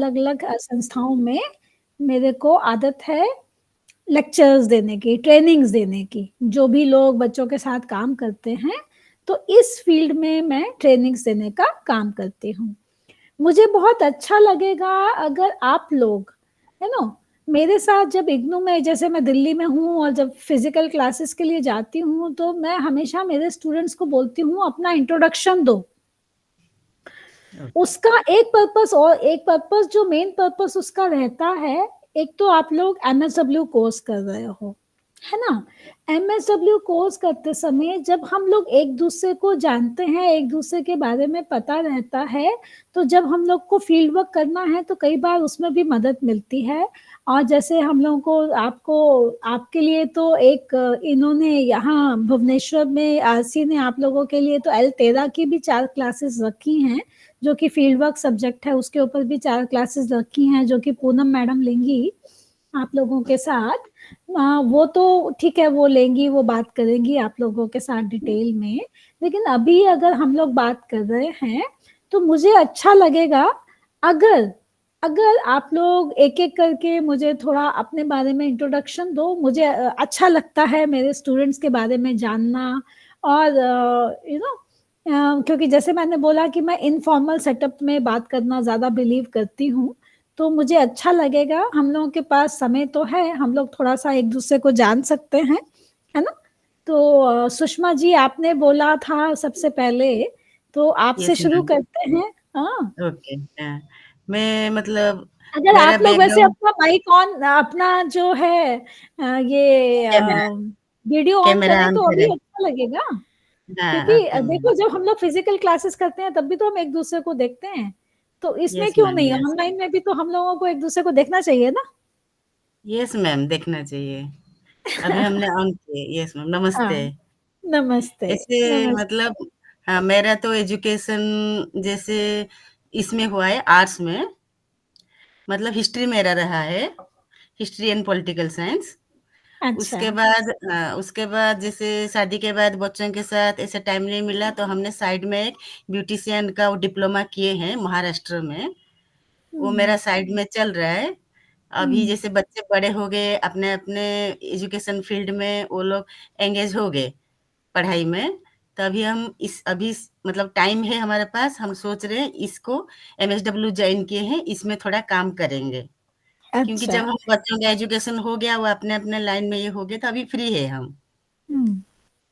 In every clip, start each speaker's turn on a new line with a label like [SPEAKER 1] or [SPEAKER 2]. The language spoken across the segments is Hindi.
[SPEAKER 1] अलग-अलग संस्थाओं में मेरे को आदत है लेक्चर्स देने की, ट्रेनिंग्स देने की। जो भी लोग बच्चों के साथ काम करते हैं, तो इस फ़ील्ड में मैं ट्रेनिंग्स देने का काम करती हूँ। मुझे बहुत अच्छा लगेगा अगर आप लोग, यू नो, मेरे साथ जब इग्नू में, जैसे मैं दिल्ली में हूँ और जब फिज़िकल क्लासेस के लिए जाती हूँ, तो मैं हमेशा मेरे स्टूडेंट्स को बोलती हूँ अपना इंट्रोडक्शन दो।
[SPEAKER 2] ओके।
[SPEAKER 1] उसका एक पर्पस जो मेन पर्पस उसका रहता है, एक तो आप लोग एमएसडब्ल्यू कोर्स कर रहे हो, है ना? एमएसडब्ल्यू कोर्स करते समय जब हम लोग एक दूसरे को जानते हैं, एक दूसरे के बारे में पता रहता है, तो जब हम लोग को फील्ड वर्क करना है तो कई बार उसमें भी मदद मिलती है। और जैसे हम लोगों को आपको आपके लिए तो एक इन्होंने यहाँ भुवनेश्वर में आरसी ने आप लोगों के लिए तो L13 की भी 4 क्लासेस रखी हैं, जो कि फील्ड वर्क सब्जेक्ट है, उसके ऊपर भी 4 क्लासेस रखी हैं, जो कि पूनम मैडम लेंगी आप लोगों के साथ। वो तो ठीक है, वो लेंगी, वो बात करेंगी आप लोगों के साथ डिटेल में। लेकिन अभी अगर हम लोग बात कर रहे हैं, तो मुझे अच्छा लगेगा अगर अगर आप लोग एक-एक करके मुझे थोड़ा अपने बारे में इंट्रोडक्शन दो। मुझे अच्छा लगता है मेरे स्टूडेंट्स के बारे में जानना। और यू नो क्योंकि जैसे मैंने बोला कि मैं इनफॉर्मल सेटअप में बात करना ज़्यादा बिलीव करती हूँ, तो मुझे अच्छा लगेगा, हम लोगों के पास समय तो है, हम लोग थोड़ा-सा एक-दूसरे को जान सकते हैं, है ना? तो सुषमा जी आपने बोला था सबसे पहले, तो आपसे
[SPEAKER 2] यस
[SPEAKER 1] शुरू
[SPEAKER 2] मैम।
[SPEAKER 1] करते हैं। हाँ।
[SPEAKER 2] ओके। हाँ, मैं मतलब
[SPEAKER 1] अगर
[SPEAKER 2] मेरा
[SPEAKER 1] आप लोग वैसे
[SPEAKER 2] बैकग्राउंड
[SPEAKER 1] अपना माइक ऑन, अपना जो है ये
[SPEAKER 2] कैमरा
[SPEAKER 1] वीडियो ऑन
[SPEAKER 2] कैमरा
[SPEAKER 1] करें
[SPEAKER 2] ऑन
[SPEAKER 1] तो
[SPEAKER 2] करें।
[SPEAKER 1] अभी अच्छा लगेगा।
[SPEAKER 2] हाँ,
[SPEAKER 1] क्योंकि
[SPEAKER 2] ओके मैम।
[SPEAKER 1] देखो, जब हम लोग फिजिकल क्लासेस करते हैं तब भी तो हम एक दूसरे को देखते हैं, तो इसमें
[SPEAKER 2] यस
[SPEAKER 1] क्यों
[SPEAKER 2] मैम।
[SPEAKER 1] नहीं,
[SPEAKER 2] यस।
[SPEAKER 1] ऑनलाइन में भी तो हम लोगों को एक दूसरे को देखना चाहिए ना।
[SPEAKER 2] यस मैम, देखना चाहिए। अभी हमने ऑन किए। यस मैम,
[SPEAKER 1] हाँ,
[SPEAKER 2] नमस्ते।
[SPEAKER 1] नमस्ते।
[SPEAKER 2] ऐसे
[SPEAKER 1] नमस्ते।
[SPEAKER 2] मतलब हाँ, मेरा तो एजुकेशन जैसे इसमें हुआ है आर्ट्स में, मतलब हिस्ट्री मेरा रहा है, हिस्ट्री एंड पॉलिटिकल साइंस।
[SPEAKER 1] अच्छा।
[SPEAKER 2] उसके बाद जैसे शादी के बाद बच्चों के साथ ऐसे टाइम नहीं मिला, तो हमने साइड में एक ब्यूटिशियन का वो डिप्लोमा किए हैं महाराष्ट्र में। वो
[SPEAKER 1] हम्म।
[SPEAKER 2] मेरा साइड में चल रहा है। अभी
[SPEAKER 1] हम्म।
[SPEAKER 2] जैसे बच्चे बड़े हो गए, अपने-अपने एजुकेशन फील्ड में वो लोग एंगेज हो गए पढ़ाई में। तो अभी हम मतलब टाइम है हमारे पास, हम सोच रहे हैं इसको एमएसडब्ल्यू जॉइन किए हैं, इसमें थोड़ा काम करेंगे। क्योंकि
[SPEAKER 1] अच्छा।
[SPEAKER 2] जब हम बच्चों का एजुकेशन हो गया, वो अपने-अपने लाइन में ये हो गए, तो अभी फ्री है हम।
[SPEAKER 1] हम्म।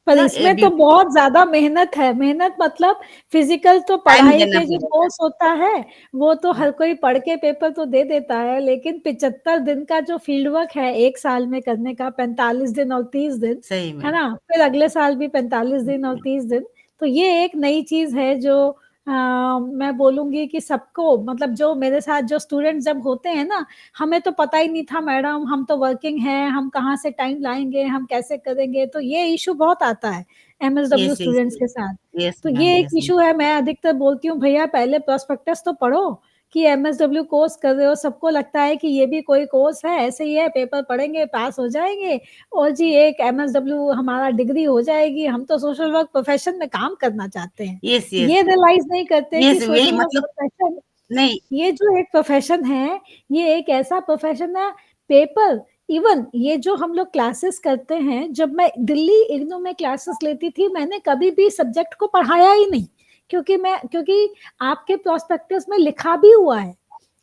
[SPEAKER 1] पर
[SPEAKER 2] ना ए
[SPEAKER 1] इसमें तो
[SPEAKER 2] ब्यूटी
[SPEAKER 1] बहुत ज्यादा मेहनत है। मेहनत मतलब फिजिकल तो
[SPEAKER 2] टाइम
[SPEAKER 1] पढ़ाई
[SPEAKER 2] देना
[SPEAKER 1] के जो
[SPEAKER 2] पड़ेगा।
[SPEAKER 1] कोर्स होता है, वो तो हर कोई पढ़ के पेपर तो दे देता है, लेकिन 75 दिन का जो फील्ड वर्क है एक साल में करने का, 45 दिन और 30 दिन,
[SPEAKER 2] सही
[SPEAKER 1] है
[SPEAKER 2] में।
[SPEAKER 1] ना? फिर अगले साल भी 45 दिन और 30 दिन। तो ये एक नई चीज है जो मैं बोलूंगी कि सबको, मतलब जो मेरे साथ जो स्टूडेंट जब होते हैं ना, हमें तो पता ही नहीं था मैडम, हम तो वर्किंग हैं, हम कहाँ से टाइम लाएंगे, हम कैसे करेंगे, तो ये इशू बहुत आता है एमएसडब्ल्यू
[SPEAKER 2] यस, यस,
[SPEAKER 1] स्टूडेंट्स के
[SPEAKER 2] यस।
[SPEAKER 1] साथ।
[SPEAKER 2] यस
[SPEAKER 1] तो
[SPEAKER 2] मैम,
[SPEAKER 1] ये एक
[SPEAKER 2] यस मैम।
[SPEAKER 1] इशू है। मैं अधिकतर बोलती हूँ भैया पहले प्रोस्पेक्टस तो पढ़ो, कि एमएसडब्ल्यू कोर्स कर रहे हो, सबको लगता है कि ये भी कोई कोर्स है, ऐसे ही है, पेपर पढ़ेंगे पास हो जाएंगे और जी एक एमएसडब्ल्यू हमारा डिग्री हो जाएगी। हम तो सोशल वर्क प्रोफेशन में काम करना चाहते हैं।
[SPEAKER 2] Yes, yes.
[SPEAKER 1] ये रियलाइज नहीं करते कि
[SPEAKER 2] यस, यही
[SPEAKER 1] सोशल वर्क
[SPEAKER 2] मतलब
[SPEAKER 1] प्रोफेशन,
[SPEAKER 2] नहीं।
[SPEAKER 1] ये जो एक प्रोफेशन है, ये एक ऐसा प्रोफेशन है। पेपर, इवन ये जो हम लोग क्लासेस करते हैं, जब मैं दिल्ली इग्नू में क्लासेस लेती थी, मैंने कभी भी सब्जेक्ट को पढ़ाया ही नहीं, क्योंकि आपके प्रोस्पेक्टस में लिखा भी हुआ है,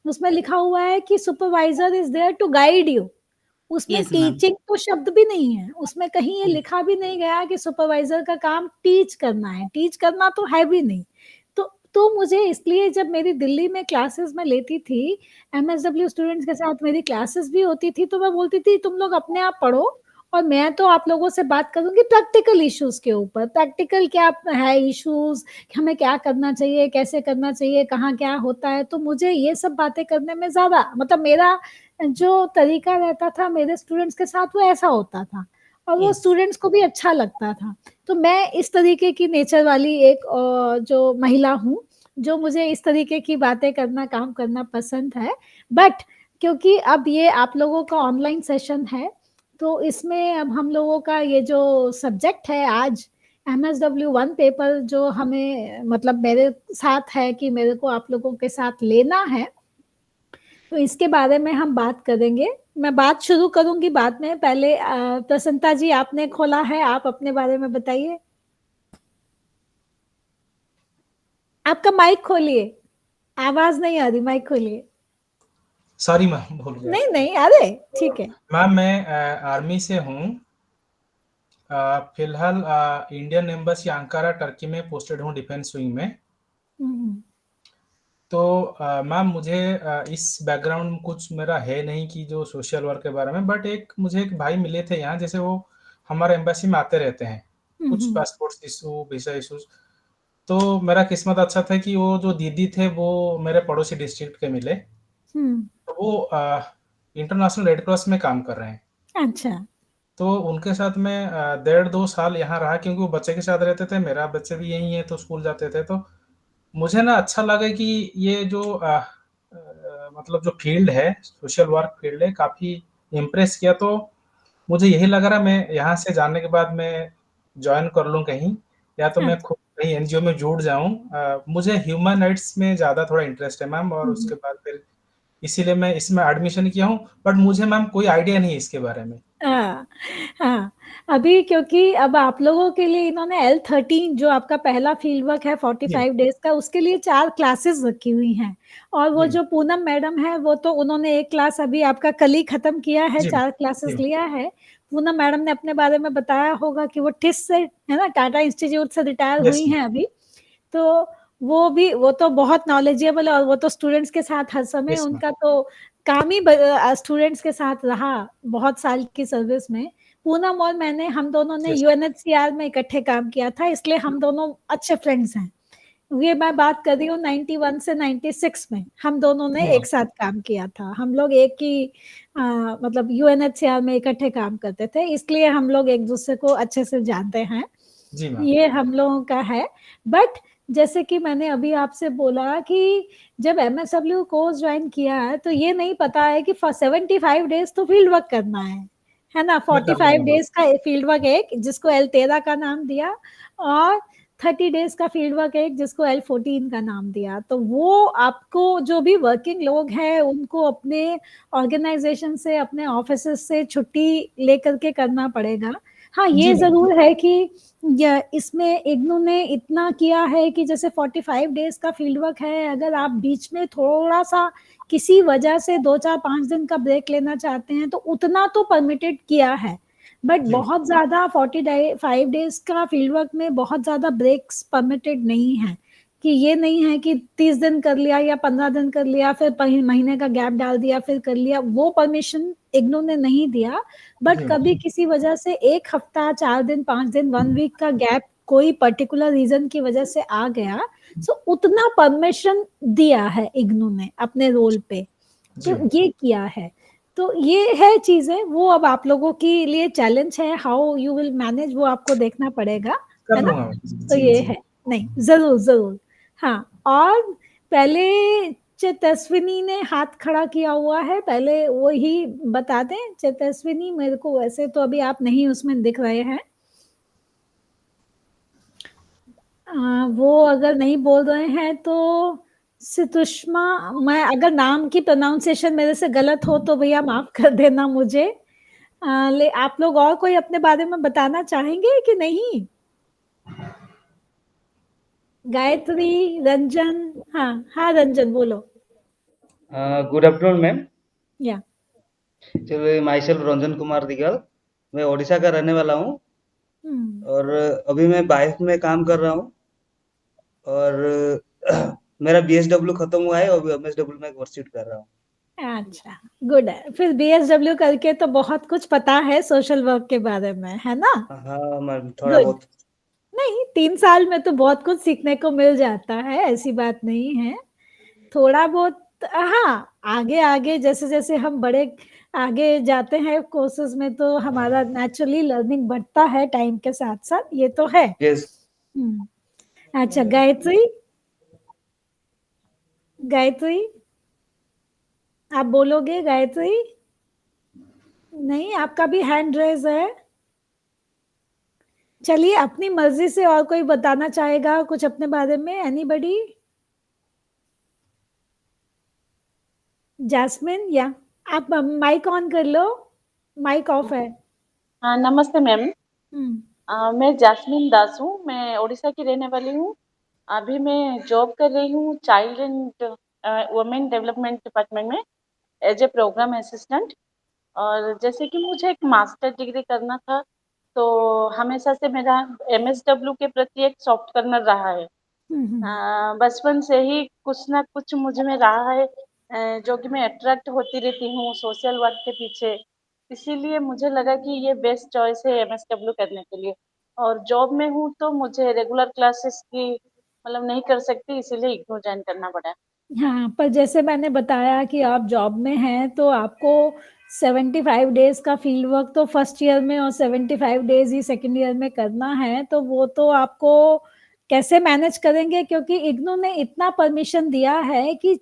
[SPEAKER 1] उसमें लिखा हुआ है कि supervisor is there to guide you. उसमें
[SPEAKER 2] यस मैम।
[SPEAKER 1] टीचिंग तो शब्द भी नहीं है, उसमें कहीं ये
[SPEAKER 2] यस,
[SPEAKER 1] लिखा भी नहीं गया कि सुपरवाइजर का काम टीच करना है, टीच करना तो है भी नहीं। तो तो मुझे इसलिए जब मेरी दिल्ली में क्लासेस में लेती थी, एमएसडब्ल्यू स्टूडेंट्स के साथ मेरी क्लासेस भी होती थी, तो मैं बोलती थी तुम लोग अपने आप पढ़ो और मैं तो आप लोगों से बात करूंगी प्रैक्टिकल इश्यूज के ऊपर, प्रैक्टिकल क्या है इश्यूज, हमें क्या करना चाहिए, कैसे करना चाहिए, कहाँ क्या होता है। तो मुझे ये सब बातें करने में ज्यादा, मतलब मेरा जो तरीका रहता था मेरे स्टूडेंट्स के साथ, वो ऐसा होता था और वो
[SPEAKER 2] यस।
[SPEAKER 1] स्टूडेंट्स को भी अच्छा लगता था। तो मैं इस तरीके की नेचर वाली एक जो महिला हूँ, जो मुझे इस तरीके की बातें करना, काम करना पसंद है। बट क्योंकि अब ये आप लोगों का ऑनलाइन सेशन है, तो इसमें अब हम लोगों का ये जो सब्जेक्ट है आज, MSW1 पेपर, जो हमें मतलब मेरे साथ है कि मेरे को आप लोगों के साथ लेना है, तो इसके बारे में हम बात करेंगे। मैं बात शुरू करूंगी बाद में, पहले प्रसन्नता जी आपने खोला है, आप अपने बारे में बताइए। आपका माइक खोलिए, आवाज नहीं आ रही, माइक खोलिए।
[SPEAKER 3] सॉरी मैम, भूल गया।
[SPEAKER 1] नहीं नहीं, अरे ठीक है।
[SPEAKER 3] मैम मैं आर्मी से हूँ। फिलहाल इंडियन एम्बेसी अंकारा टर्की में पोस्टेड हूँ, डिफेंस विंग में।
[SPEAKER 1] हम्म,
[SPEAKER 3] तो मैम मुझे इस बैकग्राउंड में कुछ मेरा है नहीं कि जो सोशल वर्क के बारे में, बट मुझे एक भाई मिले थे यहाँ, जैसे वो हमारे एम्बेसी में आते रहते हैं, कुछ पासपोर्ट इशू, वीजा इशूज। तो मेरा किस्मत अच्छा था कि वो जो दीदी थे वो मेरे पड़ोसी डिस्ट्रिक्ट के मिले। तो वो इंटरनेशनल रेड क्रॉस में काम कर रहे हैं।
[SPEAKER 1] अच्छा।
[SPEAKER 3] तो उनके साथ मैं 1.5-2 साल यहाँ रहा, क्योंकि वो बच्चे के साथ रहते थे, मेरा बच्चे भी यही है तो स्कूल जाते थे। तो मुझे ना अच्छा लगा कि ये जो मतलब जो फील्ड है, सोशल वर्क फील्ड है, काफ़ी इम्प्रेस किया। तो मुझे यही लग रहा मैं यहाँ से जाने के बाद मैं जॉइन कर लूँ कहीं, या तो मैं खुद कहीं एनजीओ में जुड़ जाऊँ। मुझे ह्यूमन राइट्स में ज़्यादा थोड़ा इंटरेस्ट है मैम, और उसके बाद फिर इसीलिए मैं इसमें एडमिशन किया हूँ। बट मुझे मैम कोई आइडिया नहीं है इसके बारे में।
[SPEAKER 1] हाँ हाँ, अभी क्योंकि अब आप लोगों के लिए इन्होंने L13 जो आपका पहला फील्ड वर्क है 45 डेज का, उसके लिए 4 क्लासेस रखी हुई हैं। और वो जो पूनम मैडम है, वो तो उन्होंने एक क्लास अभी आपका कल ही खत्म किया है, 4 क्लासेस लिया है। पूनम मैडम ने अपने बारे में बताया होगा कि वो टिस से है ना, टाटा इंस्टीट्यूट से रिटायर हुई हैं अभी। तो वो तो बहुत नॉलेजेबल है, और वो तो स्टूडेंट्स के साथ हर समय उनका तो काम ही स्टूडेंट्स के साथ रहा बहुत साल की सर्विस में। पूनम और मैंने, हम दोनों ने यूएनएचसीआर में इकट्ठे काम किया था, इसलिए हम दोनों अच्छे फ्रेंड्स हैं। ये मैं बात कर रही हूँ 91 से 96 में हम दोनों ने एक साथ काम किया था। हम लोग एक ही मतलब यूएनएचसीआर में इकट्ठे काम करते थे, इसलिए हम लोग एक दूसरे को अच्छे से जानते हैं। ये हम लोगों का है। बट जैसे कि मैंने अभी आपसे बोला कि जब MSW कोर्स ज्वाइन किया है, तो ये नहीं पता है कि 75 डेज तो फील्ड वर्क करना है ना। 45 डेज का फील्ड वर्क एक, जिसको L13 का नाम दिया, और 30 डेज का फील्ड वर्क एक, जिसको L14 का नाम दिया। तो वो आपको, जो भी वर्किंग लोग हैं, उनको अपने ऑर्गेनाइजेशन से, अपने ऑफिस से छुट्टी लेकर के करना पड़ेगा। हाँ, ये जरूर है कि इसमें इग्नू ने इतना किया है कि जैसे 45 डेज का फील्ड वर्क है, अगर आप बीच में थोड़ा सा किसी वजह से 2-4-5 दिन का ब्रेक लेना चाहते हैं, तो उतना तो परमिटेड किया है। बट बहुत ज्यादा 45 डेज का फील्ड वर्क में बहुत ज्यादा ब्रेक्स परमिटेड नहीं है। कि ये नहीं है कि 30 दिन कर लिया या 15 दिन कर लिया, फिर महीने का गैप डाल दिया, फिर कर लिया, वो परमिशन इग्नू ने नहीं दिया। बट कभी किसी वजह से 1 हफ्ता, 4 दिन, 5 दिन, 1 वीक का गैप कोई पर्टिकुलर रीजन की वजह से आ गया, तो उतना परमिशन दिया है इग्नू ने अपने रोल पे। तो ये किया है। तो ये है चीजें, वो अब आप लोगों के लिए चैलेंज है, हाउ यू विल मैनेज, वो आपको देखना पड़ेगा, है ना। तो ये है, नहीं जरूर जरूर। हाँ, और पहले चेतस्विनी ने हाथ खड़ा किया हुआ है, पहले वो ही बता दें। चेतस्विनी, मेरे को वैसे तो अभी आप नहीं उसमें दिख रहे हैं, वो अगर नहीं बोल रहे हैं तो सितुष्मा, मैं अगर नाम की प्रोनाउंसिएशन मेरे से गलत हो तो भैया माफ कर देना मुझे। आप लोग और कोई अपने बारे में बताना चाहेंगे कि नहीं? गायत्री, रंजन। हाँ हाँ, रंजन बोलो।
[SPEAKER 4] Good afternoon ma'am.
[SPEAKER 1] या
[SPEAKER 4] चलो, माई सेल्फ रंजन कुमार दिगल, मैं ओडिशा का रहने वाला हूँ, और अभी मैं बाइफ में काम कर रहा हूँ, और मेरा बीएसडब्ल्यू खत्म हुआ है, अभी एमएसडब्ल्यू में परस्यूट कर रहा हूँ।
[SPEAKER 1] अच्छा, गुड है। फिर BSW करके तो बहुत कुछ पता है सोशल वर्क के बारे में, है ना।
[SPEAKER 4] हाँ मैम, थोड़ा बहुत।
[SPEAKER 1] नहीं, 3 साल में तो बहुत कुछ सीखने को मिल जाता है, ऐसी बात नहीं है। थोड़ा बहुत, हाँ, आगे आगे जैसे जैसे हम बड़े आगे जाते हैं कोर्सेज में, तो हमारा नेचुरली लर्निंग बढ़ता है टाइम के साथ साथ, ये तो है।
[SPEAKER 4] यस।
[SPEAKER 1] अच्छा, गायत्री, गायत्री आप बोलोगे? गायत्री, नहीं, आपका भी हैंड रेज है। चलिए, अपनी मर्जी से और कोई बताना चाहेगा कुछ अपने बारे में? एनीबडी? जैस्मिन, या आप माइक ऑन कर लो, माइक ऑफ है।
[SPEAKER 5] हाँ, नमस्ते मैम। मैं जैस्मिन दास हूँ, मैं उड़ीसा की रहने वाली हूँ। अभी मैं जॉब कर रही हूँ child and women development department में एज ए प्रोग्राम असिस्टेंट। और जैसे कि मुझे एक मास्टर डिग्री करना था, तो हमेशा से मेरा MSW के प्रति एक सॉफ्ट कॉर्नर रहा है। बचपन से ही कुछ ना कुछ मुझ में रहा है, जो कि मैं अट्रैक्ट होती रहती हूँ सोशल वर्क के पीछे। इसीलिए मुझे लगा कि ये बेस्ट चॉइस है MSW करने के लिए। और जॉब में हूँ तो मुझे रेगुलर क्लासेस की मतलब नहीं कर सकती, इसीलिए इग्नू ज्वाइन करना पड़ा।
[SPEAKER 1] हाँ, पर जैसे मैंने बताया कि आप जॉब में हैं तो आपको 75 डेज का फील्ड वर्क तो फर्स्ट ईयर में और 75 डेज ही सेकेंड ईयर में करना है, तो वो तो आपको कैसे मैनेज करेंगे, क्योंकि इग्नू ने इतना परमिशन दिया है कि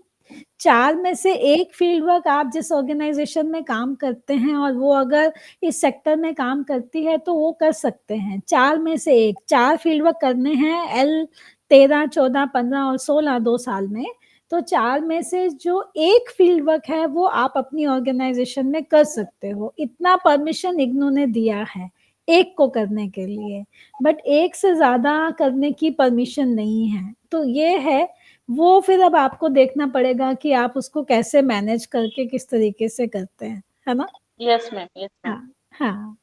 [SPEAKER 1] 4 में से 1 फील्ड वर्क आप जिस ऑर्गेनाइजेशन में काम करते हैं और वो अगर इस सेक्टर में काम करती है तो वो कर सकते हैं। 4 में से 1, 4 फील्ड वर्क करने हैं, L 13, 14, 15 और 16 2 साल में। तो 4 में से जो 1 फील्ड वर्क है वो आप अपनी ऑर्गेनाइजेशन में कर सकते हो। इतना परमिशन इग्नू ने दिया है 1 को करने के लिए, बट 1 से ज्यादा करने की परमिशन नहीं है। तो ये है, वो फिर अब आपको देखना पड़ेगा कि आप उसको कैसे मैनेज करके किस तरीके से करते हैं, है ना?
[SPEAKER 5] Yes ma'am, yes ma'am.
[SPEAKER 1] हाँ हाँ।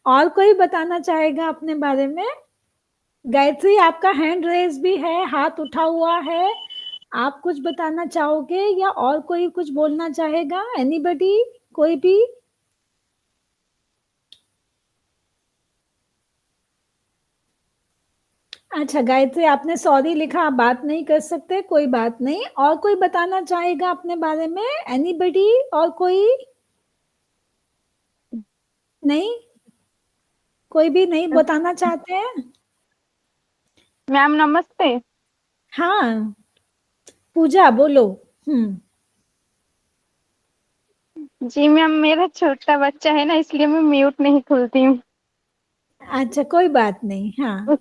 [SPEAKER 1] और कोई बताना चाहेगा अपने बारे में? गायत्री, आपका हैंड रेज भी है, हाथ उठा हुआ है, आप कुछ बताना चाहोगे या और कोई कुछ बोलना चाहेगा? एनीबडी, कोई भी? अच्छा गायत्री, आपने सॉरी लिखा, आप बात नहीं कर सकते, कोई बात नहीं। और कोई बताना चाहेगा अपने बारे में? एनीबडी और कोई? नहीं, कोई भी नहीं बताना चाहते हैं?
[SPEAKER 6] मैम नमस्ते।
[SPEAKER 1] हाँ पूजा बोलो।
[SPEAKER 6] जी मैम, मेरा छोटा बच्चा है ना, इसलिए मैं म्यूट नहीं खुलती हूँ।
[SPEAKER 1] अच्छा कोई बात नहीं। हाँ,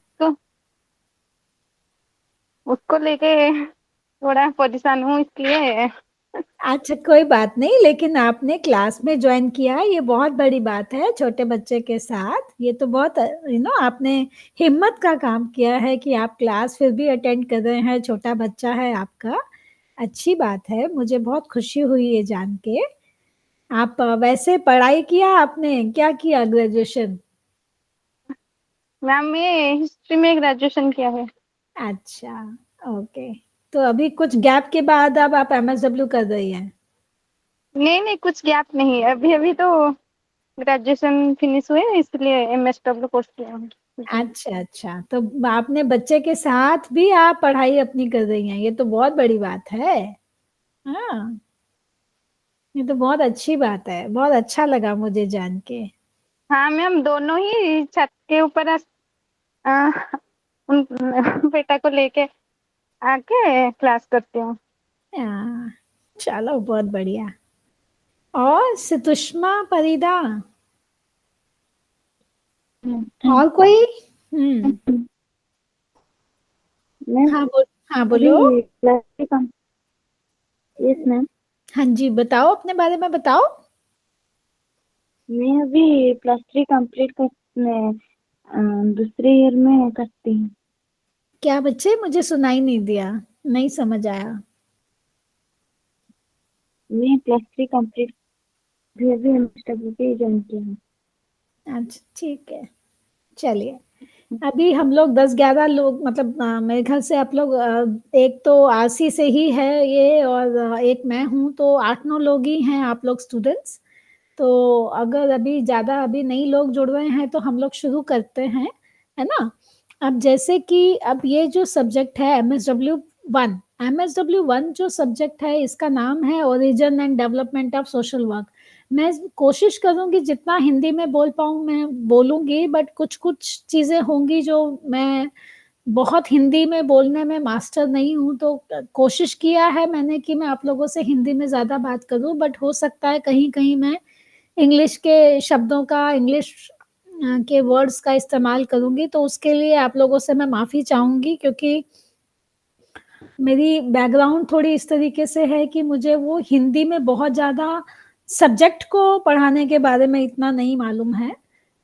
[SPEAKER 6] उसको लेके थोड़ा परेशान हूँ, इसलिए।
[SPEAKER 1] अच्छा कोई बात नहीं, लेकिन आपने क्लास में ज्वाइन किया, ये बहुत बड़ी बात है छोटे बच्चे के साथ। ये तो बहुत आपने हिम्मत का काम किया है कि आप क्लास फिर भी अटेंड कर रहे हैं, छोटा बच्चा है आपका। अच्छी बात है, मुझे बहुत खुशी हुई ये जान के। आप वैसे पढ़ाई किया आपने, क्या किया ग्रेजुएशन?
[SPEAKER 6] मैम ये हिस्ट्री में ग्रेजुएशन किया है।
[SPEAKER 1] अच्छा ओके, तो अभी कुछ गैप के बाद अब आप MSW कर रही हैं?
[SPEAKER 6] नहीं, कुछ गैप नहीं, अभी अभी तो ग्रेजुएशन फिनिश हुए, इसलिए MSW कोर्स किया हूँ।
[SPEAKER 1] अच्छा, तो आपने बच्चे के साथ भी आप पढ़ाई अपनी कर रही हैं, ये तो बहुत बड़ी बात है। हाँ, ये तो बहुत अच्छी बात है, बहुत अच्छा लगा मुझे जान के।
[SPEAKER 6] हाँ मैम, दोनों ही छत के ऊपर उन बेटा को लेके आके क्लास करती हूँ।
[SPEAKER 1] चलो बहुत बढ़िया। और सुषमा परिदा, और कोई? हाँ बोलो।
[SPEAKER 6] Yes ma'am.
[SPEAKER 1] हाँ जी, बताओ अपने बारे में बताओ।
[SPEAKER 6] मैं अभी +3 कंप्लीट दूसरे ईयर में करती हूँ।
[SPEAKER 1] क्या बच्चे, मुझे सुनाई नहीं दिया, नहीं समझ आया।
[SPEAKER 6] मैं +3 कंप्लीट भी MSW पे ज्वाइन किया हूँ।
[SPEAKER 1] अच्छा ठीक है, चलिए। अभी हम लोग 10-11 लोग, मतलब मेरे ख्याल से आप लोग एक तो RC से ही है ये, और एक मैं हूँ, तो 8-9 लोग ही हैं आप लोग स्टूडेंट्स। तो अगर अभी ज़्यादा अभी नई लोग जुड़ रहे हैं तो हम लोग शुरू करते हैं, है ना? अब जैसे कि अब ये जो सब्जेक्ट है MSW1 जो सब्जेक्ट है, इसका नाम है origin and development of social work. मैं कोशिश करूंगी जितना हिंदी में बोल पाऊँ मैं बोलूंगी, बट कुछ कुछ चीज़ें होंगी जो मैं बहुत हिंदी में बोलने में मास्टर नहीं हूँ, तो कोशिश किया है मैंने कि मैं आप लोगों से हिंदी में ज़्यादा बात करूँ, बट हो सकता है कहीं कहीं मैं इंग्लिश के शब्दों का, इंग्लिश के वर्ड्स का इस्तेमाल करूंगी, तो उसके लिए आप लोगों से मैं माफ़ी चाहूंगी, क्योंकि मेरी बैकग्राउंड थोड़ी इस तरीके से है कि मुझे वो हिंदी में बहुत ज़्यादा सब्जेक्ट को पढ़ाने के बारे में इतना नहीं मालूम है,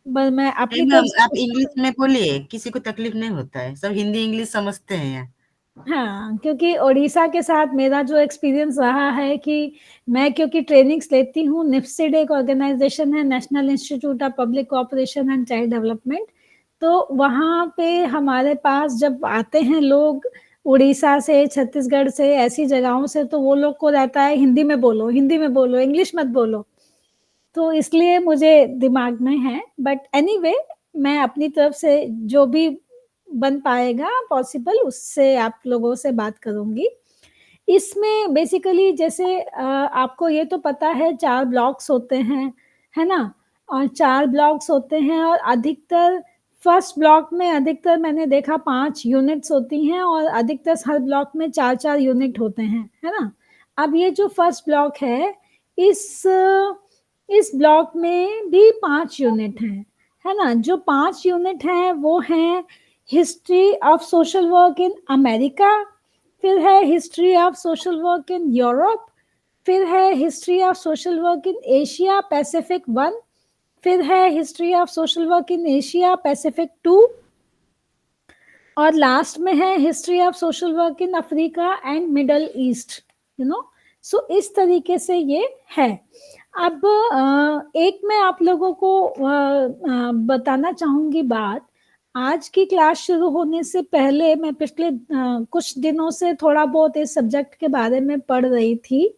[SPEAKER 1] पर मैं
[SPEAKER 2] नहीं
[SPEAKER 1] अपनी
[SPEAKER 2] मैम,
[SPEAKER 1] तरफ से
[SPEAKER 2] आप इंग्लिश में बोलिए, किसी को तकलीफ नहीं होता है, सब हिंदी इंग्लिश समझते हैं यहाँ।
[SPEAKER 1] हाँ, क्योंकि ओडिशा के साथ मेरा जो एक्सपीरियंस रहा है कि मैं क्योंकि ट्रेनिंग्स लेती हूँ, निफ्सिड एक ऑर्गेनाइजेशन है, national institute of public cooperation and child development, तो वहाँ पे हमारे पास जब आते हैं लोग उड़ीसा से, छत्तीसगढ़ से, ऐसी जगहों से, तो वो लोग को रहता है हिंदी में बोलो, इंग्लिश मत बोलो, तो इसलिए मुझे दिमाग में है, बट एनीवे मैं अपनी तरफ से जो भी बन पाएगा पॉसिबल उससे आप लोगों से बात करूंगी। इसमें बेसिकली जैसे आपको ये तो पता है 4 ब्लॉक्स होते हैं, है ना? और 4 ब्लॉक्स होते हैं और अधिकतर फर्स्ट ब्लॉक में अधिकतर मैंने देखा 5 यूनिट्स होती हैं और अधिकतर हर ब्लॉक में 4-4 यूनिट होते हैं, है ना? अब ये जो फर्स्ट ब्लॉक है, इस ब्लॉक में भी 5 यूनिट हैं, है ना? जो 5 यूनिट हैं वो हैं history of social work in America, फिर है history of social work in Europe, फिर है history of social work in Asia Pacific 1, फिर है history of social work in Asia Pacific 2 और लास्ट में है history of social work in Africa and Middle East, you know. So इस तरीके से ये है। अब एक मैं आप लोगों को बताना चाहूंगी बात, आज की क्लास शुरू होने से पहले मैं पिछले कुछ दिनों से थोड़ा बहुत इस सब्जेक्ट के बारे में पढ़ रही थी,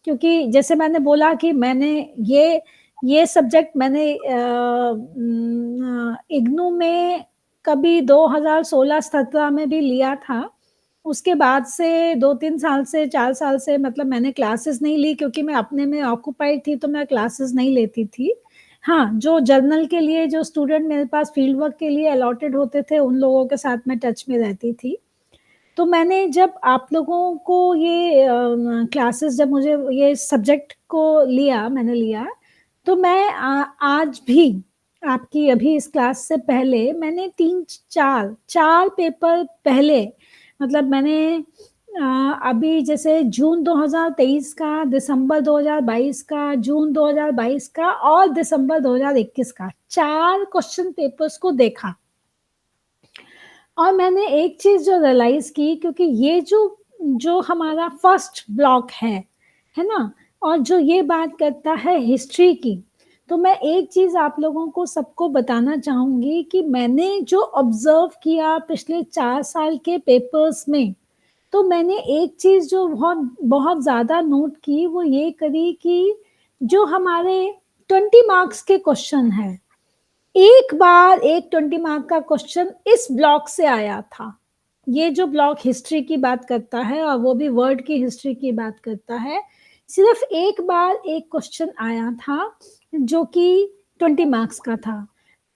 [SPEAKER 1] क्योंकि जैसे मैंने बोला कि मैंने ये सब्जेक्ट मैंने इग्नू में कभी 2016-17 में भी लिया था, उसके बाद से 2-3 साल से 4 साल से मतलब मैंने क्लासेस नहीं ली, क्योंकि मैं अपने में ऑक्यूपाइड थी तो मैं क्लासेस नहीं लेती थी। हाँ, जो जर्नल के लिए जो स्टूडेंट मेरे पास फील्ड वर्क के लिए अलॉटेड होते थे उन लोगों के साथ मैं टच में रहती थी। तो मैंने जब आप लोगों को ये क्लासेस, जब मुझे ये सब्जेक्ट को मैंने लिया, तो मैं आज भी आपकी अभी इस क्लास से पहले मैंने 3-4 पेपर पहले, मतलब मैंने अभी जैसे जून 2023 का, दिसंबर 2022 का, जून 2022 का और दिसंबर 2021 का 4 क्वेश्चन पेपर्स को देखा और मैंने एक चीज जो रियलाइज की, क्योंकि ये जो हमारा फर्स्ट ब्लॉक है ना, और जो ये बात करता है हिस्ट्री की, तो मैं एक चीज आप लोगों को सबको बताना चाहूंगी कि मैंने जो ऑब्जर्व किया पिछले 4 साल के पेपर्स में, तो मैंने एक चीज जो बहुत बहुत ज्यादा नोट की, वो ये करी कि जो हमारे 20 मार्क्स के क्वेश्चन है, एक बार एक 20 मार्क का क्वेश्चन इस ब्लॉक से आया था। ये जो ब्लॉक हिस्ट्री की बात करता है और वो भी वर्ल्ड की हिस्ट्री की बात करता है, सिर्फ एक बार एक क्वेश्चन आया था जो कि 20 मार्क्स का था।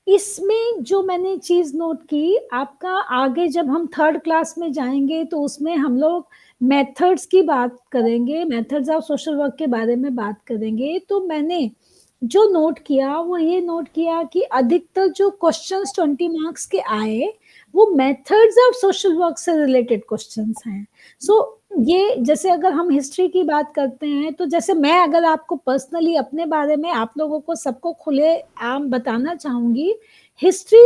[SPEAKER 1] इसमें जो मैंने चीज नोट की, आपका आगे जब हम 3rd क्लास में जाएंगे तो उसमें हम लोग मेथड्स की बात करेंगे, मेथड्स ऑफ सोशल वर्क के बारे में बात करेंगे। तो मैंने जो नोट किया वो ये नोट किया कि अधिकतर जो क्वेश्चंस 20 मार्क्स के आए वो मेथड्स ऑफ सोशल वर्क से रिलेटेड क्वेश्चंस हैं। सो ये जैसे अगर हम हिस्ट्री की बात करते हैं, तो जैसे मैं अगर आपको पर्सनली अपने बारे में आप लोगों को सबको खुले आम बताना चाहूंगी, हिस्ट्री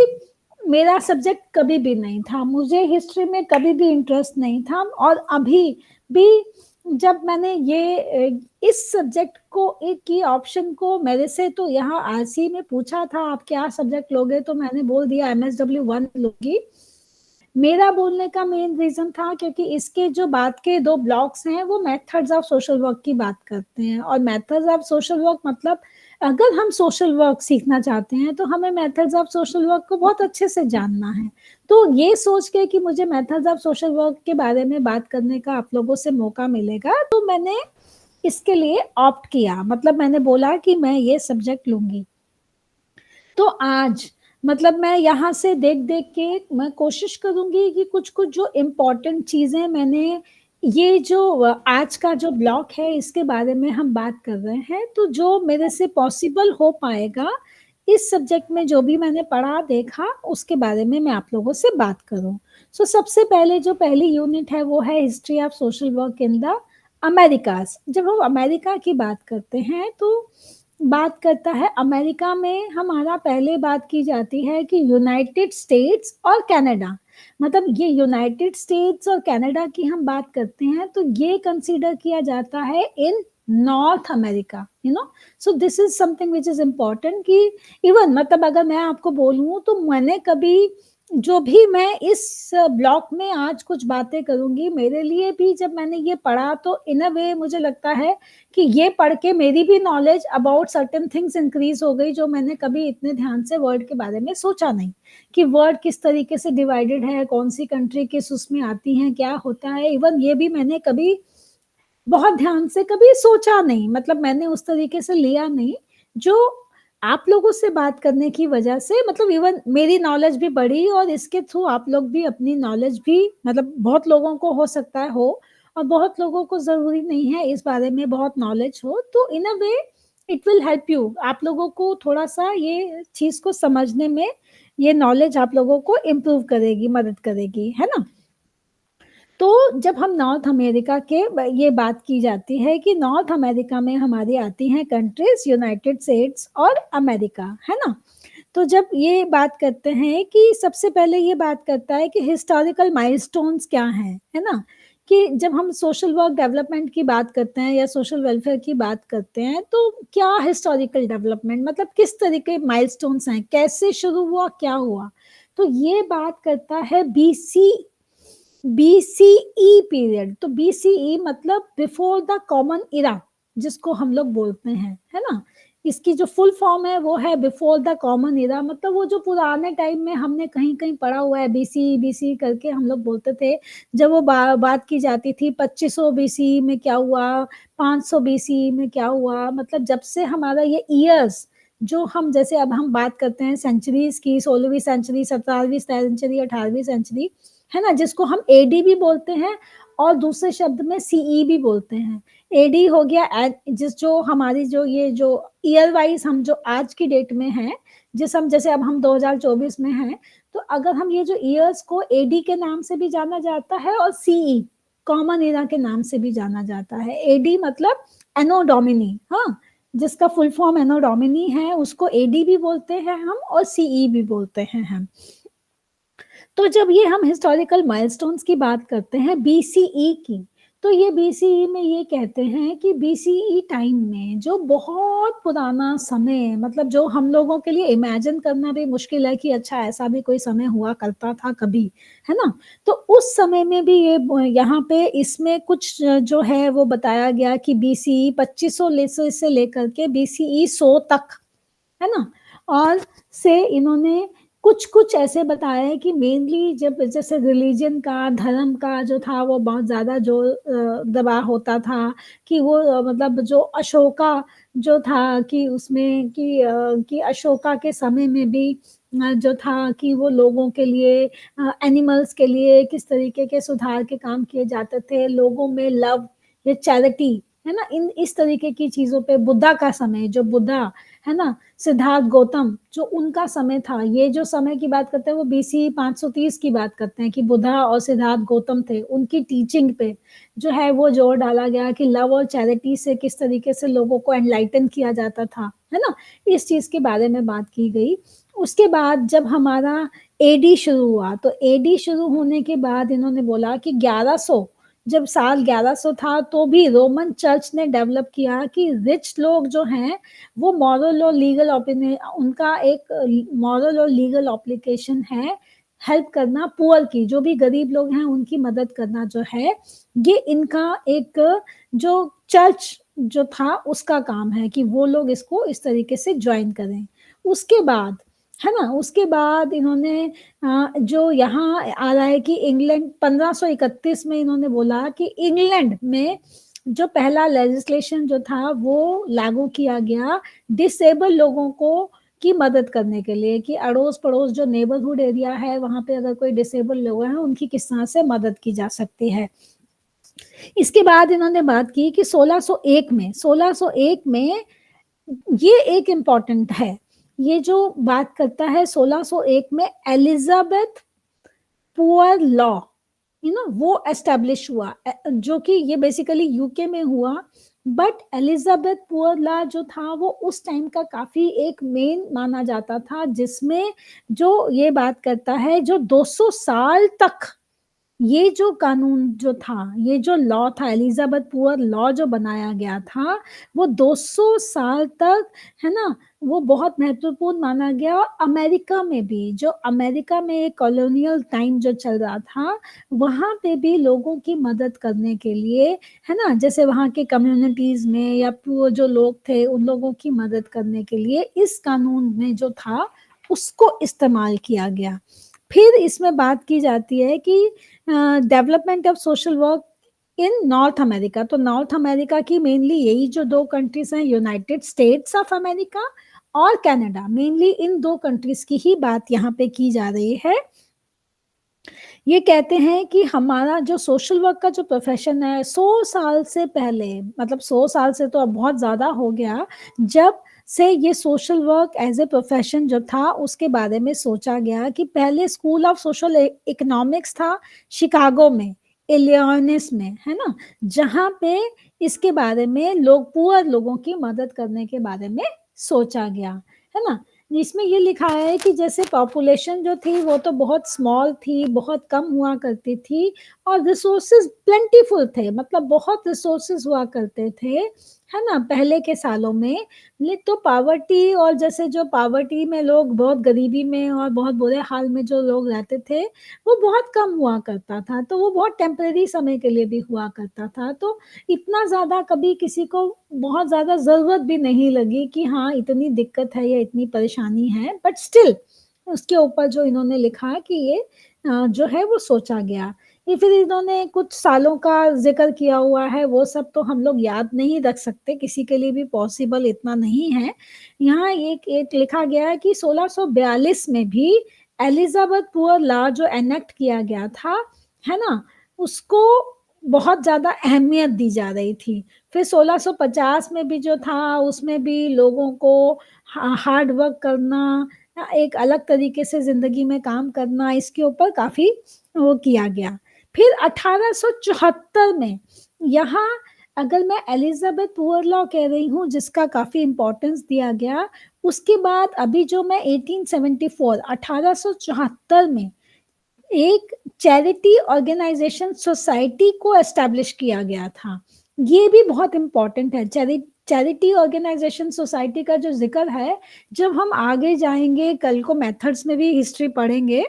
[SPEAKER 1] मेरा सब्जेक्ट कभी भी नहीं था, मुझे हिस्ट्री में कभी भी इंटरेस्ट नहीं था। और अभी भी जब मैंने ये इस सब्जेक्ट को एक की ऑप्शन को मेरे से तो यहाँ आरसी में पूछा था आप क्या सब्जेक्ट लोगे, तो मैंने बोल दिया MSW 1 लूंगी। मेरा बोलने का मेन रीजन था क्योंकि इसके जो बात के 2 ब्लॉक्स हैं वो मेथड्स ऑफ सोशल वर्क की बात करते हैं, और मेथड्स ऑफ सोशल वर्क मतलब अगर हम सोशल वर्क सीखना चाहते हैं तो हमें मेथड्स ऑफ सोशल वर्क को बहुत अच्छे से जानना है। तो ये सोच के कि मुझे मेथड्स ऑफ सोशल वर्क के बारे में बात करने का आप लोगों से मौका मिलेगा, तो मैंने इसके लिए ऑप्ट किया, मतलब मैंने बोला कि मैं ये सब्जेक्ट लूंगी। तो आज मतलब मैं यहाँ से देख देख के मैं कोशिश करूंगी कि कुछ कुछ जो इम्पोर्टेंट चीजें मैंने, ये जो आज का जो ब्लॉक है इसके बारे में हम बात कर रहे हैं, तो जो मेरे से पॉसिबल हो पाएगा इस सब्जेक्ट में जो भी मैंने पढ़ा देखा उसके बारे में मैं आप लोगों से बात करूं। सो सबसे पहले जो पहली यूनिट है वो है history of social work in the America's. जब हम अमेरिका की बात करते हैं तो बात करता है अमेरिका में, हमारा पहले बात की जाती है कि यूनाइटेड स्टेट्स और कनाडा, मतलब ये यूनाइटेड स्टेट्स और कनाडा की हम बात करते हैं तो ये कंसीडर किया जाता है in North America, you know. So this is something which is important कि इवन मतलब अगर मैं आपको बोलूं तो मैंने कभी जो भी मैं इस ब्लॉक में आज कुछ बातें करूंगी, मेरे लिए भी जब मैंने ये पढ़ा तो इन अ वे मुझे लगता है कि ये पढ़ के मेरी भी knowledge about certain things increase हो गई, जो मैंने कभी इतने ध्यान से वर्ड के बारे में सोचा नहीं कि वर्ड किस तरीके से डिवाइडेड है, कौन सी कंट्री किस उसमें आती है, क्या होता है। इवन ये भी मैंने कभी बहुत ध्यान से कभी सोचा नहीं, मतलब मैंने उस तरीके से लिया नहीं। जो आप लोगों से बात करने की वजह से मतलब इवन मेरी नॉलेज भी बढ़ी और इसके थ्रू आप लोग भी अपनी नॉलेज भी, मतलब बहुत लोगों को हो सकता है हो और बहुत लोगों को जरूरी नहीं है इस बारे में बहुत नॉलेज हो, तो in a way it will help you, आप लोगों को थोड़ा सा ये चीज को समझने में ये नॉलेज आप लोगों को इम्प्रूव करेगी, मदद करेगी, है ना। तो जब हम नॉर्थ अमेरिका के ये बात की जाती है कि नॉर्थ अमेरिका में हमारी आती हैं कंट्रीज यूनाइटेड स्टेट्स और अमेरिका, है ना। तो जब ये बात करते हैं कि सबसे पहले ये बात करता है कि हिस्टोरिकल माइलस्टोन्स क्या हैं, है ना, कि जब हम सोशल वर्क डेवलपमेंट की बात करते हैं या सोशल वेलफेयर की बात करते हैं तो क्या हिस्टोरिकल डेवलपमेंट मतलब किस तरीके माइलस्टोन्स हैं, कैसे शुरू हुआ, क्या हुआ। तो ये बात करता है बीसीई पीरियड। तो बीसीई मतलब बिफोर द कॉमन इरा, जिसको हम लोग बोलते हैं, है ना। इसकी जो फुल फॉर्म है वो है बिफोर द कॉमन इरा, मतलब वो जो पुराने टाइम में हमने कहीं कहीं पढ़ा हुआ है बीसी करके हम लोग बोलते थे। जब वो बात की जाती थी 2500 बीसी में क्या हुआ, 500 बीसी में क्या हुआ, मतलब जब से हमारा ये ईयर्स जो हम जैसे अब हम बात करते हैं सेंचुरीज की, 16वीं सेंचुरी, 17वीं सेंचुरी, 18वीं सेंचुरी, है ना, जिसको हम एडी भी बोलते हैं और दूसरे शब्द में सीई भी बोलते हैं। एडी हो गया जिस जो हमारी जो ये जो ईयर वाइज हम जो आज की डेट में है, जिस हम जैसे अब हम 2024 में हैं, तो अगर हम ये जो ईयर्स को एडी के नाम से भी जाना जाता है और सीई कॉमन ईरा के नाम से भी जाना जाता है। एडी मतलब एनो डोमिनी, हाँ, जिसका फुल फॉर्म एनो डोमिनी है उसको एडी भी बोलते हैं हम और सीई भी बोलते हैं हम। तो जब ये हम हिस्टोरिकल माइलस्टोन्स की बात करते हैं बीसीई की, तो ये बीसीई में ये कहते हैं कि बीसीई टाइम में जो बहुत पुराना समय, मतलब जो हम लोगों के लिए इमेजिन करना भी मुश्किल है कि अच्छा ऐसा भी कोई समय हुआ करता था कभी, है ना। तो उस समय में भी ये यहाँ पे इसमें कुछ जो है वो बताया गया कि बीसीई 2500 से लेकर के बीसीई 100 तक, है ना। और से इन्होंने कुछ कुछ ऐसे बताया है कि मेनली जब जैसे रिलीजन का, धर्म का जो था वो बहुत ज्यादा जो दबाव होता था कि वो मतलब जो अशोका जो था कि उसमें कि अशोका के समय में भी जो था कि वो लोगों के लिए, एनिमल्स के लिए किस तरीके के सुधार के काम किए जाते थे, लोगों में लव या चैरिटी, है ना, इन इस तरीके की चीजों पे। बुद्धा का समय, जो बुद्धा है ना, सिद्धार्थ गौतम जो उनका समय था, ये जो समय की बात करते हैं वो बीसी 530 की बात करते हैं कि बुद्धा और सिद्धार्थ गौतम थे, उनकी टीचिंग पे जो है वो जोर डाला गया कि लव और चैरिटी से किस तरीके से लोगों को एनलाइटन किया जाता था, है ना, इस चीज के बारे में बात की गई। उसके बाद जब हमारा एडी शुरू हुआ, तो एडी शुरू होने के बाद इन्होंने बोला कि 1100, जब साल 1100 था तो भी रोमन चर्च ने डेवलप किया कि रिच लोग जो हैं वो मॉरल और लीगल ओपिनियन, उनका एक मॉरल और लीगल ऑब्लिगेशन है हेल्प करना पुअर की, जो भी गरीब लोग हैं उनकी मदद करना जो है ये इनका एक जो चर्च जो था उसका काम है कि वो लोग इसको इस तरीके से ज्वाइन करें। उसके बाद, है ना, उसके बाद इन्होंने जो यहाँ आ रहा है कि इंग्लैंड 1531 में इन्होंने बोला कि इंग्लैंड में जो पहला लेजिस्लेशन जो था वो लागू किया गया डिसेबल लोगों को की मदद करने के लिए कि अड़ोस पड़ोस जो नेबरहुड एरिया है वहां पे अगर कोई डिसेबल लोग हैं उनकी किस तरह से मदद की जा सकती है। इसके बाद इन्होंने बात की कि 1601 में ये एक इम्पॉर्टेंट है ये जो बात करता है 1601 में एलिजाबेथ पुअर लॉ, वो एस्टेब्लिश हुआ, जो कि ये बेसिकली यूके में हुआ, बट एलिजाबेथ पुअर लॉ जो था वो उस टाइम का काफी एक मेन माना जाता था, जिसमें जो ये बात करता है जो 200 साल तक ये जो कानून जो था, ये जो लॉ था, एलिजाबेथ पुअर लॉ जो बनाया गया था, वो 200 साल तक, है ना, वो बहुत महत्वपूर्ण माना गया। अमेरिका में भी, जो अमेरिका में एक कॉलोनियल टाइम जो चल रहा था, वहाँ पे भी लोगों की मदद करने के लिए, है ना, जैसे वहाँ के कम्युनिटीज में या जो लोग थे उन लोगों की मदद करने के लिए इस कानून में जो था उसको इस्तेमाल किया गया। फिर इसमें बात की जाती है कि development of social work in North America. तो नॉर्थ अमेरिका की मेनली यही जो 2 कंट्रीज हैं, यूनाइटेड स्टेट्स ऑफ अमेरिका और कनाडा, मेनली इन 2 कंट्रीज की ही बात यहाँ पे की जा रही है। ये कहते हैं कि हमारा जो सोशल वर्क का जो प्रोफेशन है 100 साल से पहले, मतलब 100 साल से तो अब बहुत ज्यादा हो गया, जब से ये social work as a profession जो था उसके बारे में सोचा गया कि पहले स्कूल ऑफ सोशल इकोनॉमिक्स था शिकागो में, इलिनॉइस में, है ना, जहाँ पे इसके बारे में लोग पुअर लोगों की मदद करने के बारे में सोचा गया, है ना। इसमें ये लिखा है कि जैसे पॉपुलेशन जो थी वो तो बहुत स्मॉल थी, बहुत कम हुआ करती थी, और रिसोर्सेज प्लेंटीफुल थे, मतलब बहुत रिसोर्सेज हुआ करते थे, है ना, पहले के सालों में। तो पावर्टी, और जैसे जो पावर्टी में लोग बहुत गरीबी में और बहुत बुरे हाल में जो लोग रहते थे वो बहुत कम हुआ करता था, तो वो बहुत टेम्परेरी समय के लिए भी हुआ करता था। तो इतना ज़्यादा कभी किसी को बहुत ज़्यादा ज़रूरत भी नहीं लगी कि हाँ इतनी दिक्कत है या इतनी परेशानी है, बट स्टिल उसके ऊपर जो इन्होंने लिखा कि ये जो है वो सोचा गया। ये फिर इन्होंने कुछ सालों का जिक्र किया हुआ है, वो सब तो हम लोग याद नहीं रख सकते, किसी के लिए भी पॉसिबल इतना नहीं है। यहाँ एक लिखा गया है कि 1642 में भी एलिजाबेथ पुअर लॉ जो एनेक्ट किया गया था, है ना, उसको बहुत ज्यादा अहमियत दी जा रही थी। फिर 1650 में भी जो था उसमें भी लोगों को हार्ड वर्क करना, एक अलग तरीके से जिंदगी में काम करना, इसके ऊपर काफी वो किया गया। फिर 1874 में, यहाँ अगर मैं एलिजाबेथ पुअर लॉ कह रही हूँ जिसका काफी इंपॉर्टेंस दिया गया, उसके बाद अभी जो मैं 1874 में एक चैरिटी ऑर्गेनाइजेशन सोसाइटी को एस्टेब्लिश किया गया था। ये भी बहुत इंपॉर्टेंट है। चैरिटी ऑर्गेनाइजेशन सोसाइटी का जो जिक्र है, जब हम आगे जाएंगे, कल को मेथड्स में भी हिस्ट्री पढ़ेंगे,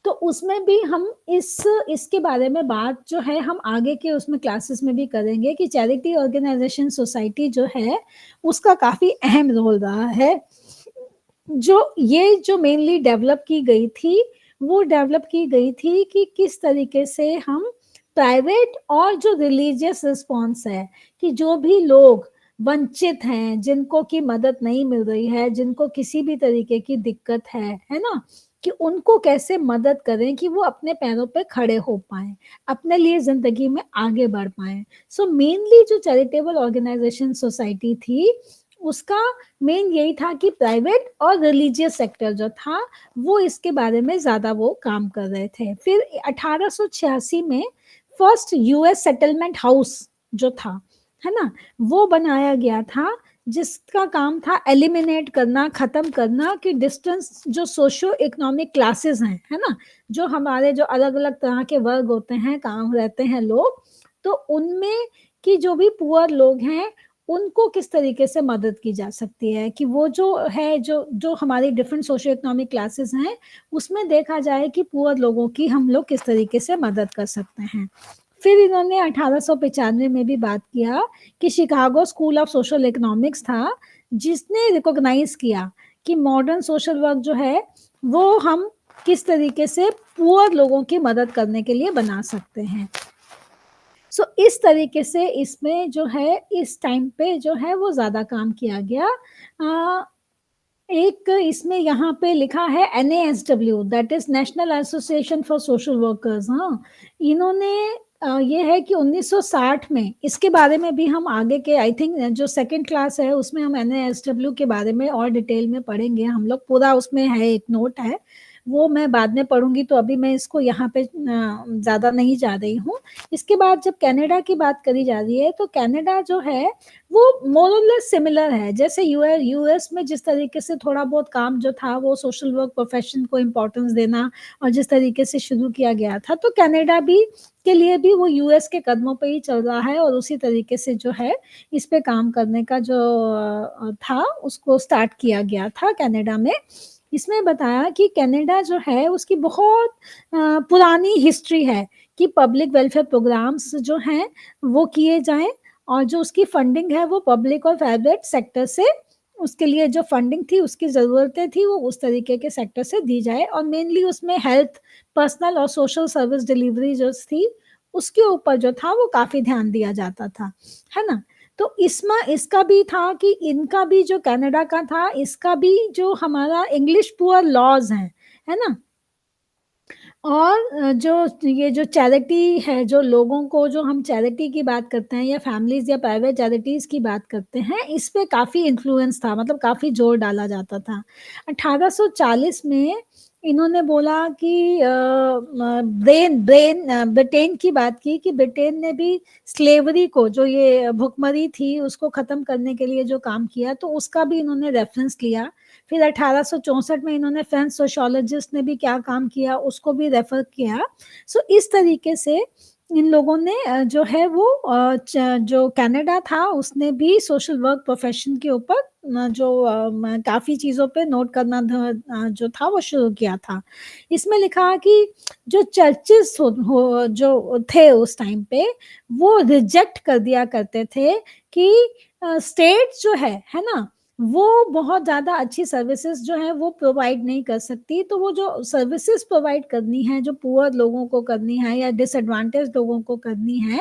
[SPEAKER 1] तो उसमें भी हम इसके बारे में बात जो है हम आगे के उसमें क्लासेस में भी करेंगे कि चैरिटी ऑर्गेनाइजेशन सोसाइटी जो है उसका काफी अहम रोल रहा है। जो मेनली डेवलप की गई थी, वो डेवलप की गई थी कि किस तरीके से हम प्राइवेट और जो रिलीजियस रिस्पॉन्स है, कि जो भी लोग वंचित हैं, जिनको की मदद नहीं मिल रही है, जिनको किसी भी तरीके की दिक्कत है ना, कि उनको कैसे मदद करें कि वो अपने पैरों पे खड़े हो पाए, अपने लिए जिंदगी में आगे बढ़ पाए। सो मेनली जो चैरिटेबल ऑर्गेनाइजेशन सोसाइटी थी उसका मेन यही था कि प्राइवेट और रिलीजियस सेक्टर जो था वो इसके बारे में ज्यादा वो काम कर रहे थे। फिर 1886 में फर्स्ट यूएस सेटलमेंट हाउस जो था, है ना, वो बनाया गया था, जिसका काम था एलिमिनेट करना, खत्म करना कि डिस्टेंस जो सोशियो इकोनॉमिक क्लासेस हैं, है ना, जो हमारे जो अलग अलग तरह के वर्ग होते हैं, काम रहते हैं लोग, तो उनमें कि जो भी पुअर लोग हैं उनको किस तरीके से मदद की जा सकती है, कि वो जो है जो हमारी डिफरेंट सोशियो इकोनॉमिक क्लासेस हैं उसमें देखा जाए कि पुअर लोगों की हम लोग किस तरीके से मदद कर सकते हैं। फिर इन्होंने 1895 में भी बात किया कि Chicago school of social economics था जिसने रिकॉग्नाइज किया कि मॉडर्न सोशल वर्क जो है वो हम किस तरीके से पुअर लोगों की मदद करने के लिए बना सकते हैं। सो इस तरीके से इसमें जो है इस टाइम पे जो है वो ज्यादा काम किया गया। एक इसमें यहाँ पे लिखा है NASW, that is national association for social workers. हाँ, इन्होंने ये है कि 1960 में, इसके बारे में भी हम आगे के आई थिंक जो सेकंड क्लास है उसमें हम NASW के बारे में और डिटेल में पढ़ेंगे हम लोग, पूरा उसमें है, एक नोट है, वो मैं बाद में पढ़ूंगी, तो अभी मैं इसको यहाँ पे ज़्यादा नहीं जा रही हूँ। इसके बाद जब कनाडा की बात करी जा रही है, तो कनाडा जो है वो मोर और लेस सिमिलर है, जैसे यूएस में जिस तरीके से थोड़ा बहुत काम जो था वो सोशल वर्क प्रोफेशन को इम्पोर्टेंस देना और जिस तरीके से शुरू किया गया था, तो कनाडा भी के लिए भी वो यूएस के कदमों पे ही चल रहा है और उसी तरीके से जो है इस पे काम करने का जो था उसको स्टार्ट किया गया था कनाडा में। इसमें बताया कि कनाडा जो है उसकी बहुत पुरानी हिस्ट्री है कि पब्लिक वेलफेयर प्रोग्राम्स जो हैं वो किए जाएं और जो उसकी फंडिंग है वो पब्लिक और प्राइवेट सेक्टर से, उसके लिए जो फंडिंग थी उसकी ज़रूरतें थी वो उस तरीके के सेक्टर से दी जाए, और मेनली उसमें हेल्थ, पर्सनल और सोशल सर्विस डिलीवरी जो थी उसके ऊपर जो था वो काफ़ी ध्यान दिया जाता था, है ना। तो इसमें इसका भी था कि इनका भी जो कनाडा का था, इसका भी जो हमारा इंग्लिश पुअर लॉज हैं, है ना, और जो ये जो चैरिटी है, जो लोगों को, जो हम चैरिटी की बात करते हैं या फैमिलीज या प्राइवेट चैरिटीज की बात करते हैं, इस पे काफ़ी इन्फ्लुएंस था, मतलब काफ़ी जोर डाला जाता था। 1840 में इन्होंने बोला कि ब्रिटेन की बात की कि ब्रिटेन ने भी स्लेवरी को, जो ये भुखमरी थी, उसको ख़त्म करने के लिए जो काम किया, तो उसका भी इन्होंने रेफरेंस लिया। फिर 1864 में इन्होंने फ्रेंच सोशियोलॉजिस्ट ने भी क्या काम किया उसको भी रेफर किया। सो इस तरीके से इन लोगों ने जो है वो जो कनाडा था उसने भी सोशल वर्क प्रोफेशन के ऊपर जो काफ़ी चीज़ों पे नोट करना जो था वो शुरू किया था। इसमें लिखा कि जो चर्चेस जो थे उस टाइम पे वो रिजेक्ट कर दिया करते थे कि स्टेट जो है ना, वो बहुत ज़्यादा अच्छी सर्विसेज जो है वो प्रोवाइड नहीं कर सकती, तो वो जो सर्विसेज प्रोवाइड करनी है, जो पुअर लोगों को करनी है या डिसएडवांटेज लोगों को करनी है,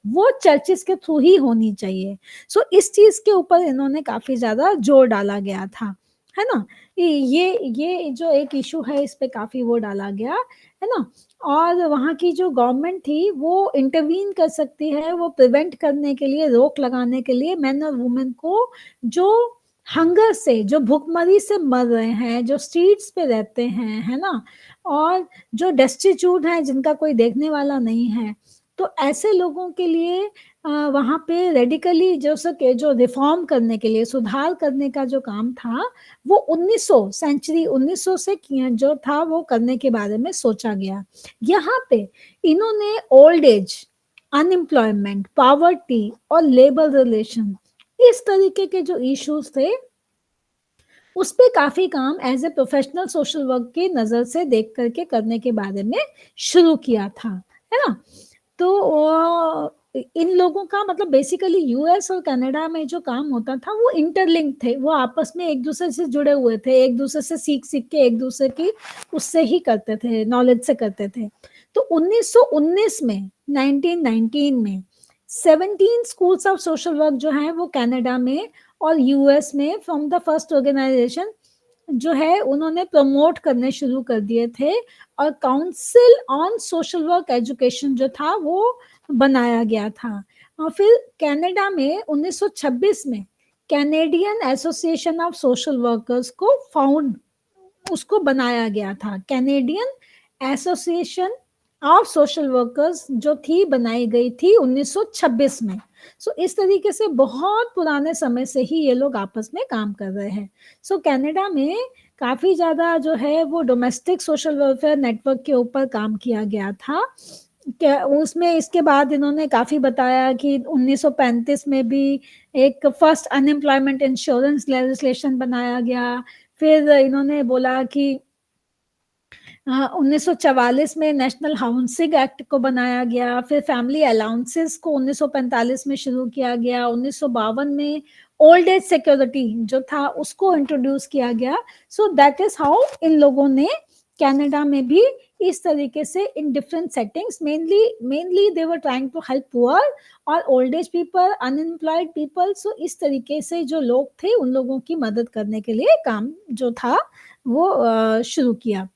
[SPEAKER 1] वो चर्चिस के थ्रू ही होनी चाहिए। सो इस चीज़ के ऊपर इन्होंने काफ़ी ज़्यादा जोर डाला गया था, है ना। ये जो एक इशू है इस पे काफ़ी वो डाला गया, है ना। और वहाँ की जो गवर्नमेंट थी वो इंटरवीन कर सकती है, वो प्रिवेंट करने के लिए, रोक लगाने के लिए मैन और वुमेन को जो हंगर से, जो भूखमरी से मर रहे हैं, जो स्ट्रीट्स पे रहते हैं, है ना, और जो डेस्टिट्यूट हैं, जिनका कोई देखने वाला नहीं है, तो ऐसे लोगों के लिए वहाँ पे रेडिकली जो रिफॉर्म करने के लिए, सुधार करने का जो काम था वो 1900 से जो था वो करने के बारे में सोचा गया। यहाँ पे इन्होंने ओल्ड एज, अनएम्प्लॉयमेंट, पॉवर्टी और लेबर रिलेशन, इस तरीके के जो इश्यूज थे उस पे काफी काम as a professional social work की नजर से देख करके करने के बारे में शुरू किया था, है ना। तो इन लोगों का मतलब बेसिकली यूएस और कनाडा में जो काम होता था वो इंटरलिंक थे, वो आपस में एक दूसरे से जुड़े हुए थे, एक दूसरे से सीख के एक दूसरे की उससे ही करते थे, नॉलेज से करते थे। तो 1919 में 1919 में 17 स्कूल्स ऑफ सोशल वर्क जो है वो कनाडा में और यूएस में फ्रॉम द फर्स्ट ऑर्गेनाइजेशन जो है उन्होंने प्रमोट करने शुरू कर दिए थे, और council on social work education जो था वो बनाया गया था। और फिर कनाडा में 1926 में Canadian association of social workers को उसको बनाया गया था। Canadian association of social workers जो थी बनाई गई थी 1926 में। सो इस तरीके से बहुत पुराने समय से ही ये लोग आपस में काम कर रहे हैं। सो कनाडा में काफ़ी ज़्यादा जो है वो डोमेस्टिक सोशल वेलफेयर नेटवर्क के ऊपर काम किया गया था। उसमें इसके बाद इन्होंने काफ़ी बताया कि 1935 में भी एक फर्स्ट अनएम्प्लॉयमेंट इंश्योरेंस लेजिस्लेशन बनाया गया। फिर इन्होंने बोला कि 1944 में नेशनल हाउसिंग एक्ट को बनाया गया। फिर फैमिली अलाउंसेस को 1945 में शुरू किया गया। 1952 में ओल्ड एज सिक्योरिटी जो था उसको इंट्रोड्यूस किया गया। सो दैट इज हाउ इन लोगों ने कनाडा में भी इस तरीके से in different settings mainly they were trying to help poor और old age people, unemployed people. So इस तरीके से जो लोग थे उन लोगों की मदद करने के लिए काम जो था वो शुरू किया।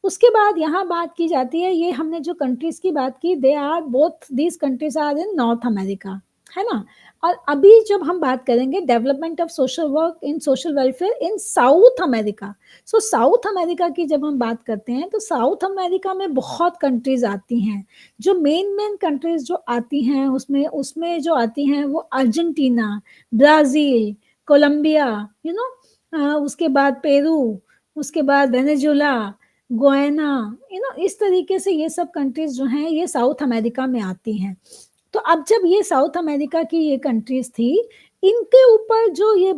[SPEAKER 1] उसके बाद यहाँ बात की जाती है, ये हमने जो कंट्रीज की बात की, they are both these countries are in North America, है ना। और अभी जब हम बात करेंगे development of social work in social welfare in South America, so South America की जब हम बात करते हैं तो साउथ अमेरिका में बहुत कंट्रीज आती हैं। जो मेन कंट्रीज जो आती हैं उसमें जो आती हैं वो Argentina, Brazil, Colombia, you know, उसके बाद पेरू, उसके बाद वेनेजुला, गुयाना, यू नो, इस तरीके से ये सब कंट्रीज जो हैं ये साउथ अमेरिका में आती हैं। तो अब जब ये साउथ अमेरिका की ये कंट्रीज थी, इनके ऊपर जो ये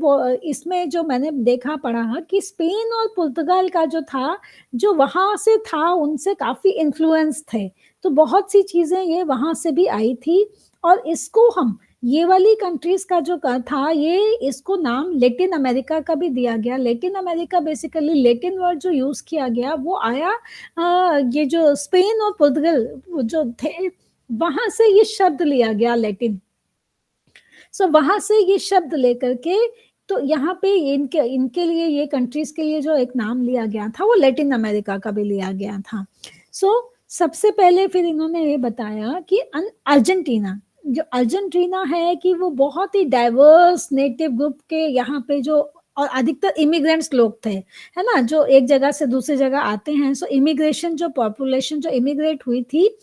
[SPEAKER 1] इसमें जो मैंने देखा पढ़ा कि स्पेन और पुर्तगाल का जो था, जो वहां से था, उनसे काफी इन्फ्लुएंस थे, तो बहुत सी चीजें ये वहां से भी आई थी। और इसको हम ये वाली कंट्रीज का जो था, ये इसको नाम लेटिन अमेरिका का भी दिया गया। Latin America basically Latin word जो यूज किया गया वो आया ये जो स्पेन और पुर्तगाल जो थे वहां से ये शब्द लिया गया लेटिन। सो वहां से ये शब्द लेकर के तो यहाँ पे इनके लिए, ये कंट्रीज के लिए जो एक नाम लिया गया था वो लेटिन अमेरिका का भी लिया गया था। सो सबसे पहले फिर इन्होंने ये बताया कि अर्जेंटीना, जो अर्जेंटीना है कि वो बहुत ही डाइवर्स नेटिव ग्रुप के यहाँ पे जो, और अधिकतर इमिग्रेंट्स लोग थे, है ना, जो एक जगह से दूसरी जगह आते हैं। सो इमिग्रेशन जो पॉपुलेशन जो इमिग्रेट हुई थी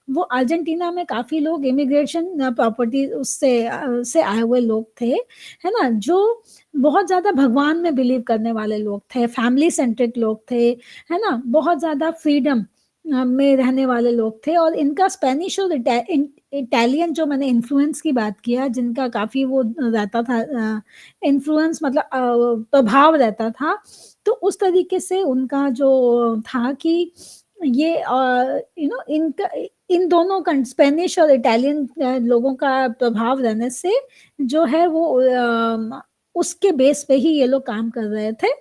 [SPEAKER 1] वो अर्जेंटीना में काफी लोग इमिग्रेशन प्रॉपर्टी से आए हुए लोग थे, है ना, जो बहुत ज्यादा भगवान में बिलीव करने वाले लोग थे, फैमिली सेंट्रिक लोग थे, है ना, बहुत ज्यादा फ्रीडम में रहने वाले लोग थे। और इनका स्पेनिश और इटालियन जो मैंने इन्फ्लुएंस की बात किया, जिनका काफी वो रहता था इन्फ्लुएंस, मतलब प्रभाव रहता था, तो उस तरीके से उनका जो था कि ये यू नो इनका इन दोनों स्पेनिश और इटालियन लोगों का प्रभाव रहने से जो है वो उसके बेस पे ही ये लोग काम कर रहे थे।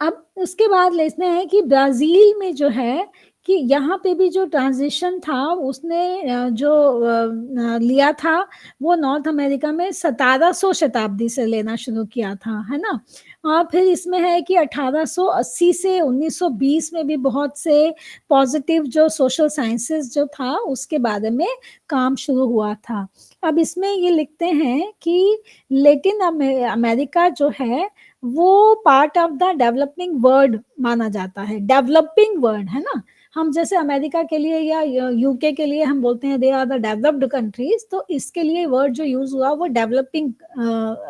[SPEAKER 1] अब उसके बाद लेते हैं कि ब्राजील में जो है कि यहाँ पे भी जो ट्रांजिशन था उसने जो लिया था वो नॉर्थ अमेरिका में 1700 शताब्दी से लेना शुरू किया था, है ना। और फिर इसमें है कि 1880 से 1920 में भी बहुत से पॉजिटिव जो सोशल साइंसेस जो था उसके बारे में काम शुरू हुआ था। अब इसमें ये लिखते हैं कि लेटिन अमेरिका जो है वो part of the developing world माना जाता है। डेवलपिंग वर्ल्ड, है ना, हम जैसे अमेरिका के लिए या यूके के लिए हम बोलते हैं they are the developed countries, तो इसके लिए वर्ड जो यूज हुआ वो डेवलपिंग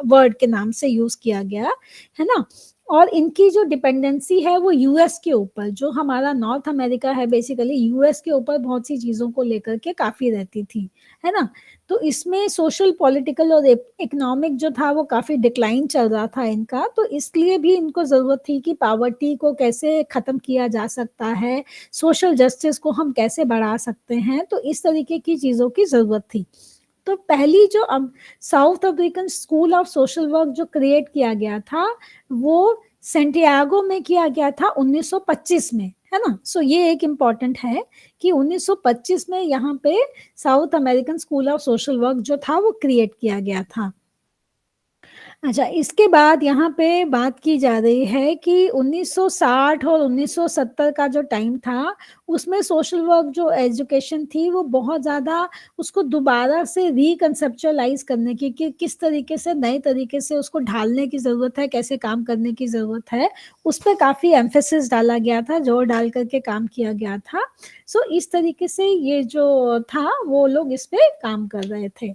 [SPEAKER 1] वर्ड के नाम से यूज किया गया, है ना। और इनकी जो डिपेंडेंसी है वो यूएस के ऊपर, जो हमारा नॉर्थ अमेरिका है बेसिकली यूएस के ऊपर बहुत सी चीजों को लेकर के काफी रहती थी, है ना। तो इसमें सोशल, पॉलिटिकल और इकोनॉमिक जो था वो काफी डिक्लाइन चल रहा था इनका, तो इसलिए भी इनको जरूरत थी कि पॉवर्टी को कैसे खत्म किया जा सकता है, सोशल जस्टिस को हम कैसे बढ़ा सकते हैं, तो इस तरीके की चीजों की जरूरत थी। तो पहली जो south African school of social work जो क्रिएट किया गया था वो सेंटियागो में किया गया था 1925 में, है ना। सो ये एक इम्पॉर्टेंट है कि 1925 में यहाँ पे south American school of social work जो था वो क्रिएट किया गया था। अच्छा, इसके बाद यहाँ पे बात की जा रही है कि 1960 और 1970 का जो टाइम था उसमें सोशल वर्क जो एजुकेशन थी वो बहुत ज़्यादा उसको दोबारा से रिकंसेप्चुअलाइज करने की, कि किस तरीके से नए तरीके से उसको ढालने की ज़रूरत है, कैसे काम करने की ज़रूरत है, उस पर काफ़ी एम्फेसिस डाला गया था, जोर डाल करके काम किया गया था। सो इस तरीके से ये जो था वो लोग इस पर काम कर रहे थे,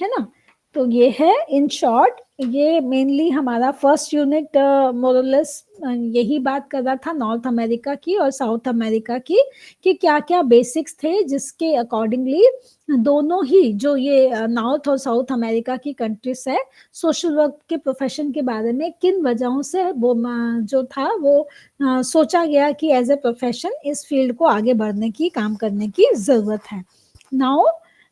[SPEAKER 1] है ना। तो ये है इन शॉर्ट, ये मेनली हमारा फर्स्ट यूनिट मोरलेस यही बात कर रहा था नॉर्थ अमेरिका की और साउथ अमेरिका की, कि क्या क्या बेसिक्स थे जिसके अकॉर्डिंगली दोनों ही जो ये नॉर्थ और साउथ अमेरिका की कंट्रीज है सोशल वर्क के प्रोफेशन के बारे में किन वजहों से वो जो था वो सोचा गया कि एज ए प्रोफेशन इस फील्ड को आगे बढ़ने की, काम करने की जरूरत है। नाउ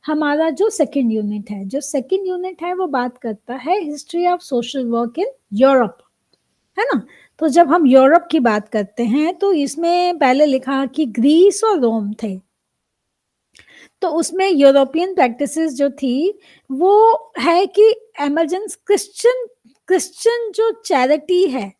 [SPEAKER 1] हमारा जो सेकंड यूनिट है, जो सेकंड यूनिट है वो बात करता है history of social work in Europe, है ना। तो जब हम यूरोप की बात करते हैं तो इसमें पहले लिखा कि ग्रीस और रोम थे, तो उसमें यूरोपियन प्रैक्टिसेस जो थी वो है कि एमरजेंस क्रिश्चियन जो चैरिटी है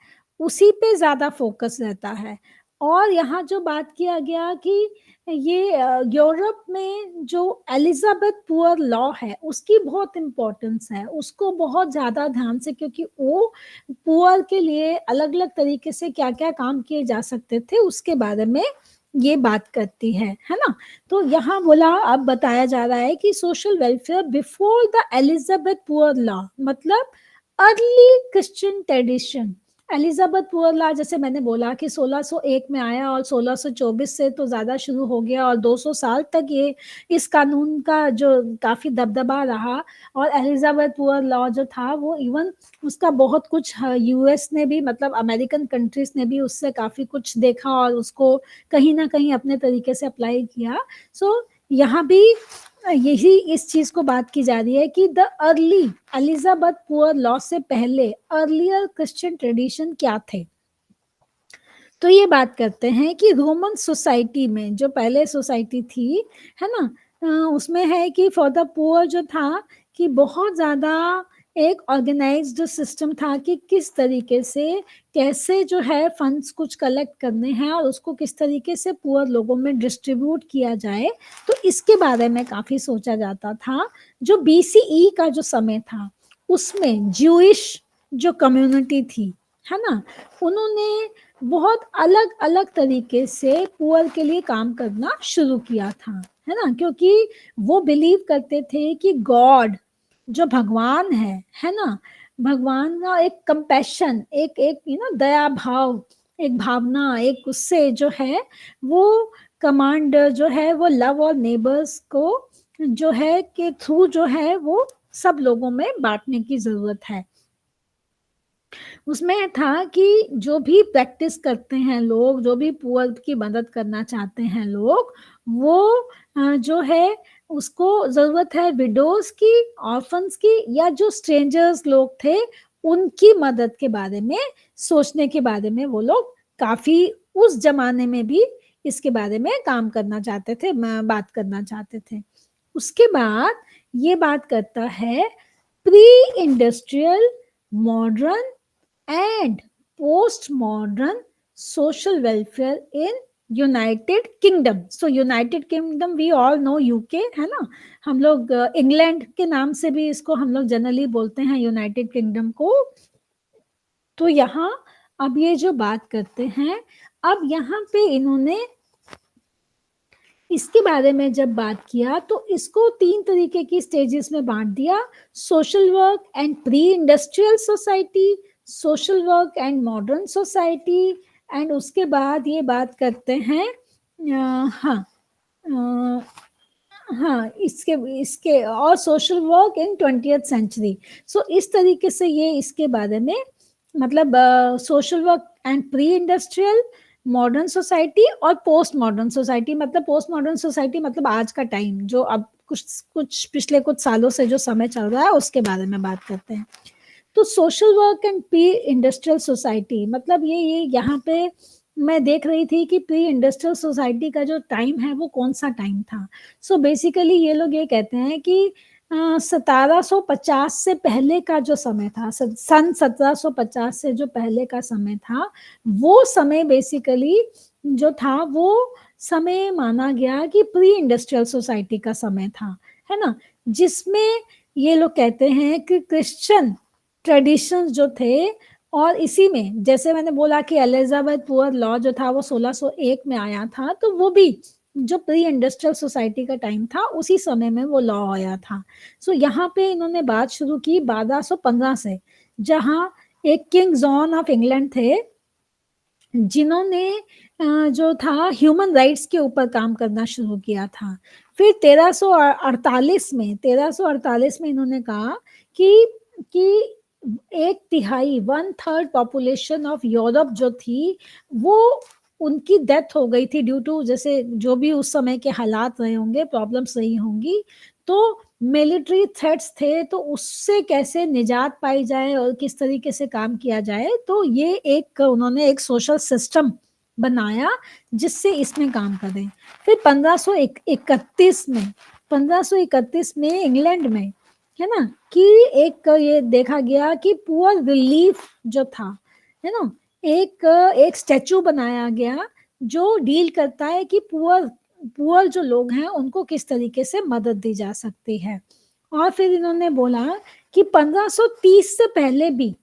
[SPEAKER 1] उसी पे ज्यादा फोकस रहता है, और यहाँ जो बात किया गया कि ये यूरोप में जो एलिजाबेथ पुअर लॉ है उसकी बहुत इम्पोर्टेंस है, उसको बहुत ज़्यादा ध्यान से, क्योंकि वो पुअर के लिए अलग अलग तरीके से क्या क्या काम किए जा सकते थे उसके बारे में ये बात करती है ना। तो यहाँ बोला, अब बताया जा रहा है कि social welfare before the Elizabeth poor law, मतलब early Christian tradition. Elizabeth poor law जैसे मैंने बोला कि 1601 में आया और 1624 से तो ज़्यादा शुरू हो गया और 200 साल तक ये इस कानून का जो काफ़ी दबदबा रहा। और एलिजाबेथ पुअर लॉ जो था वो इवन उसका बहुत कुछ यूएस ने भी, मतलब अमेरिकन कंट्रीज ने भी उससे काफ़ी कुछ देखा और उसको कहीं ना कहीं अपने तरीके से अप्लाई किया। सो यहाँ भी यही इस चीज को बात की जा रही है कि the early Elizabeth poor law से पहले अर्लियर क्रिश्चियन ट्रेडिशन क्या थे। तो ये बात करते हैं कि रोमन सोसाइटी में जो पहले सोसाइटी थी है ना, उसमें है कि फॉर द पुअर जो था कि बहुत ज़्यादा एक ऑर्गेनाइज्ड सिस्टम था कि किस तरीके से कैसे जो है फंड्स कुछ कलेक्ट करने हैं और उसको किस तरीके से पुअर लोगों में डिस्ट्रीब्यूट किया जाए। तो इसके बारे में काफ़ी सोचा जाता था। जो BCE का जो समय था उसमें ज्यूइश जो कम्युनिटी थी है ना, उन्होंने बहुत अलग अलग तरीके से पुअर के लिए काम करना शुरू किया था है ना, क्योंकि वो बिलीव करते थे कि गॉड जो भगवान है ना, भगवान का एक कंपैशन, एक एक दया भाव, एक भावना, एक उससे जो है वो कमांड जो है वो लव और नेबर्स को जो है के थ्रू जो है वो सब लोगों में बांटने की जरूरत है। उसमें था कि जो भी प्रैक्टिस करते हैं लोग, जो भी पुअर की मदद करना चाहते हैं लोग, वो जो है उसको जरूरत है विडोज की, ऑर्फन्स की, या जो स्ट्रेंजर्स लोग थे उनकी मदद के बारे में सोचने के बारे में वो लोग काफी उस जमाने में भी इसके बारे में काम करना चाहते थे, बात करना चाहते थे। उसके बाद ये बात करता है pre industrial, modern and post-modern social welfare in United Kingdom. So United Kingdom we all know UK है ना, हम लोग इंग्लैंड के नाम से भी इसको हम लोग जनरली बोलते हैं यूनाइटेड किंगडम को। तो यहाँ अब ये जो बात करते हैं, अब यहाँ पे इन्होंने इसके बारे में जब बात किया तो इसको 3 तरीके की स्टेजेस में बांट दिया, social work and pre industrial society, social work and modern society, and उसके बाद ये बात करते हैं इसके और social work in 20th century. So इस तरीके से ये इसके बारे में, मतलब social work and pre industrial, modern society और पोस्ट मॉडर्न सोसाइटी। मतलब पोस्ट मॉडर्न सोसाइटी मतलब आज का टाइम जो अब कुछ पिछले कुछ सालों से जो समय चल रहा है उसके बारे में बात करते हैं। तो social work and pre industrial society मतलब ये यहाँ पे मैं देख रही थी कि प्री इंडस्ट्रियल सोसाइटी का जो टाइम है वो कौन सा टाइम था। सो बेसिकली ये लोग ये कहते हैं कि 1750 से पहले का जो समय था, सन 1750 से जो पहले का समय था, वो समय बेसिकली जो था वो समय माना गया कि प्री इंडस्ट्रियल सोसाइटी का समय था है ना, जिसमें ये लोग कहते हैं कि क्रिश्चियन ट्रेडिशंस जो थे, और इसी में जैसे मैंने बोला कि एलिजाबेथ पुअर लॉ जो था वो 1601 में आया था, तो वो भी जो प्री इंडस्ट्रियल सोसाइटी का टाइम था उसी समय में वो लॉ आया था। सो यहाँ पे इन्होंने बात शुरू की 1215 से, जहाँ एक किंग जॉन ऑफ इंग्लैंड थे जिन्होंने जो था ह्यूमन राइट्स के ऊपर काम करना शुरू किया था। फिर 1348 में इन्होंने कहा कि 1/3 1/3 पॉपुलेशन ऑफ यूरोप जो थी वो उनकी डेथ हो गई थी ड्यू टू जैसे जो भी उस समय के हालात रहे होंगे, प्रॉब्लम्स रही होंगी, तो मिलिट्री थ्रेट्स थे, तो उससे कैसे निजात पाई जाए और किस तरीके से काम किया जाए। तो ये उन्होंने एक सोशल सिस्टम बनाया जिससे इसमें काम करें। फिर 1531 में इंग्लैंड में है ना कि एक ये देखा गया कि पुअर रिलीफ जो था है ना, एक स्टैचू बनाया गया जो डील करता है कि पुअर जो लोग हैं उनको किस तरीके से मदद दी जा सकती है। और फिर इन्होंने बोला कि 1530 से पहले भी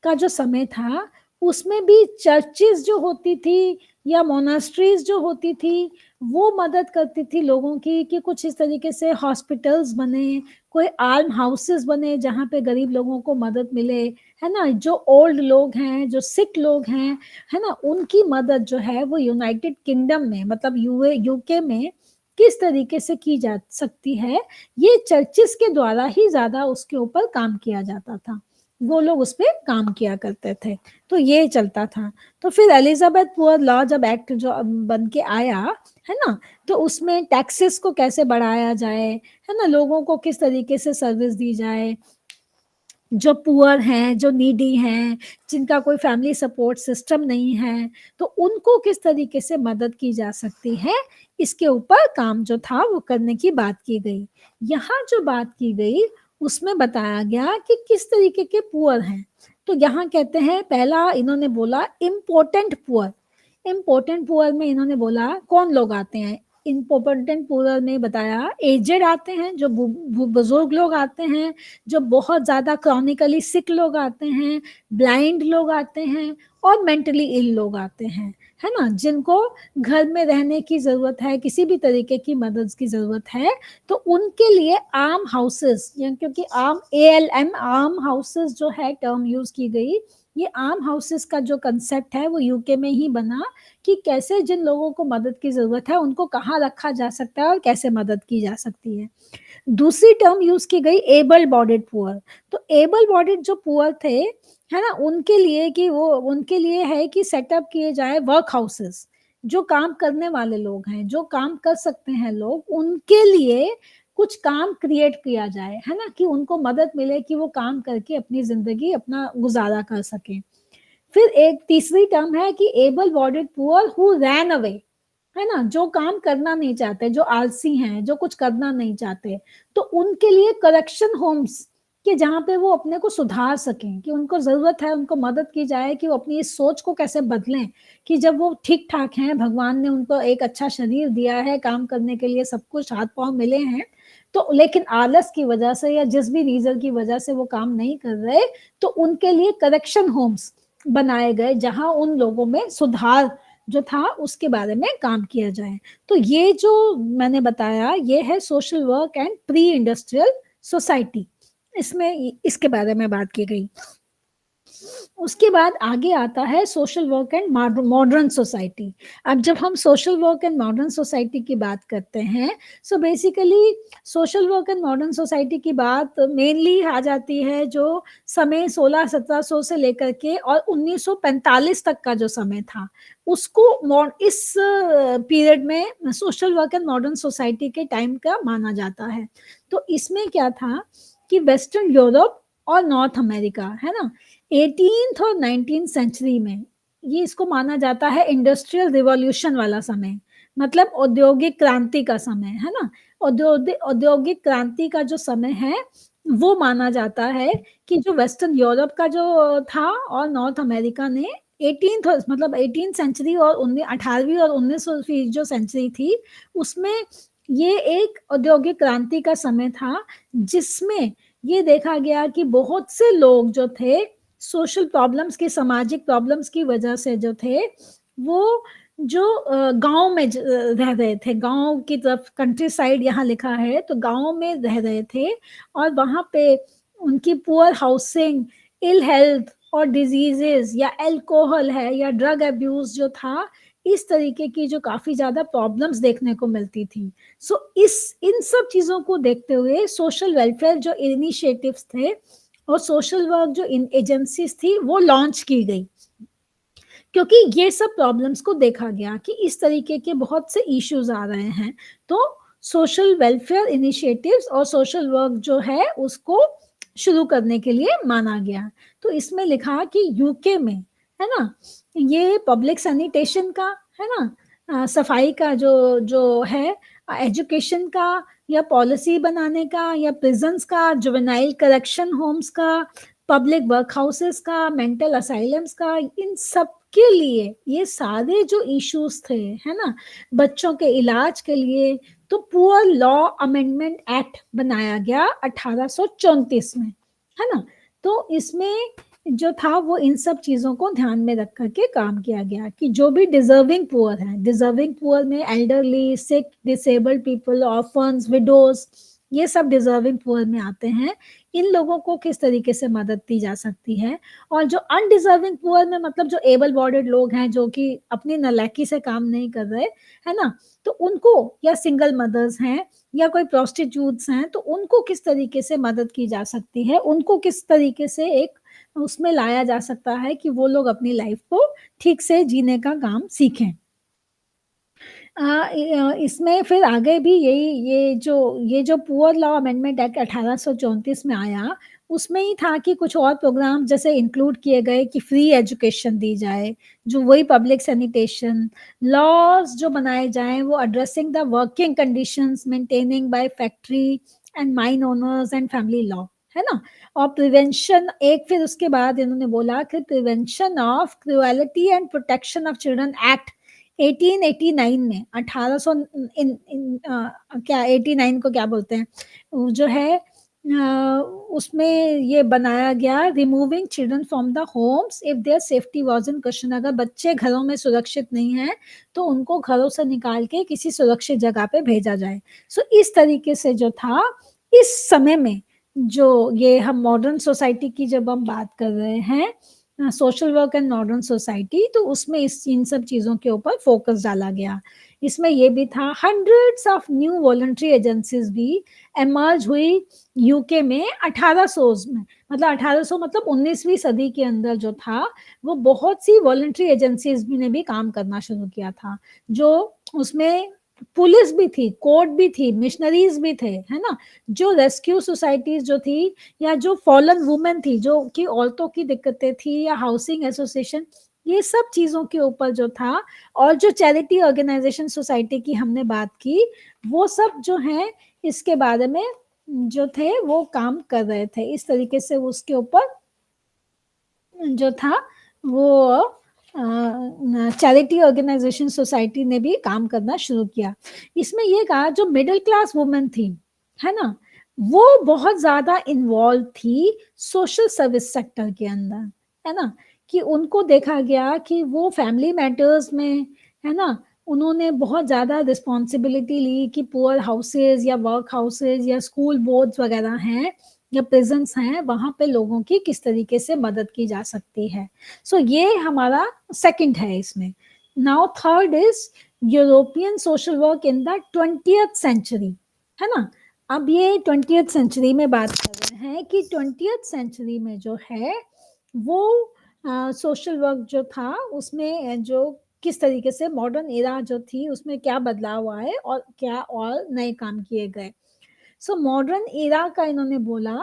[SPEAKER 1] का जो समय था उसमें भी चर्चेस जो होती थी या मोनास्ट्रीज जो होती थी वो मदद करती थी लोगों की, कि कुछ इस तरीके से हॉस्पिटल्स बने, कोई आर्म हाउसेस बने जहाँ पे गरीब लोगों को मदद मिले, है ना। जो ओल्ड लोग हैं, जो सिक लोग हैं, है ना, उनकी मदद जो है वो यूनाइटेड किंगडम में, मतलब यूके में किस तरीके से की जा सकती है, ये चर्चिस के द्वारा ही ज्यादा उसके ऊपर काम किया जाता था, वो लोग उस पर काम किया करते थे, तो ये चलता था। तो फिर एलिजाबेथ पुअर लॉ जब एक्ट जो बन के आया, है ना, तो उसमें टैक्सेस को कैसे बढ़ाया जाए, है ना, लोगों को किस तरीके से सर्विस दी जाए, जो पुअर हैं, जो नीडी हैं, जिनका कोई फैमिली सपोर्ट सिस्टम नहीं है, तो उनको किस तरीके से मदद की जा सकती है, इसके ऊपर काम जो था वो करने की बात की गई। यहाँ जो बात की गई उसमें बताया गया कि किस तरीके के पुअर हैं। तो यहाँ कहते हैं, पहला इन्होंने बोला इम्पोर्टेंट पुअर। इम्पोर्टेंट पुअर में इन्होंने बोला कौन लोग आते हैं। इम्पोर्टेंट पुअर में बताया एजेड आते हैं, जो बुजुर्ग लोग आते हैं, जो बहुत ज्यादा क्रॉनिकली सिक लोग आते हैं, ब्लाइंड लोग आते हैं, और मेंटली इल लोग आते हैं, है ना, जिनको घर में रहने की जरूरत है, किसी भी तरीके की मदद की जरूरत है, तो उनके लिए आर्म हाउसेस, क्योंकि आर्म हाउसेस जो है टर्म यूज की गई, ये आर्म हाउसेस का जो कंसेप्ट है वो यूके में ही बना, कि कैसे जिन लोगों को मदद की जरूरत है उनको कहाँ रखा जा सकता है और कैसे मदद की जा सकती है। दूसरी टर्म यूज की गई एबल बॉडीड पुअर। तो एबल बॉडीड जो पुअर थे, है ना, उनके लिए कि वो उनके लिए है कि सेटअप किए जाए वर्क हाउसेस, जो काम करने वाले लोग हैं, जो काम कर सकते हैं लोग, उनके लिए कुछ काम क्रिएट किया जाए, है ना, कि उनको मदद मिले कि वो काम करके अपनी जिंदगी अपना गुजारा कर सके। फिर एक तीसरी टर्म है कि able bodied poor who ran away, है ना, जो काम करना नहीं चाहते, जो आलसी हैं, जो कुछ करना नहीं चाहते, तो उनके लिए करेक्शन होम्स, कि जहाँ पे वो अपने को सुधार सकें, कि उनको जरूरत है, उनको मदद की जाए कि वो अपनी इस सोच को कैसे बदलें, कि जब वो ठीक ठाक हैं, भगवान ने उनको एक अच्छा शरीर दिया है, काम करने के लिए सब कुछ हाथ पांव मिले हैं, तो लेकिन आलस की वजह से या जिस भी रीजन की वजह से वो काम नहीं कर रहे, तो उनके लिए करेक्शन होम्स बनाए गए, जहां उन लोगों में सुधार जो था उसके बारे में काम किया जाए। तो ये जो मैंने बताया, ये है social work and pre industrial society, इसमें इसके बारे में बात की गई। उसके बाद आगे आता है social work and modern society. अब जब हम social work and modern society की बात करते हैं, so basically social work and modern society की बात मेनली आ जाती है जो समय 1600-1700 से लेकर के और 1945 तक का जो समय था, उसको इस पीरियड में social work and modern society के टाइम का माना जाता है। तो इसमें क्या था कि वेस्टर्न यूरोप और नॉर्थ अमेरिका, है ना, 18th और 19th सेंचुरी में ये इसको माना जाता है इंडस्ट्रियल रिवॉल्यूशन वाला समय, मतलब औद्योगिक क्रांति का समय, है ना। औद्योगिक क्रांति का जो समय है वो माना जाता है कि जो वेस्टर्न यूरोप का जो था और नॉर्थ अमेरिका ने 18th सेंचुरी और 18वीं और 19वीं जो सेंचुरी थी, उसमें ये एक औद्योगिक क्रांति का समय था, जिसमें ये देखा गया कि बहुत से लोग जो थे सोशल प्रॉब्लम्स की, सामाजिक प्रॉब्लम्स की वजह से जो थे, वो जो गांव में रह रहे थे, गांव की तरफ, कंट्री साइड यहाँ लिखा है, तो गांव में रह रहे थे, और वहां पे उनकी पुअर हाउसिंग, इल हेल्थ और डिजीजेस, या अल्कोहल है या ड्रग अब्यूज जो था, इस तरीके की जो काफी ज्यादा प्रॉब्लम्स देखने को मिलती थी। सो इन सब चीजों को देखते हुए सोशल वेलफेयर जो इनिशिएटिव्स थे और सोशल वर्क जो एजेंसीज थी वो लॉन्च की गई, क्योंकि ये सब प्रॉब्लम्स को देखा गया कि इस तरीके के बहुत से इश्यूज आ रहे हैं, तो सोशल वेलफेयर इनिशिएटिव्स और सोशल वर्क जो है उसको शुरू करने के लिए माना गया। तो इसमें लिखा कि यूके में, है ना, ये पब्लिक सैनिटेशन का, है ना, सफाई का जो है, एजुकेशन का, या पॉलिसी बनाने का, या प्रिजन्स का, जुवेनाइल करेक्शन होम्स का, पब्लिक वर्क हाउसेस का, मेंटल असाइलम्स का, इन सब उसके लिए ये सारे जो इश्यूज थे, है ना, बच्चों के इलाज के लिए, तो पुअर लॉ अमेंडमेंट एक्ट बनाया गया 1834 में, है ना। तो इसमें जो था वो इन सब चीजों को ध्यान में रख करके काम किया गया कि जो भी डिजर्विंग पुअर है, डिजर्विंग पुअर में एल्डरली, सिक, डिसेबल्ड पीपल, ऑर्फन्स, विडोज, ये सब डिजर्विंग पुअर में आते हैं। इन लोगों को किस तरीके से मदद दी जा सकती है। और जो अनडिजर्विंग पुअर में मतलब जो एबल बॉडीड लोग हैं जो कि अपनी नलायकी से काम नहीं कर रहे, है ना, तो उनको, या सिंगल मदर्स हैं या कोई प्रोस्टिट्यूट्स हैं, तो उनको किस तरीके से मदद की जा सकती है, उनको किस तरीके से एक उसमें लाया जा सकता है कि वो लोग अपनी लाइफ को ठीक से जीने का काम सीखें। इसमें फिर आगे भी ये जो पुअर लॉ अमेंडमेंट एक्ट 1834 में आया, उसमें ही था कि कुछ और प्रोग्राम जैसे इंक्लूड किए गए कि फ्री एजुकेशन दी जाए, जो वही पब्लिक सैनिटेशन लॉज जो बनाए जाएं वो addressing the working conditions maintaining by factory and mine owners and family law, है ना। और प्रिवेंशन, एक फिर उसके बाद इन्होंने बोला कि prevention of cruelty and protection of children act 1889 में 1800 क्या 89 को क्या बोलते हैं, जो है उसमें ये बनाया गया, removing children from the homes if their safety was in question. अगर बच्चे घरों में सुरक्षित नहीं हैं तो उनको घरों से निकाल के किसी सुरक्षित जगह पे भेजा जाए। सो इस तरीके से जो था इस समय में, जो ये हम मॉडर्न सोसाइटी की जब हम बात कर रहे हैं, social work and modern society, तो उसमें इन सब चीजों के ऊपर फोकस डाला गया। इसमें ये भी था, hundreds of new voluntary agencies भी एमर्ज हुई यूके में 1800 में, मतलब 1800 मतलब 19वीं सदी के अंदर जो था वो बहुत सी वॉलंटरी एजेंसीज ने भी काम करना शुरू किया था, जो उसमें पुलिस भी थी, कोर्ट भी थी, मिशनरीज भी थे, है ना, जो रेस्क्यू सोसाइटीज जो थी, या जो फॉलन वुमेन थी, जो कि औरतों की दिक्कतें थी, या हाउसिंग एसोसिएशन, ये सब चीजों के ऊपर जो था, और जो चैरिटी ऑर्गेनाइजेशन सोसाइटी की हमने बात की, वो सब जो है इसके बारे में जो थे वो काम कर रहे थे। इस तरीके से उसके ऊपर जो था वो चैरिटी ऑर्गेनाइजेशन सोसाइटी ने भी काम करना शुरू किया। इसमें ये कहा जो मिडिल क्लास वुमेन थी, है ना, वो बहुत ज्यादा इन्वॉल्व थी सोशल सर्विस सेक्टर के अंदर, है ना, कि उनको देखा गया कि वो फैमिली मैटर्स में, है ना, उन्होंने बहुत ज्यादा रिस्पॉन्सिबिलिटी ली कि पुअर हाउसेज या वर्क हाउसेज या स्कूल बोर्ड्स वगैरह हैं या प्रिजन्स हैं, वहां पे लोगों की किस तरीके से मदद की जा सकती है। सो ये हमारा सेकंड है इसमें। Now third is European social work in the 20th century, है ना। अब ये 20th सेंचुरी में बात कर रहे हैं कि 20th सेंचुरी में जो है वो सोशल वर्क जो था उसमें जो किस तरीके से मॉडर्न एरा जो थी उसमें क्या बदलाव आए और क्या और नए काम किए गए। सो मॉडर्न एरा का इन्होंने बोला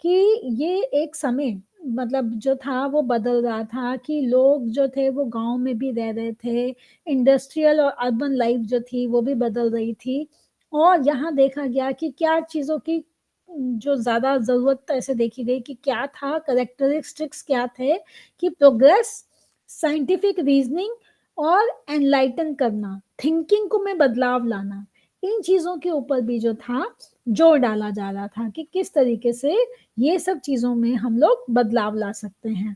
[SPEAKER 1] कि ये एक समय मतलब जो था वो बदल रहा था, कि लोग जो थे वो गांव में भी रह रहे थे, इंडस्ट्रियल और अर्बन लाइफ जो थी वो भी बदल रही थी, और यहाँ देखा गया कि क्या चीज़ों की जो ज़्यादा ज़रूरत ऐसे देखी गई कि क्या था, करेक्टरिस्टिक्स क्या थे, कि प्रोग्रेस, साइंटिफिक रीजनिंग और एनलाइटन करना, थिंकिंग को में बदलाव लाना, इन चीज़ों के ऊपर भी जो था जोर डाला जा रहा था कि किस तरीके से ये सब चीज़ों में हम लोग बदलाव ला सकते हैं।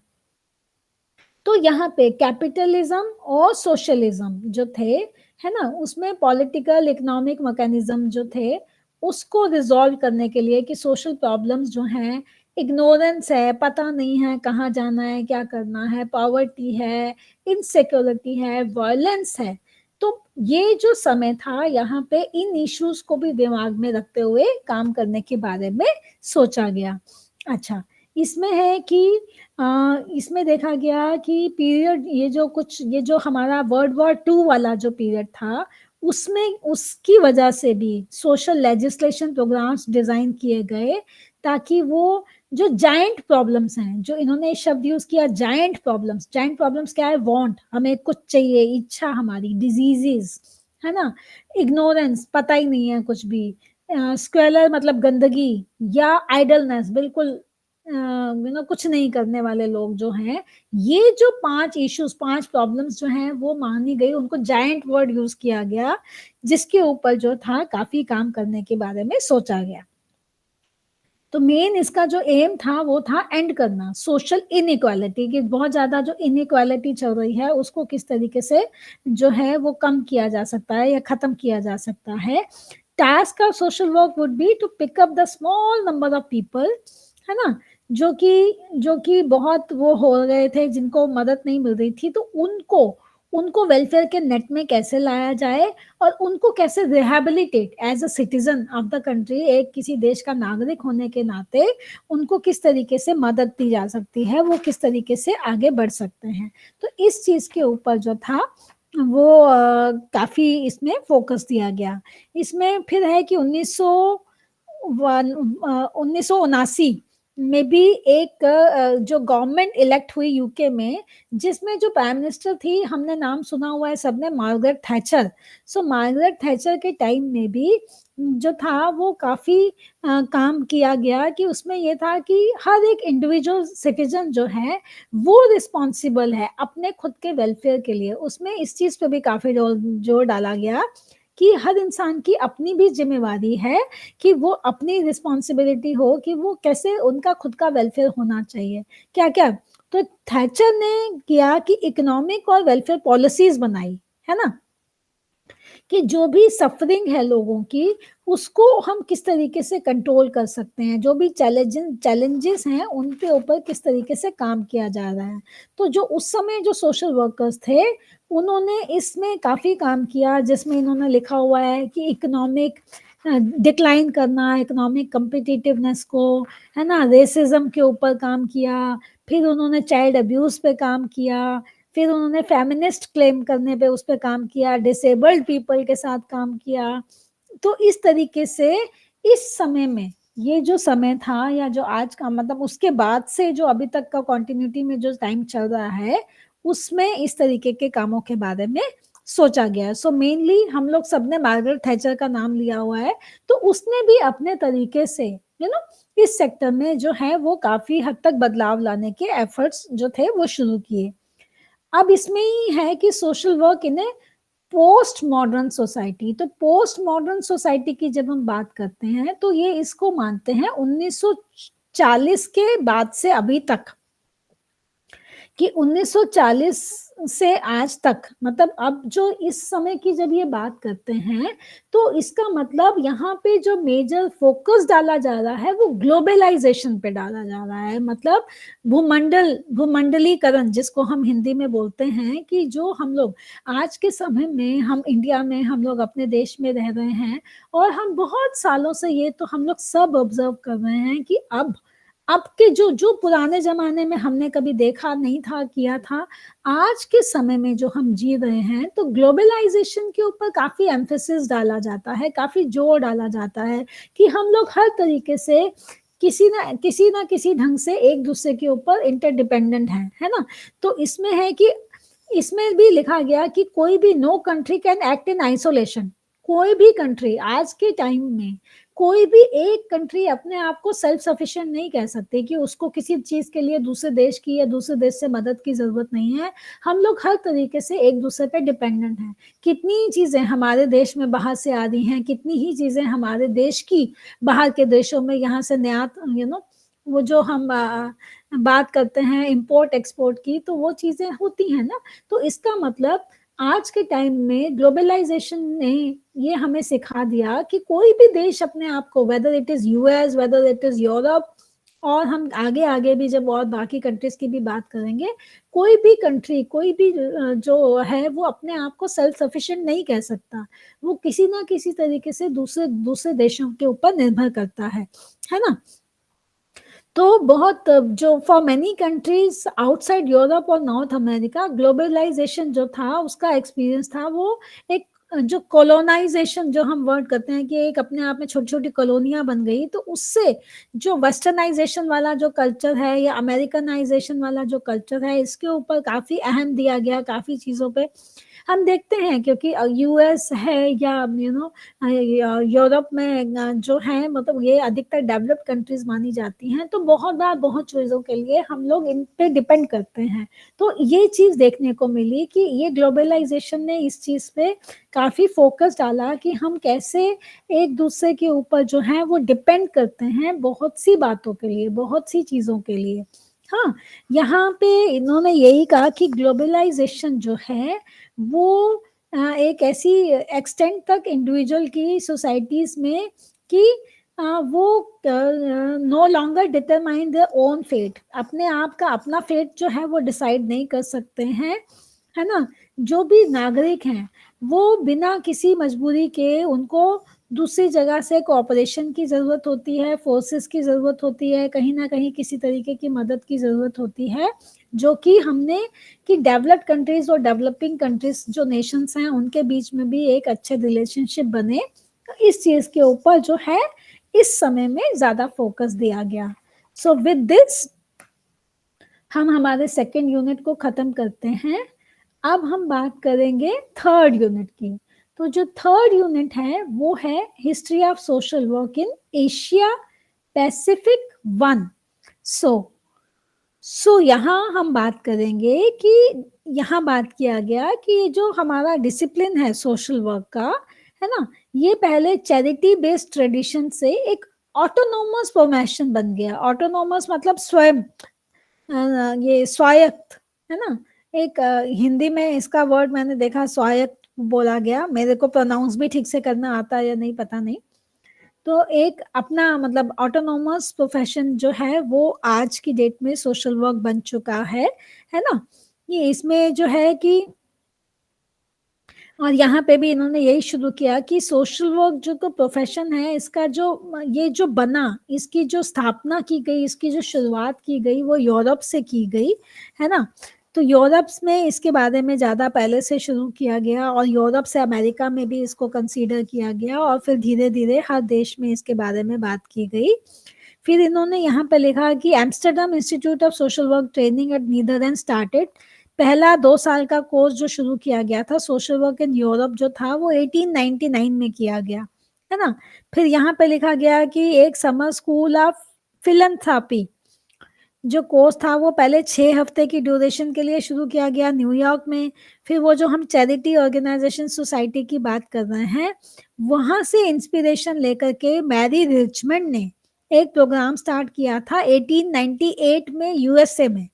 [SPEAKER 1] तो यहाँ पे कैपिटलिज्म और सोशलिज्म जो थे, है ना, उसमें पॉलिटिकल इकोनॉमिक मैकेनिज्म जो थे उसको रिजॉल्व करने के लिए कि सोशल प्रॉब्लम्स जो हैं, इग्नोरेंस है, पता नहीं है कहाँ जाना है, क्या करना है, पॉवर्टी है, इनसिक्योरिटी है, वायलेंस है, तो ये जो समय था यहाँ पे इन इश्यूज को भी दिमाग में रखते हुए काम करने के बारे में सोचा गया। अच्छा, इसमें है कि इसमें देखा गया कि पीरियड ये जो हमारा वर्ल्ड वॉर 2 वाला जो पीरियड था उसमें उसकी वजह से भी सोशल लेजिस्लेशन प्रोग्राम्स डिजाइन किए गए ताकि वो जो जायंट प्रॉब्लम्स हैं, जो इन्होंने शब्द यूज किया जायंट प्रॉब्लम्स क्या है, वांट, हमें कुछ चाहिए, इच्छा हमारी, डिजीजेस, है ना, इग्नोरेंस, पता ही नहीं है कुछ भी, स्क्वेलर मतलब गंदगी, या आइडलनेस, बिल्कुल कुछ नहीं करने वाले लोग जो हैं, ये जो 5 इश्यूज 5 प्रॉब्लम्स जो हैं वो मानी गई, उनको जायंट वर्ड यूज किया गया, जिसके ऊपर जो था काफी काम करने के बारे में सोचा गया। तो मेन इसका जो एम था वो था एंड करना सोशल इनइक्वालिटी, कि बहुत ज्यादा जो इनइक्वालिटी चल रही है उसको किस तरीके से जो है वो कम किया जा सकता है या खत्म किया जा सकता है। Task of social work would be to pick up the small number of people, है ना, जो कि बहुत वो हो गए थे, जिनको मदद नहीं मिल रही थी, तो उनको वेलफेयर के नेट में कैसे लाया जाए और उनको कैसे rehabilitate as a citizen of the country, एक किसी देश का नागरिक होने के नाते उनको किस तरीके से मदद दी जा सकती है, वो किस तरीके से आगे बढ़ सकते हैं। तो इस चीज के ऊपर जो था वो काफी इसमें फोकस दिया गया। इसमें फिर है कि 1979 में भी एक जो गवर्नमेंट इलेक्ट हुई यूके में, जिसमें जो प्राइम मिनिस्टर थी, हमने नाम सुना हुआ है सबने, मार्गरेट थैचर। सो मार्गरेट थैचर के टाइम में भी जो था वो काफी काम किया गया, कि उसमें ये था कि हर एक इंडिविजुअल सिटीजन जो है वो रिस्पॉन्सिबल है अपने खुद के वेलफेयर के लिए। उसमें इस चीज पे भी काफी जोर डाला गया कि हर इंसान की अपनी भी जिम्मेवारी है, कि वो अपनी रिस्पॉन्सिबिलिटी हो कि वो कैसे उनका खुद का वेलफेयर होना चाहिए। क्या क्या तो थैचर ने किया कि इकोनॉमिक और वेलफेयर पॉलिसीज बनाई, है ना, कि जो भी सफरिंग है लोगों की उसको हम किस तरीके से कंट्रोल कर सकते हैं, जो भी चैलेंजेस हैं उन पे ऊपर किस तरीके से काम किया जा रहा है। तो जो उस समय जो सोशल वर्कर्स थे उन्होंने इसमें काफी काम किया, जिसमें इन्होंने लिखा हुआ है कि इकोनॉमिक डिक्लाइन करना, इकोनॉमिक कम्पिटिटिवनेस को, है ना, रेसिज्म के ऊपर काम किया, फिर उन्होंने चाइल्ड अब्यूज पे काम किया, फिर उन्होंने फेमिनिस्ट क्लेम करने पे उस पर काम किया, डिसेबल्ड पीपल के साथ काम किया। तो इस तरीके से इस समय में ये जो समय था या जो आज का मतलब उसके बाद से जो अभी तक का कॉन्टिन्यूटी में जो टाइम चल रहा है उसमें इस तरीके के कामों के बारे में सोचा गया है। सो मेनली हम लोग सबने मार्गरेट थैचर का नाम लिया हुआ है, तो उसने भी अपने तरीके से इस सेक्टर में जो है वो काफी हद तक बदलाव लाने के एफर्ट्स जो थे वो शुरू किए। अब इसमें ही है कि सोशल वर्क इन ए पोस्ट मॉडर्न सोसाइटी। तो पोस्ट मॉडर्न सोसाइटी की जब हम बात करते हैं तो ये इसको मानते हैं 1940 के बाद से अभी तक, कि 1940 से आज तक, मतलब अब जो इस समय की जब ये बात करते हैं तो इसका मतलब यहाँ पे जो मेजर फोकस डाला जा रहा है वो ग्लोबलाइजेशन पे डाला जा रहा है। मतलब भूमंडलीकरण जिसको हम हिंदी में बोलते हैं, कि जो हम लोग आज के समय में हम इंडिया में हम लोग अपने देश में रह रहे हैं और हम बहुत सालों से ये तो हम लोग सब ऑब्जर्व कर रहे हैं कि अब के जो पुराने जमाने में हमने कभी देखा नहीं था, किया था, आज के समय में जो हम जी रहे हैं तो ग्लोबलाइजेशन के ऊपर काफी एम्फेसिस डाला जाता है, काफी जोर डाला जाता है कि हम लोग हर तरीके से किसी ना किसी ढंग से एक दूसरे के ऊपर इंटरडिपेंडेंट है ना। तो इसमें है कि इसमें भी लिखा गया कि कोई भी no country can act in isolation. कोई भी कंट्री आज के टाइम में कोई भी एक कंट्री अपने आप को सेल्फ सफिशिएंट नहीं कह सकती, कि उसको किसी चीज के लिए दूसरे देश की या दूसरे देश से मदद की जरूरत नहीं है। हम लोग हर तरीके से एक दूसरे पे डिपेंडेंट हैं। कितनी चीजें हमारे देश में बाहर से आ रही हैं, कितनी ही चीजें हमारे देश की बाहर के देशों में यहाँ से निर्यात, वो जो हम बात करते हैं इंपोर्ट एक्सपोर्ट की, तो वो चीजें होती हैं ना। तो इसका मतलब आज के टाइम में ग्लोबलाइजेशन ने ये हमें सिखा दिया कि कोई भी देश अपने आप को, whether it is US, whether it is Europe, और हम आगे भी जब और बाकी कंट्रीज की भी बात करेंगे, कोई भी कंट्री, कोई भी जो है वो अपने आप को सेल्फ सफिशिएंट नहीं कह सकता। वो किसी ना किसी तरीके से दूसरे देशों के ऊपर निर्भर करता है ना। तो बहुत जो for many countries outside Europe और नॉर्थ अमेरिका, ग्लोबलाइजेशन जो था उसका एक्सपीरियंस था वो एक जो कॉलोनाइजेशन जो हम वर्ड करते हैं कि एक अपने आप में छोटी छोटी कॉलोनियां बन गई, तो उससे जो वेस्टर्नाइजेशन वाला जो कल्चर है या अमेरिकनाइजेशन वाला जो कल्चर है, इसके ऊपर काफी अहम दिया गया, काफी चीजों पे हम देखते हैं, क्योंकि यूएस है या यूरोप में जो है, मतलब ये अधिकतर डेवलप्ड कंट्रीज मानी जाती हैं, तो बहुत बार बहुत चीजों के लिए हम लोग इन पे डिपेंड करते हैं। तो ये चीज देखने को मिली कि ये ग्लोबलाइजेशन ने इस चीज पे काफी फोकस डाला कि हम कैसे एक दूसरे के ऊपर जो है वो डिपेंड करते हैं बहुत सी बातों के लिए, बहुत सी चीजों के लिए। हाँ, यहाँ पे इन्होंने यही कहा कि ग्लोबलाइजेशन जो है वो एक ऐसी एक्सटेंट तक इंडिविजुअल की सोसाइटीज में कि वो no longer determine their own fate, अपने आप का अपना फेट जो है वो डिसाइड नहीं कर सकते हैं, है ना। जो भी नागरिक हैं वो बिना किसी मजबूरी के उनको दूसरी जगह से कोऑपरेशन की जरूरत होती है, फोर्सेस की जरूरत होती है, कहीं ना कहीं किसी तरीके की मदद की जरूरत होती है, जो कि हमने कि डेवलप्ड कंट्रीज और डेवलपिंग कंट्रीज जो नेशंस हैं उनके बीच में भी एक अच्छे रिलेशनशिप बने, इस चीज के ऊपर जो है इस समय में ज्यादा फोकस दिया गया। सो विद दिस हम हमारे सेकेंड यूनिट को खत्म करते हैं। अब हम बात करेंगे थर्ड यूनिट की। तो जो थर्ड यूनिट है वो है history of social work in Asia Pacific 1। सो यहाँ हम बात करेंगे कि यहाँ बात किया गया कि जो हमारा डिसिप्लिन है सोशल वर्क का, है ना, ये पहले चैरिटी बेस्ड ट्रेडिशन से एक ऑटोनोमस फॉर्मेशन बन गया। ऑटोनोमस मतलब स्वयं, ये स्वायत्त, है ना। एक हिंदी में इसका वर्ड मैंने देखा स्वायत्त बोला गया, मेरे को प्रोनाउंस भी ठीक से करना आता है या नहीं पता नहीं। तो एक अपना मतलब ऑटोनोमस प्रोफेशन जो है वो आज की डेट में सोशल वर्क बन चुका है ना। ये इसमें जो है कि और यहाँ पे भी इन्होंने यही शुरू किया कि सोशल वर्क जो तो प्रोफेशन है, इसका जो ये जो बना, इसकी जो स्थापना की गई, इसकी जो शुरुआत की गई वो यूरोप से की गई, है ना। तो यूरोप में इसके बारे में ज़्यादा पहले से शुरू किया गया और यूरोप से अमेरिका में भी इसको कंसीडर किया गया और फिर धीरे धीरे हर देश में इसके बारे में बात की गई। फिर इन्होंने यहाँ पे लिखा कि Amsterdam institute of social work training at Netherlands started, पहला 2 साल का कोर्स जो शुरू किया गया था सोशल वर्क इन यूरोप जो था वो 1899 में किया गया, है ना। फिर यहाँ पे लिखा गया कि एक समर स्कूल ऑफ फिलैंथ्रोपी जो कोर्स था वो पहले 6 हफ्ते की ड्यूरेशन के लिए शुरू किया गया न्यूयॉर्क में। फिर वो जो हम चैरिटी ऑर्गेनाइजेशन सोसाइटी की बात कर रहे हैं, वहां से इंस्पिरेशन लेकर के मैरी रिचमंड ने एक प्रोग्राम स्टार्ट किया था 1898 में यूएसए में,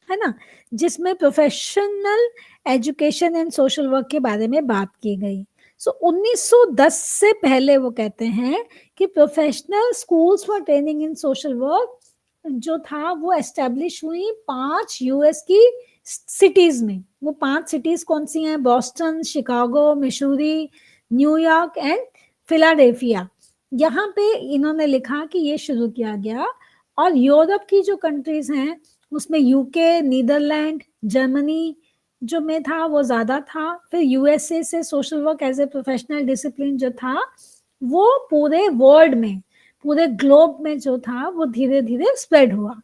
[SPEAKER 1] है ना, जिसमें professional education and social work के बारे में बात की गई। सो 1910 से पहले वो कहते हैं कि professional schools for training in social work जो था वो एस्टेब्लिश हुई 5 यूएस की सिटीज में। वो 5 सिटीज कौन सी हैं? Boston, Chicago, Missouri, New York and Philadelphia. यहाँ पे इन्होंने लिखा कि ये शुरू किया गया। और यूरोप की जो कंट्रीज हैं उसमें यूके, नीदरलैंड, जर्मनी जो में था वो ज्यादा था। फिर यूएसए से social work as a professional discipline जो था वो पूरे वर्ल्ड में, पूरे ग्लोब में जो था वो धीरे धीरे स्प्रेड हुआ।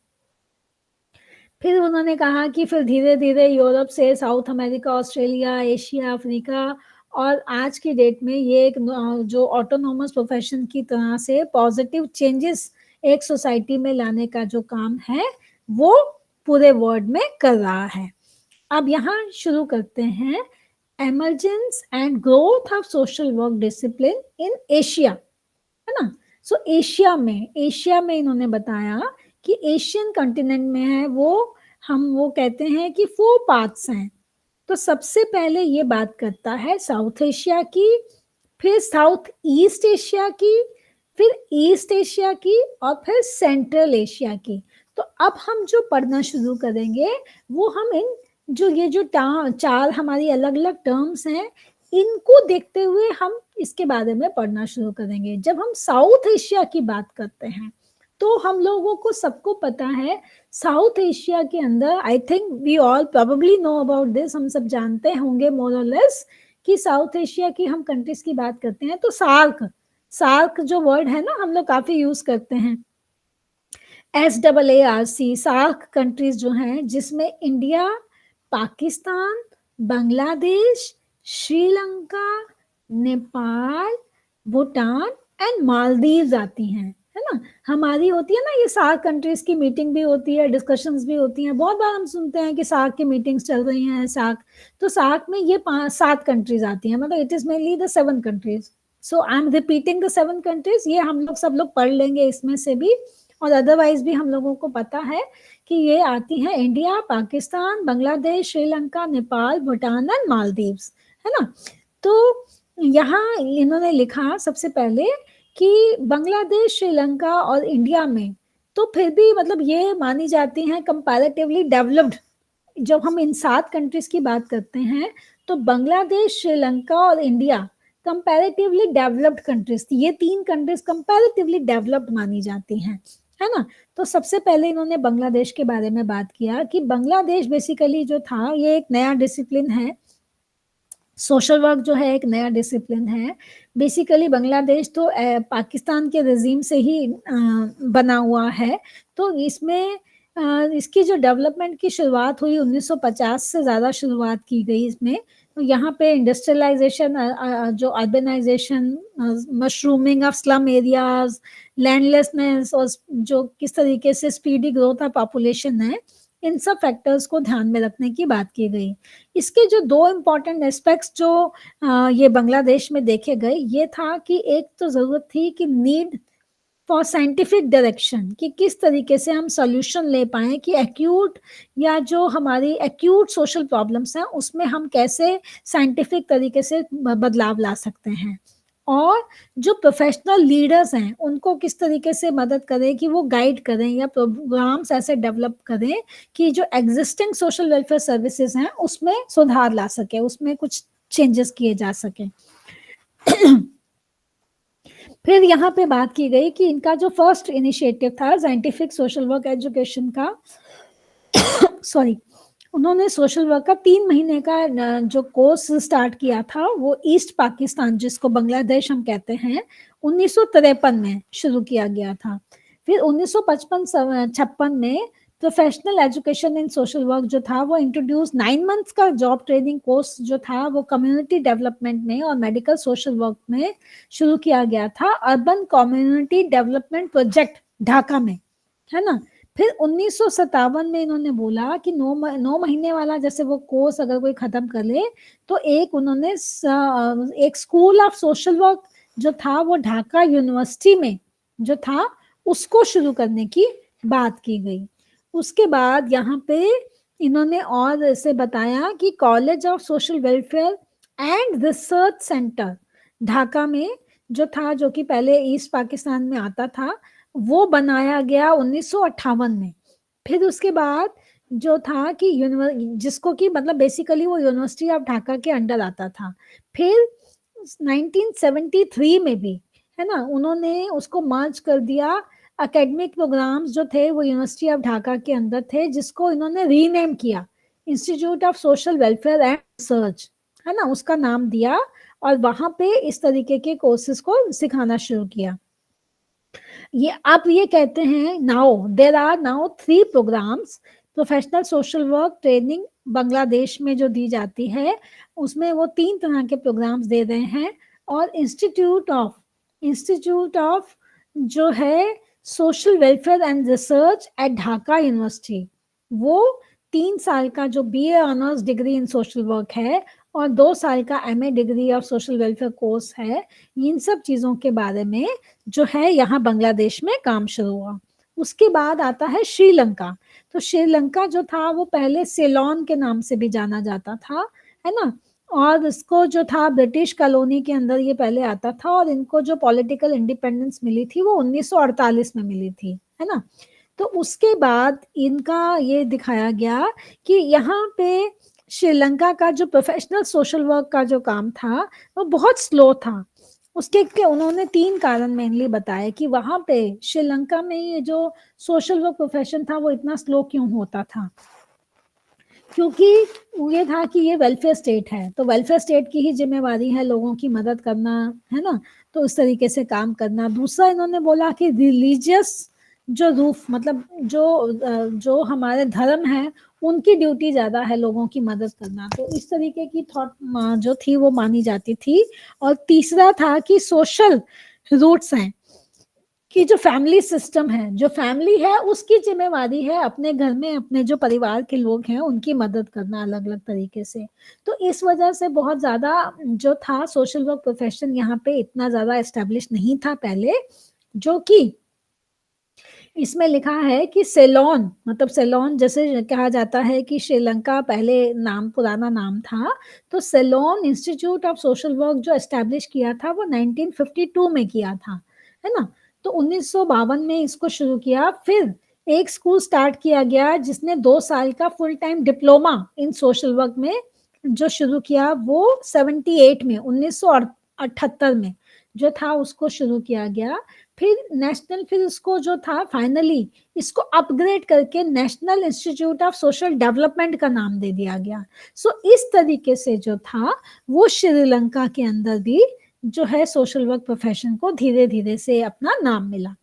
[SPEAKER 1] फिर उन्होंने कहा कि फिर धीरे धीरे यूरोप से south America, Australia, Asia, Africa और आज की डेट में ये एक जो ऑटोनोमस प्रोफेशन की तरह से पॉजिटिव चेंजेस एक सोसाइटी में लाने का जो काम है वो पूरे वर्ल्ड में कर रहा है। अब यहाँ शुरू करते हैं emergence and growth of social work discipline in Asia, है ना। सो एशिया में इन्होंने बताया कि एशियन कॉन्टिनेंट में है वो, हम वो कहते हैं कि 4 पार्ट्स हैं। तो सबसे पहले ये बात करता है साउथ एशिया की, फिर साउथ ईस्ट एशिया की, फिर ईस्ट एशिया की और फिर सेंट्रल एशिया की। तो अब हम जो पढ़ना शुरू करेंगे वो हम इन जो ये जो 4 हमारी अलग अलग टर्म्स हैं इनको देखते हुए हम इसके बारे में पढ़ना शुरू करेंगे। जब हम साउथ एशिया की बात करते हैं तो हम लोगों को सबको पता है साउथ एशिया के अंदर, I think we all probably know about this, हम सब जानते होंगे मोर और लेस कि साउथ एशिया की हम कंट्रीज की बात करते हैं तो सार्क जो वर्ड है ना हम लोग काफी यूज करते हैं, SAARC, सार्क कंट्रीज जो हैं जिसमें इंडिया, पाकिस्तान, बांग्लादेश, श्रीलंका, नेपाल, भूटान एंड मालदीव आती हैं, है ना। हमारी होती है ना ये सार्क कंट्रीज की मीटिंग भी होती है, डिस्कशंस भी होती हैं, बहुत बार हम सुनते हैं कि सार्क की मीटिंग्स चल रही हैं सार्क, तो सार्क में ये 7 कंट्रीज आती हैं, मतलब it is mainly the 7 countries. So I am repeating the 7 countries, ये हम लोग सब लोग पढ़ लेंगे इसमें से भी, और अदरवाइज भी हम लोगों को पता है कि ये आती हैं इंडिया, पाकिस्तान, बांग्लादेश, श्रीलंका, नेपाल, भूटान एंड मालदीव्स, है ना। तो यहाँ इन्होंने लिखा सबसे पहले कि बांग्लादेश, श्रीलंका और इंडिया में तो फिर भी मतलब ये मानी जाती हैं कंपैरेटिवली डेवलप्ड। जब हम इन 7 कंट्रीज की बात करते हैं तो बांग्लादेश, श्रीलंका और इंडिया कंपैरेटिवली डेवलप्ड कंट्रीज थी, ये 3 कंट्रीज कंपैरेटिवली डेवलप्ड मानी जाती हैं, है ना। तो सबसे पहले इन्होंने बांग्लादेश के बारे में बात किया कि बांग्लादेश बेसिकली जो था ये एक नया डिसिप्लिन है, सोशल वर्क जो है एक नया डिसिप्लिन है। बेसिकली बांग्लादेश तो पाकिस्तान के रेजिम से ही बना हुआ है, तो इसमें इसकी जो डेवलपमेंट की शुरुआत हुई 1950 से ज़्यादा शुरुआत की गई इसमें। तो यहाँ पे इंडस्ट्रियलाइजेशन, जो urbanisation, mushrooming of slum areas, landlessness और जो किस तरीके से स्पीडी ग्रोथ ऑफ पॉपुलेशन है, इन सब फैक्टर्स को ध्यान में रखने की बात की गई। इसके जो 2 इम्पॉर्टेंट एस्पेक्ट्स जो ये बांग्लादेश में देखे गए, ये था कि एक तो जरूरत थी कि नीड फॉर साइंटिफिक डायरेक्शन, कि किस तरीके से हम सॉल्यूशन ले पाएं कि एक्यूट या जो हमारी एक्यूट सोशल प्रॉब्लम्स हैं उसमें हम कैसे साइंटिफिक तरीके से बदलाव ला सकते हैं, और जो प्रोफेशनल लीडर्स हैं उनको किस तरीके से मदद करें कि वो गाइड करें या प्रोग्राम्स ऐसे डेवलप करें कि जो एग्जिस्टिंग सोशल वेलफेयर सर्विसेज हैं उसमें सुधार ला सके, उसमें कुछ चेंजेस किए जा सके। फिर यहाँ पे बात की गई कि इनका जो फर्स्ट इनिशिएटिव था साइंटिफिक सोशल वर्क एजुकेशन का सॉरी, उन्होंने सोशल वर्क का 3 महीने का जो कोर्स स्टार्ट किया था वो ईस्ट पाकिस्तान, जिसको बांग्लादेश हम कहते हैं, 1953 में शुरू किया गया था। फिर 1955-56 में professional education in social work जो था वो इंट्रोड्यूस 9 मंथ्स का जॉब ट्रेनिंग कोर्स जो था वो कम्युनिटी डेवलपमेंट में और मेडिकल सोशल वर्क में शुरू किया गया था, urban community development project Dhaka में, है ना। फिर 1957 में इन्होंने बोला कि 9 महीने वाला जैसे वो कोर्स अगर कोई खत्म कर ले तो एक उन्होंने एक स्कूल ऑफ सोशल वर्क जो था वो ढाका यूनिवर्सिटी में जो था उसको शुरू करने की बात की गई। उसके बाद यहाँ पे इन्होंने और ऐसे बताया कि college of social welfare and research centre Dhaka में जो था, जो कि पहले ईस्ट पाकिस्तान में आता था, वो बनाया गया 1958 में। फिर उसके बाद जो था कि जिसको कि मतलब बेसिकली वो यूनिवर्सिटी ऑफ ढाका के अंडर आता था। फिर 1973 में भी, है ना, उन्होंने उसको मर्ज कर दिया, एकेडमिक प्रोग्राम्स जो थे वो यूनिवर्सिटी ऑफ ढाका के अंदर थे, जिसको इन्होंने रीनेम किया institute of social welfare and research, है ना, उसका नाम दिया, और वहां पे इस तरीके के कोर्सेज को सिखाना शुरू किया। ये आप ये कहते हैं now there are now 3 programs professional social work training Bangladesh में जो दी जाती है उसमें वो 3 तरह के प्रोग्राम्स दे रहे हैं, और इंस्टीट्यूट ऑफ जो है social welfare and research eight Dhaka university, वो 3 साल का जो BA honours degree in social work है और 2 साल का MA degree of social welfare course है, इन सब चीज़ों के बारे में जो है यहाँ बांग्लादेश में काम शुरू हुआ। उसके बाद आता है श्रीलंका। तो श्रीलंका जो था वो पहले सेलोन के नाम से भी जाना जाता था, है ना, और इसको जो था ब्रिटिश कॉलोनी के अंदर ये पहले आता था, और इनको जो पॉलिटिकल इंडिपेंडेंस मिली थी वो 1948 में मिली थी, है ना। तो उसके बाद इनका ये दिखाया गया कि यहाँ पे श्रीलंका का जो प्रोफेशनल सोशल वर्क का जो काम था वो बहुत स्लो था। उसके उन्होंने 3 कारण मेनली बताए कि वहां पे श्रीलंका में ये जो सोशल वर्क प्रोफेशन था वो इतना स्लो क्यों होता था, क्योंकि ये था कि ये वेलफेयर स्टेट है, तो वेलफेयर स्टेट की ही जिम्मेवारी है लोगों की मदद करना, है ना, तो इस तरीके से काम करना। दूसरा इन्होंने बोला कि रिलीजियस जो रूफ मतलब जो हमारे धर्म है उनकी ड्यूटी ज्यादा है लोगों की मदद करना, तो इस तरीके की थॉट जो थी वो मानी जाती थी। और तीसरा था कि सोशल रूट्स हैं कि जो फैमिली सिस्टम है, जो फैमिली है उसकी जिम्मेवारी है अपने घर में अपने जो परिवार के लोग हैं उनकी मदद करना अलग अलग तरीके से। तो इस वजह से बहुत ज्यादा जो था सोशल वर्क प्रोफेशन यहाँ पे इतना ज्यादा एस्टेब्लिश नहीं था पहले, जो कि इसमें लिखा है कि सेलोन मतलब सेलोन जैसे कहा जाता है कि श्रीलंका पहले नाम पुराना नाम था, तो Ceylon institute of social work जो एस्टेब्लिश किया था वो 1952 में किया था, है ना। तो 1952 में इसको शुरू किया। फिर एक स्कूल स्टार्ट किया गया जिसने 2 साल का full time diploma in social work में जो शुरू किया, वो 78 में 1978 में जो था उसको शुरू किया गया। फिर इसको जो था फाइनली इसको अपग्रेड करके national institute of social development का नाम दे दिया गया। सो इस तरीके से जो था वो श्रीलंका के अंदर भी जो है सोशल वर्क प्रोफेशन को धीरे धीरे से अपना नाम मिला।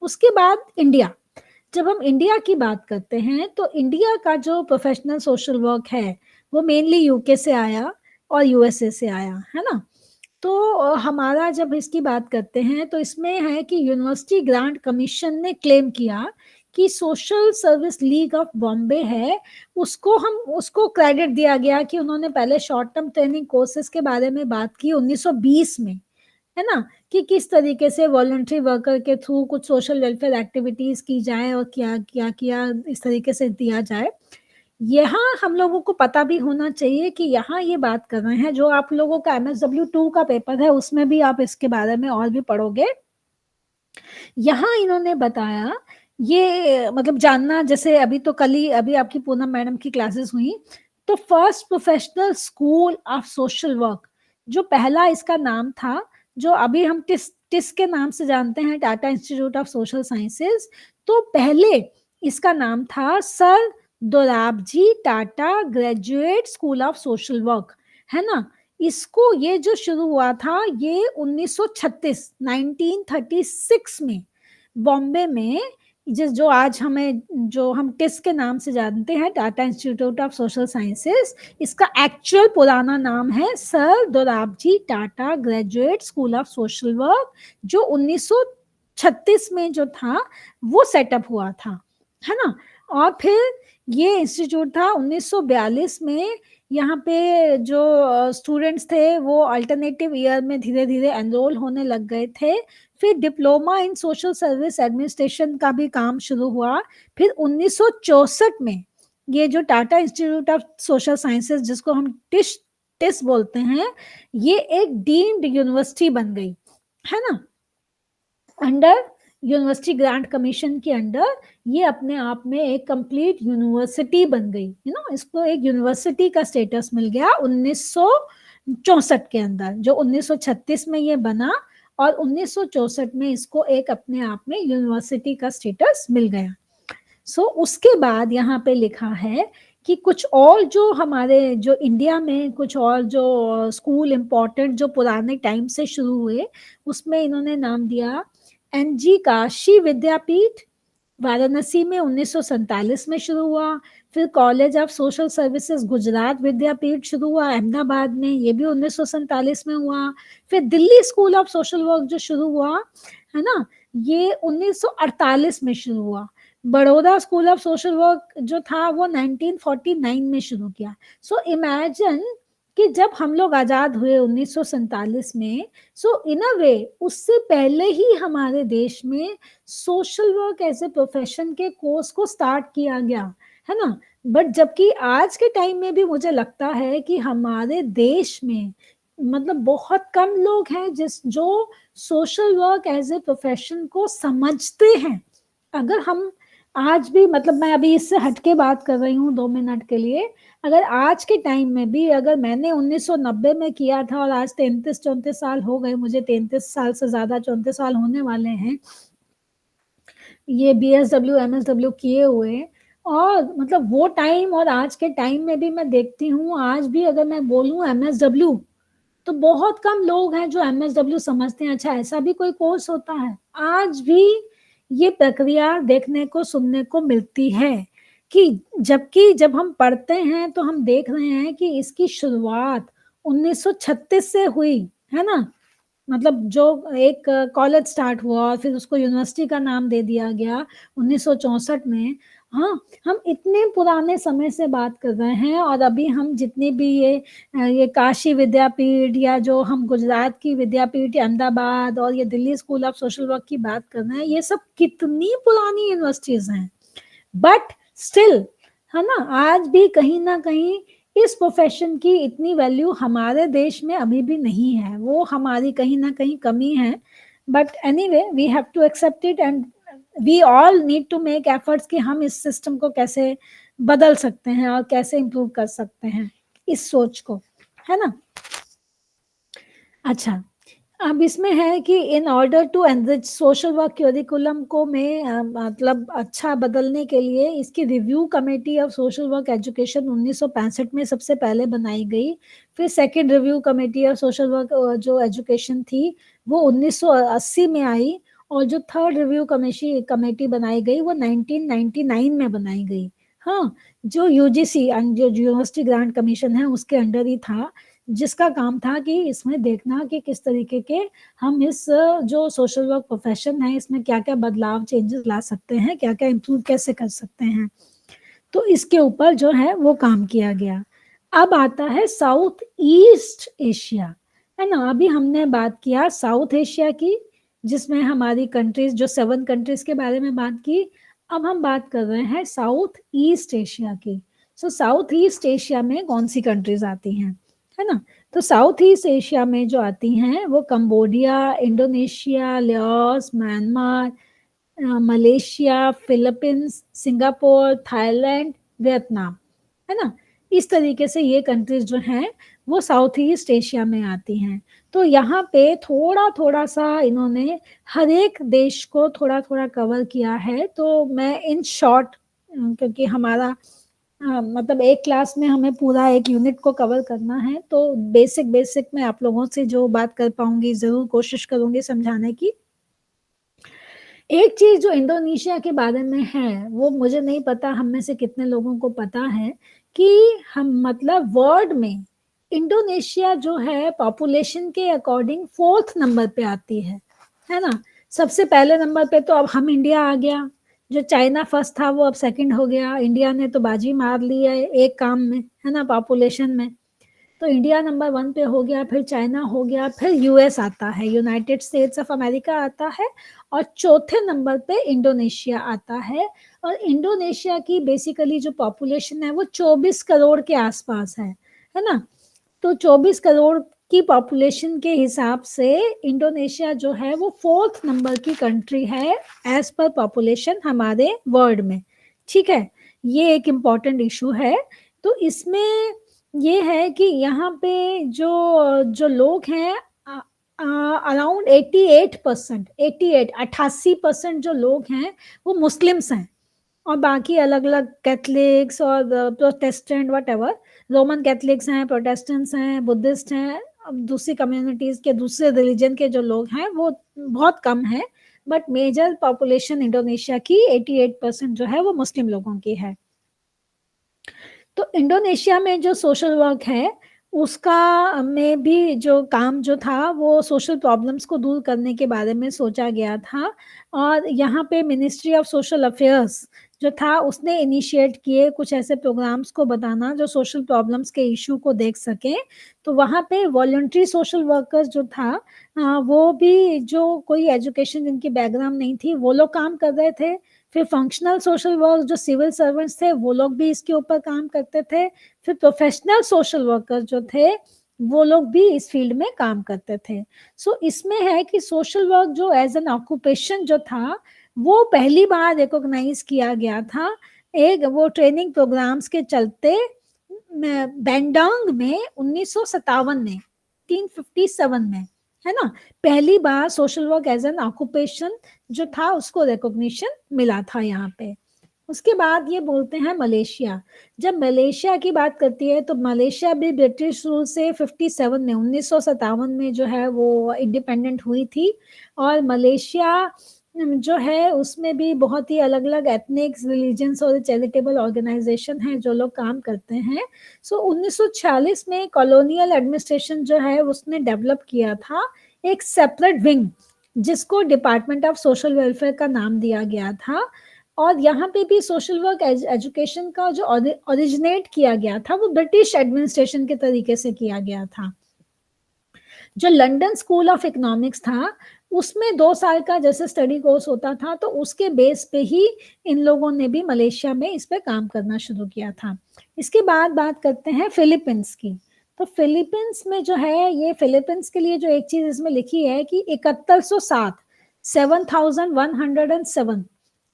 [SPEAKER 1] उसके बाद इंडिया, जब हम इंडिया की बात करते हैं तो इंडिया का जो प्रोफेशनल सोशल वर्क है वो मेनली यूके से आया और यूएसए से आया, है ना। तो हमारा जब इसकी बात करते हैं तो इसमें है कि यूनिवर्सिटी ग्रांट कमीशन ने क्लेम किया कि social service league of Bombay है उसको क्रेडिट दिया गया कि उन्होंने पहले शॉर्ट टर्म ट्रेनिंग कोर्सेज के बारे में बात की 1920 में, है ना, कि किस तरीके से वॉलंटरी वर्कर के थ्रू कुछ सोशल वेलफेयर एक्टिविटीज की जाए और क्या क्या किया इस तरीके से दिया जाए। यहाँ हम लोगों को पता भी होना चाहिए कि यहाँ ये बात कर रहे हैं, जो आप लोगों का MSW2 का पेपर है उसमें भी आप इसके बारे में और भी पढ़ोगे। यहाँ इन्होंने बताया ये मतलब जानना, जैसे अभी तो अभी आपकी पूनम मैडम की क्लासेस हुई, तो first professional school of social work जो पहला इसका नाम था, जो अभी हम टिस के नाम से जानते हैं, Tata institute of social sciences, तो पहले इसका नाम था sir Dorabji Tata graduate school of social work, है ना। इसको ये जो शुरू हुआ था ये 1936 में बॉम्बे में, जो आज जो हम टिस के नाम से जानते हैं Tata institute of social sciences, इसका एक्चुअल पुराना नाम है sir Dorabji Tata graduate school of social work, जो 1936 में जो था वो सेटअप हुआ था, है ना। और फिर ये इंस्टीट्यूट था 1942 में, यहाँ पे जो स्टूडेंट्स थे वो अल्टरनेटिव ईयर में धीरे धीरे एनरोल होने लग गए थे। फिर diploma in social service administration का भी काम शुरू हुआ। फिर 1964 में ये जो Tata institute of social sciences जिसको हम टिस बोलते हैं, ये एक डीम्ड यूनिवर्सिटी बन गई, है ना, अंडर यूनिवर्सिटी ग्रांट कमीशन के अंडर ये अपने आप में एक कंप्लीट यूनिवर्सिटी बन गई, है ना। इसको एक यूनिवर्सिटी का स्टेटस मिल गया 1964 के अंदर, जो 1936 में ये बना और 1964 में इसको एक अपने आप में यूनिवर्सिटी का स्टेटस मिल गया। सो उसके बाद यहाँ पे लिखा है कि कुछ और जो हमारे जो इंडिया में कुछ और जो स्कूल इम्पोर्टेंट जो पुराने टाइम से शुरू हुए, उसमें इन्होंने नाम दिया NG काशी विद्यापीठ वाराणसी में 1947 में शुरू हुआ। फिर college of social services Gujarat Vidyapith शुरू हुआ अहमदाबाद में, ये भी 1947 में हुआ। फिर Delhi school of social work जो शुरू हुआ, है ना, ये 1948 में शुरू हुआ। Baroda school of social work जो था वो 1949 में शुरू किया। सो इमेजिन कि जब हम लोग आजाद हुए 1947 में, सो इन अ वे उससे पहले ही हमारे देश में social work as a profession के कोर्स को स्टार्ट किया गया, है ना। बट जबकि आज के टाइम में भी मुझे लगता है कि हमारे देश में मतलब बहुत कम लोग हैं जो social work as a profession को समझते हैं। अगर हम आज भी मतलब मैं अभी इससे हटके बात कर रही हूँ 2 मिनट के लिए, अगर आज के टाइम में भी अगर मैंने 1990 में किया था और आज 33-34 साल हो गए, मुझे 33 साल से ज्यादा 34 साल होने वाले हैं ये BSW MSW किए हुए, और मतलब वो टाइम और आज के टाइम में भी मैं देखती हूँ, आज भी अगर मैं बोलूँ MSW तो बहुत कम लोग हैं जो MSW समझते हैं अच्छा ऐसा भी कोई कोर्स होता है। आज भी ये प्रक्रिया देखने को सुनने को मिलती है कि जबकि जब हम पढ़ते हैं तो हम देख रहे हैं कि इसकी शुरुआत 1936 से हुई है ना, मतलब जो एक कॉलेज स्टार्ट हुआ और फिर उसको यूनिवर्सिटी का नाम दे दिया गया 1964 में। हाँ, हम इतने पुराने समय से बात कर रहे हैं और अभी हम जितनी भी ये काशी विद्यापीठ या जो हम गुजरात की विद्यापीठ या अहमदाबाद और ये Delhi school of social work की बात कर रहे हैं, ये सब कितनी पुरानी यूनिवर्सिटीज हैं, बट स्टिल है ना, आज भी कहीं ना कहीं इस प्रोफेशन की इतनी वैल्यू हमारे देश में अभी भी नहीं है, वो हमारी कहीं ना कहीं कमी है। But anyway we have to accept it and we all need to make efforts कि हम इस सिस्टम को कैसे बदल सकते हैं और कैसे इम्प्रूव कर सकते हैं इस सोच को, है ना। अच्छा, अब इसमें है कि in order to enrich social work curriculum को में मतलब अच्छा बदलने के लिए इसकी review committee of social work education 1965 में सबसे पहले बनाई गई। फिर second review committee of social work जो एजुकेशन थी वो 1980 में आई और जो थर्ड रिव्यू कमेटी बनाई गई वो 1999 में बनाई गई। हाँ, जो यूजीसी जो यूनिवर्सिटी ग्रांट कमीशन है उसके अंडर ही था, जिसका काम था कि इसमें देखना कि किस तरीके के हम इस जो सोशल वर्क प्रोफेशन है इसमें क्या क्या बदलाव चेंजेस ला सकते हैं, क्या क्या इम्प्रूव कैसे कर सकते हैं। तो इसके ऊपर जो है वो काम किया गया। अब आता है साउथ ईस्ट एशिया, है ना। अभी हमने बात किया साउथ एशिया की जिसमें हमारी कंट्रीज जो 7 कंट्रीज के बारे में बात की। अब हम बात कर रहे हैं साउथ ईस्ट एशिया की। सो साउथ ईस्ट एशिया में कौन सी कंट्रीज आती हैं, है ना। तो साउथ ईस्ट एशिया में जो आती हैं वो Cambodia, Indonesia, Laos, Myanmar, Malaysia, Philippines, Singapore, Thailand, Vietnam, है ना। इस तरीके से ये कंट्रीज जो हैं वो साउथ ईस्ट एशिया में आती हैं। तो यहाँ पे थोड़ा थोड़ा सा इन्होंने हर एक देश को थोड़ा थोड़ा कवर किया है। तो मैं इन शॉर्ट, क्योंकि हमारा मतलब एक क्लास में हमें पूरा एक यूनिट को कवर करना है, तो बेसिक मैं आप लोगों से जो बात कर पाऊंगी जरूर कोशिश करूंगी समझाने की। एक चीज जो इंडोनेशिया के बारे में है वो मुझे नहीं पता हम में से कितने लोगों को पता है कि हम मतलब वर्ल्ड में इंडोनेशिया जो है पॉपुलेशन के अकॉर्डिंग 4th नंबर पे आती है ना। सबसे पहले नंबर पे तो अब हम इंडिया आ गया, जो चाइना फर्स्ट था वो अब सेकंड हो गया। इंडिया ने तो बाजी मार ली है एक काम में, है ना, पॉपुलेशन में। तो इंडिया नंबर 1 पे हो गया, फिर चाइना हो गया, फिर यूएस आता है, यूनाइटेड स्टेट्स ऑफ अमेरिका आता है, और चौथे नंबर पे इंडोनेशिया आता है। और इंडोनेशिया की बेसिकली जो पॉपुलेशन है वो 24 करोड़ के आसपास है ना। तो 24 करोड़ की पॉपुलेशन के हिसाब से इंडोनेशिया जो है वो 4th नंबर की कंट्री है एज पर पॉपुलेशन हमारे वर्ल्ड में। ठीक है, ये एक इम्पॉर्टेंट इशू है। तो इसमें ये है कि यहाँ पे जो लोग हैं अराउंड 88% जो लोग हैं वो मुस्लिम्स हैं, और बाकी अलग अलग कैथलिक्स और प्रोटेस्टेंट वट रोमन कैथलिक्स हैं, प्रोटेस्टेंट्स हैं, बुद्धिस्ट हैं, दूसरी कम्युनिटीज के दूसरे रिलीजन के जो लोग हैं वो बहुत कम है। बट मेजर पॉपुलेशन इंडोनेशिया की 88% जो है वो मुस्लिम लोगों की है। तो इंडोनेशिया में जो सोशल वर्क है उसका में भी जो काम जो था वो सोशल प्रॉब्लम्स को दूर करने के बारे में सोचा गया था। और यहाँ पे मिनिस्ट्री ऑफ सोशल अफेयर्स जो था उसने इनिशिएट किए कुछ ऐसे प्रोग्राम्स को बताना जो सोशल प्रॉब्लम्स के इशू को देख सकें। तो वहाँ पे वॉलंटरी सोशल वर्कर्स जो था वो भी, जो कोई एजुकेशन जिनकी बैकग्राउंड नहीं थी वो लोग काम कर रहे थे। फिर फंक्शनल सोशल वर्क जो सिविल सर्वेंट्स थे वो लोग भी इसके ऊपर काम करते थे। फिर प्रोफेशनल सोशल वर्कर्स जो थे वो लोग भी इस फील्ड में काम करते थे। सो इसमें है कि सोशल वर्क जो एज एन ऑक्यूपेशन जो था वो पहली बार रिकॉग्नाइज किया गया था एक वो ट्रेनिंग प्रोग्राम्स के चलते बैंडांग में 1957 में 357 में, है ना, पहली बार social work as an occupation जो था उसको रिकॉग्निशन मिला था यहाँ पे। उसके बाद ये बोलते हैं मलेशिया। जब मलेशिया की बात करती है तो मलेशिया भी ब्रिटिश रूल से 57 में 1957 में जो है वो इंडिपेंडेंट हुई थी। और मलेशिया जो है उसमें भी बहुत ही अलग अलग एथनिक्स, रिलीजन्स और चैरिटेबल ऑर्गेनाइजेशन हैं जो लोग काम करते हैं। सो 1946 में कॉलोनियल एडमिनिस्ट्रेशन जो है उसने डेवलप किया था एक सेपरेट विंग जिसको डिपार्टमेंट ऑफ सोशल वेलफेयर का नाम दिया गया था। और यहाँ पे भी सोशल वर्क एजुकेशन का जो ओरिजिनेट किया गया था वो ब्रिटिश एडमिनिस्ट्रेशन के तरीके से किया गया था। जो लंदन स्कूल ऑफ इकोनॉमिक्स था उसमें 2 साल का जैसे स्टडी कोर्स होता था, तो उसके बेस पे ही इन लोगों ने भी मलेशिया में इस पे काम करना शुरू किया था। इसके बाद बात करते हैं फिलीपींस की। तो फिलीपींस में जो है, ये फिलीपींस के लिए जो एक चीज इसमें लिखी है कि 7107 7107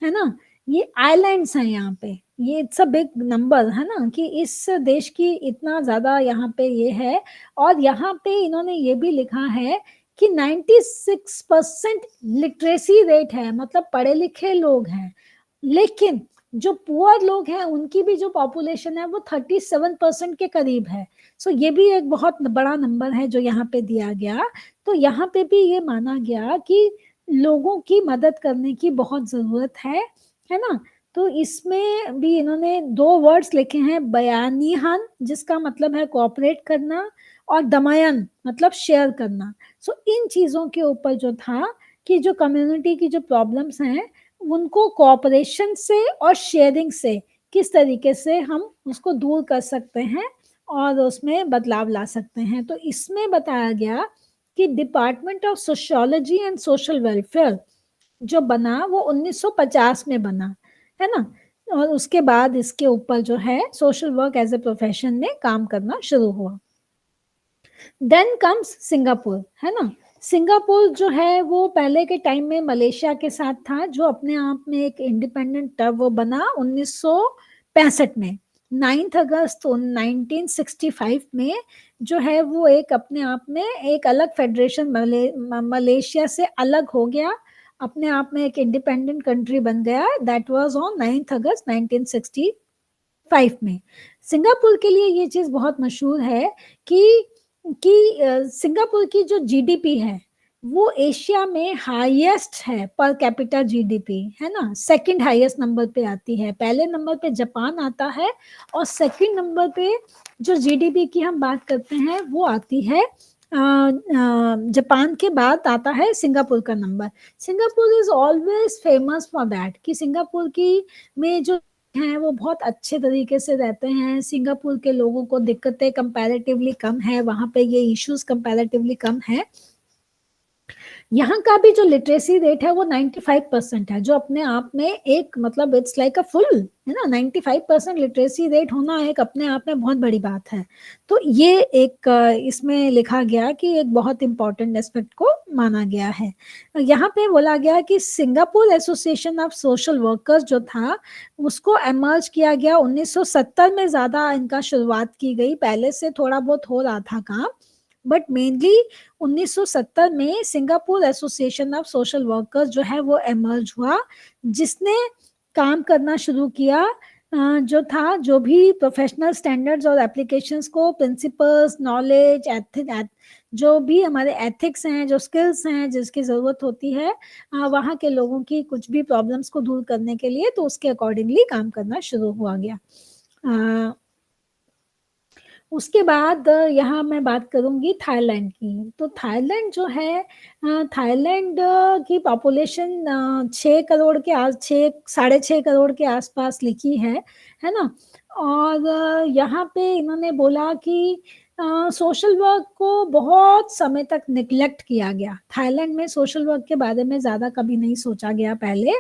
[SPEAKER 1] है ना, ये आइलैंड्स हैं यहाँ पे। ये इट्स अ बिग नंबर है ना, कि इस देश की इतना ज्यादा यहाँ पे ये है। और यहाँ पे इन्होंने ये भी लिखा है कि 96% लिटरेसी रेट है, मतलब पढ़े लिखे लोग हैं। लेकिन जो पुअर लोग हैं उनकी भी जो पॉपुलेशन है वो 37% के करीब है। सो ये भी एक बहुत बड़ा नंबर है जो यहाँ पे दिया गया। तो यहाँ पे भी ये माना गया कि लोगों की मदद करने की बहुत जरूरत है ना। तो इसमें भी इन्होंने 2 वर्ड्स लिखे हैं, बयानीहन जिसका मतलब है कोऑपरेट करना, और दमयन मतलब शेयर करना। सो इन चीजों के ऊपर जो था कि जो कम्युनिटी की जो प्रॉब्लम्स हैं उनको कोऑपरेशन से और शेयरिंग से किस तरीके से हम उसको दूर कर सकते हैं और उसमें बदलाव ला सकते हैं। तो इसमें बताया गया कि department of sociology and social welfare जो बना वो 1950 में बना है ना। और उसके बाद इसके ऊपर जो है social work as a profession में काम करना शुरू हुआ। देन कम्स सिंगापुर है ना। सिंगापुर जो है वो पहले के टाइम में मलेशिया के साथ था, जो अपने आप में एक इंडिपेंडेंट वो बना 1965 में। 9 अगस्त 1965 में जो है वो एक अपने आप में एक अलग फेडरेशन मलेशिया से अलग हो गया, अपने आप में एक इंडिपेंडेंट कंट्री बन गया। दैट वाज ऑन 9 अगस्त 1965 में। सिंगापुर के लिए ये चीज बहुत मशहूर है कि सिंगापुर की जो जीडीपी है वो एशिया में हाईएस्ट है पर कैपिटा जीडीपी है ना। सेकंड हाईएस्ट नंबर पे आती है, पहले नंबर पे जापान आता है और सेकंड नंबर पे जो जीडीपी की हम बात करते हैं वो आती है जापान के बाद आता है सिंगापुर का number. Singapore is always famous for that कि सिंगापुर की में जो हैं वो बहुत अच्छे तरीके से रहते हैं। सिंगापुर के लोगों को दिक्कतें कंपैरेटिवली कम है, वहां पे ये इश्यूज कंपैरेटिवली कम है। यहाँ का भी जो लिटरेसी रेट है वो 95% है, जो अपने आप में एक मतलब इट्स लाइक अ फुल है ना। 95% लिटरेसी रेट होना एक अपने आप में बहुत बड़ी बात है। तो ये एक इसमें लिखा गया कि एक बहुत इंपॉर्टेंट एस्पेक्ट को माना गया है। यहाँ पे बोला गया कि Singapore association of social workers जो था उसको एमर्ज किया गया 1970 में। ज्यादा इनका शुरुआत की गई, पहले से थोड़ा बहुत हो रहा था काम, बट मेनली 1970 में Singapore association of social workers जो है वो एमर्ज हुआ, जिसने काम करना शुरू किया जो था जो भी प्रोफेशनल स्टैंडर्ड्स और एप्लीकेशंस को, प्रिंसिपल्स, नॉलेज, जो भी हमारे एथिक्स हैं, जो स्किल्स हैं जिसकी ज़रूरत होती है वहाँ के लोगों की कुछ भी प्रॉब्लम्स को दूर करने के लिए, तो उसके अकॉर्डिंगली काम करना शुरू हुआ गया। उसके बाद यहाँ मैं बात करूंगी थाईलैंड की। तो थाईलैंड जो है, थाईलैंड की पॉपुलेशन 6 करोड़ के 6.5 करोड़ के आसपास लिखी है ना। और यहाँ पे इन्होंने बोला कि सोशल वर्क को बहुत समय तक निग्लेक्ट किया गया। थाईलैंड में सोशल वर्क के बारे में ज़्यादा कभी नहीं सोचा गया पहले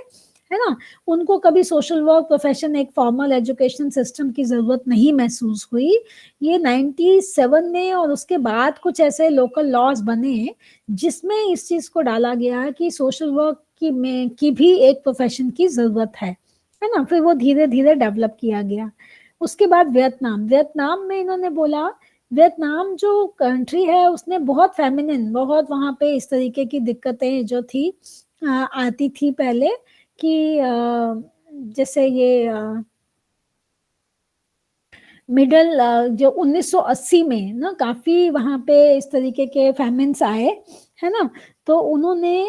[SPEAKER 1] है ना। उनको कभी सोशल वर्क प्रोफेशन एक फॉर्मल एजुकेशन सिस्टम की जरूरत नहीं महसूस हुई। ये 97 में और उसके बाद कुछ ऐसे लोकल लॉज बने जिसमें इस चीज को डाला गया कि सोशल वर्क की भी एक प्रोफेशन की जरूरत है ना। फिर वो धीरे धीरे डेवलप किया गया। उसके बाद वियतनाम में इन्होंने बोला, वियतनाम जो कंट्री है उसने बहुत फेमिनिन, बहुत वहाँ पे इस तरीके की दिक्कतें जो थी आती थी पहले कि जैसे ये मिडल जो 1980 में ना काफी वहां पे इस तरीके के फैमिन्स आए, है ना, तो उन्होंने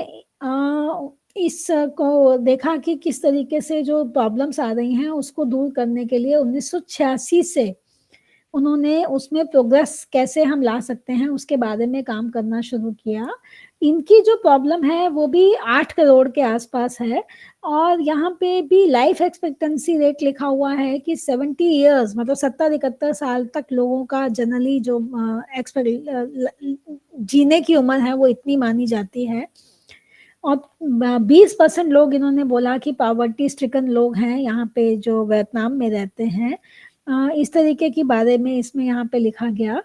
[SPEAKER 1] इस को देखा कि किस तरीके से जो प्रॉब्लम्स आ रही हैं उसको दूर करने के लिए 1986 से उन्होंने उसमें प्रोग्रेस कैसे हम ला सकते हैं उसके बारे में काम करना शुरू किया। इनकी जो प्रॉब्लम है वो भी 8 करोड़ के आसपास है, और यहाँ पे भी लाइफ एक्सपेक्टेंसी रेट लिखा हुआ है कि 70 इयर्स मतलब 70-71 साल तक लोगों का जनरली जो जीने की उम्र है वो इतनी मानी जाती है। और 20% लोग इन्होंने बोला कि पॉवर्टी स्ट्रिकन लोग हैं यहाँ पे जो वियतनाम में रहते हैं। इस तरीके की बारे में इसमें यहाँ पे लिखा गया।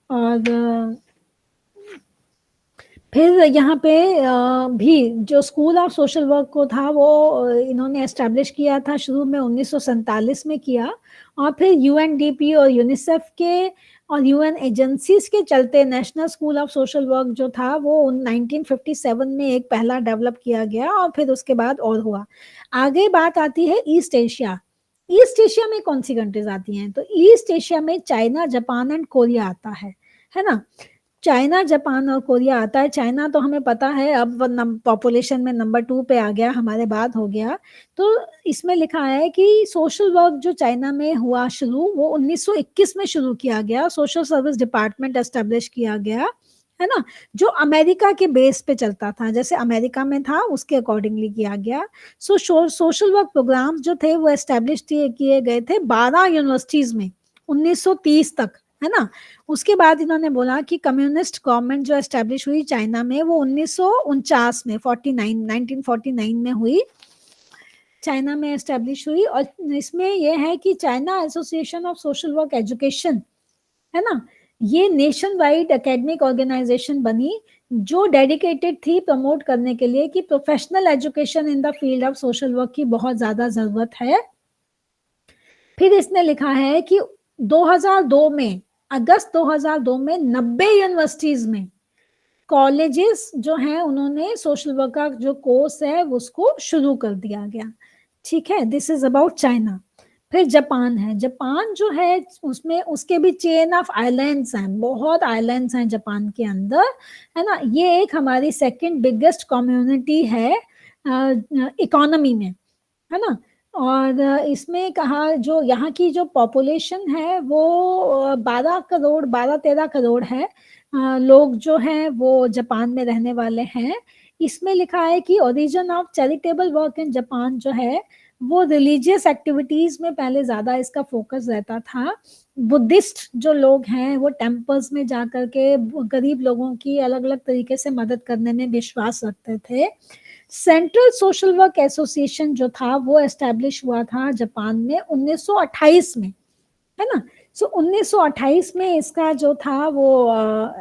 [SPEAKER 1] और फिर यहाँ पे भी जो स्कूल ऑफ सोशल वर्क को था वो इन्होंने एस्टेब्लिश किया था शुरू में 1947 में किया, और फिर यूएनडीपी और यूनिसेफ के और यूएन एजेंसीज के चलते national school of social work जो था वो 1957 में एक पहला डेवलप किया गया, और फिर उसके बाद और हुआ। आगे बात आती है ईस्ट एशिया। ईस्ट एशिया में कौन सी कंट्रीज आती हैं? तो ईस्ट एशिया में चाइना, जापान एंड कोरिया आता है ना। चाइना, जापान और कोरिया आता है। चाइना तो हमें पता है अब पॉपुलेशन में नंबर 2 पे आ गया, हमारे बाद हो गया। तो इसमें लिखा है कि सोशल वर्क जो चाइना में हुआ शुरू वो 1921 में शुरू किया गया। सोशल सर्विस डिपार्टमेंट एस्टेब्लिश किया गया, है ना, जो अमेरिका के बेस पे चलता था, जैसे अमेरिका में था उसके अकॉर्डिंगली किया गया। सोशल वर्क प्रोग्राम जो थे वो एस्टेब्लिश किए गए थे 12 यूनिवर्सिटीज में 1930 तक, है ना। उसके बाद इन्होंने बोला कि कम्युनिस्ट गवर्नमेंट जो एस्टेब्लिश हुई चाइना में वो 1949 में 1949 में हुई, चाइना में एस्टेब्लिश हुई। और इसमें यह है कि China association of social work education, है ना, ये नेशन वाइड एकेडमिक ऑर्गेनाइजेशन बनी जो डेडिकेटेड थी प्रमोट करने के लिए कि professional education in the field of social work की बहुत ज्यादा जरूरत है। फिर इसने लिखा है कि 2002 में, अगस्त 2002 में 90 यूनिवर्सिटीज में कॉलेजेस जो हैं उन्होंने सोशल वर्क का जो कोर्स है उसको शुरू कर दिया गया। ठीक है, दिस इज अबाउट चाइना। फिर जापान है। जापान जो है उसमें उसके भी चेन ऑफ आइलैंड्स हैं, बहुत आइलैंड्स हैं जापान के अंदर, है ना। ये एक हमारी सेकंड बिगेस्ट कम्युनिटी है इकोनॉमी में, है ना। और इसमें कहा जो यहाँ की जो पॉपुलेशन है वो 12-13 करोड़ है लोग जो हैं वो जापान में रहने वाले हैं। इसमें लिखा है कि origin of charitable work in Japan जो है वो रिलीजियस एक्टिविटीज में पहले ज्यादा इसका फोकस रहता था। बुद्धिस्ट जो लोग हैं वो टेम्पल्स में जाकर के गरीब लोगों की अलग अलग तरीके से मदद करने में विश्वास रखते थे। सेंट्रल सोशल वर्क एसोसिएशन जो था वो एस्टेब्लिश हुआ था जापान में 1928 में, है ना। सो 1928 में इसका जो था वो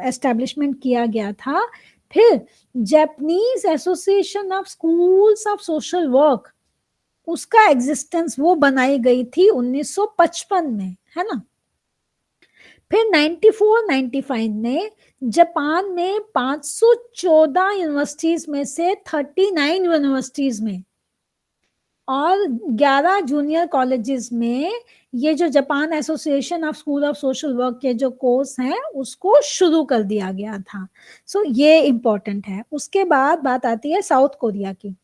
[SPEAKER 1] एस्टेब्लिशमेंट किया गया था। फिर Japanese association of schools of social work, उसका एग्जिस्टेंस वो बनाई गई थी 1955 में, है ना। फिर 94-95 में जापान में 514 यूनिवर्सिटीज में से 39 यूनिवर्सिटीज में और 11 जूनियर कॉलेजेस में ये जो Japan association of school of social work के जो कोर्स हैं उसको शुरू कर दिया गया था। सो ये इम्पोर्टेंट है। उसके बाद बात आती है साउथ कोरिया की।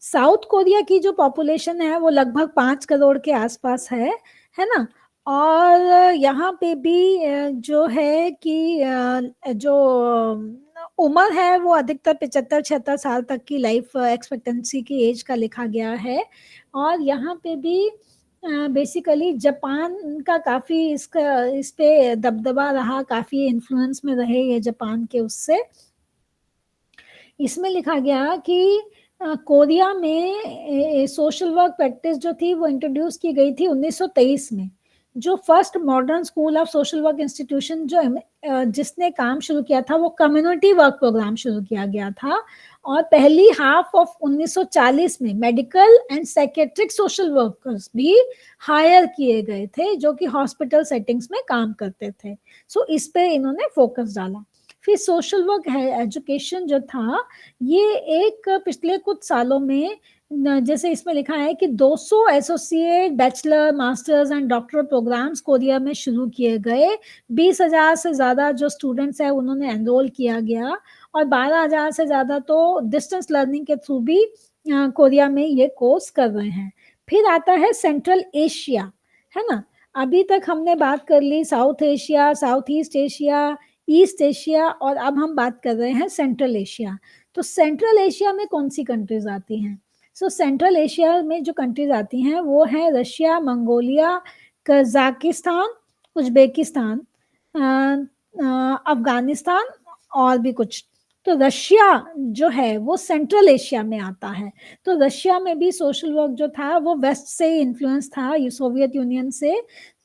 [SPEAKER 1] साउथ कोरिया की जो पॉपुलेशन है वो लगभग 5 करोड़ के आसपास है ना। और यहाँ पे भी जो है कि जो उम्र है वो अधिकतर 75-76 साल तक की लाइफ एक्सपेक्टेंसी की एज का लिखा गया है। और यहाँ पे भी बेसिकली जापान का काफी इस पे दबदबा रहा, काफी इन्फ्लुएंस में रहे ये जापान के उससे। इसमें लिखा गया कि कोरिया में सोशल वर्क प्रैक्टिस जो थी वो इंट्रोड्यूस की गई थी 1923 में। जो first modern school of social work institution जो जिसने काम शुरू किया था वो कम्युनिटी वर्क प्रोग्राम शुरू किया गया था। और पहली हाफ ऑफ 1940 में medical and psychiatric social workers भी हायर किए गए थे जो कि हॉस्पिटल सेटिंग्स में काम करते थे। सो इस पे इन्होंने फोकस डाला। फिर सोशल वर्क है एजुकेशन जो था ये एक पिछले कुछ सालों में जैसे इसमें लिखा है कि 200 associate bachelor masters and doctor programs Korea में शुरू किए गए, 20,000 से ज़्यादा जो स्टूडेंट्स हैं उन्होंने एनरोल किया गया और 12,000 से ज़्यादा तो डिस्टेंस लर्निंग के थ्रू भी कोरिया में ये कोर्स कर रहे हैं। फिर आता है सेंट्रल एशिया, है ना। अभी तक हमने बात कर ली South Asia, South East Asia, East Asia और अब हम बात कर रहे हैं सेंट्रल एशिया। तो सेंट्रल एशिया में कौन सी कंट्रीज आती हैं? सो सेंट्रल एशिया में जो कंट्रीज आती हैं वो है Russia, Mongolia, Kazakhstan, Uzbekistan, Afghanistan और भी कुछ। तो रशिया जो है वो सेंट्रल एशिया में आता है। तो रशिया में भी सोशल वर्क जो था वो वेस्ट से इन्फ्लुएंस था, सोवियत यूनियन से।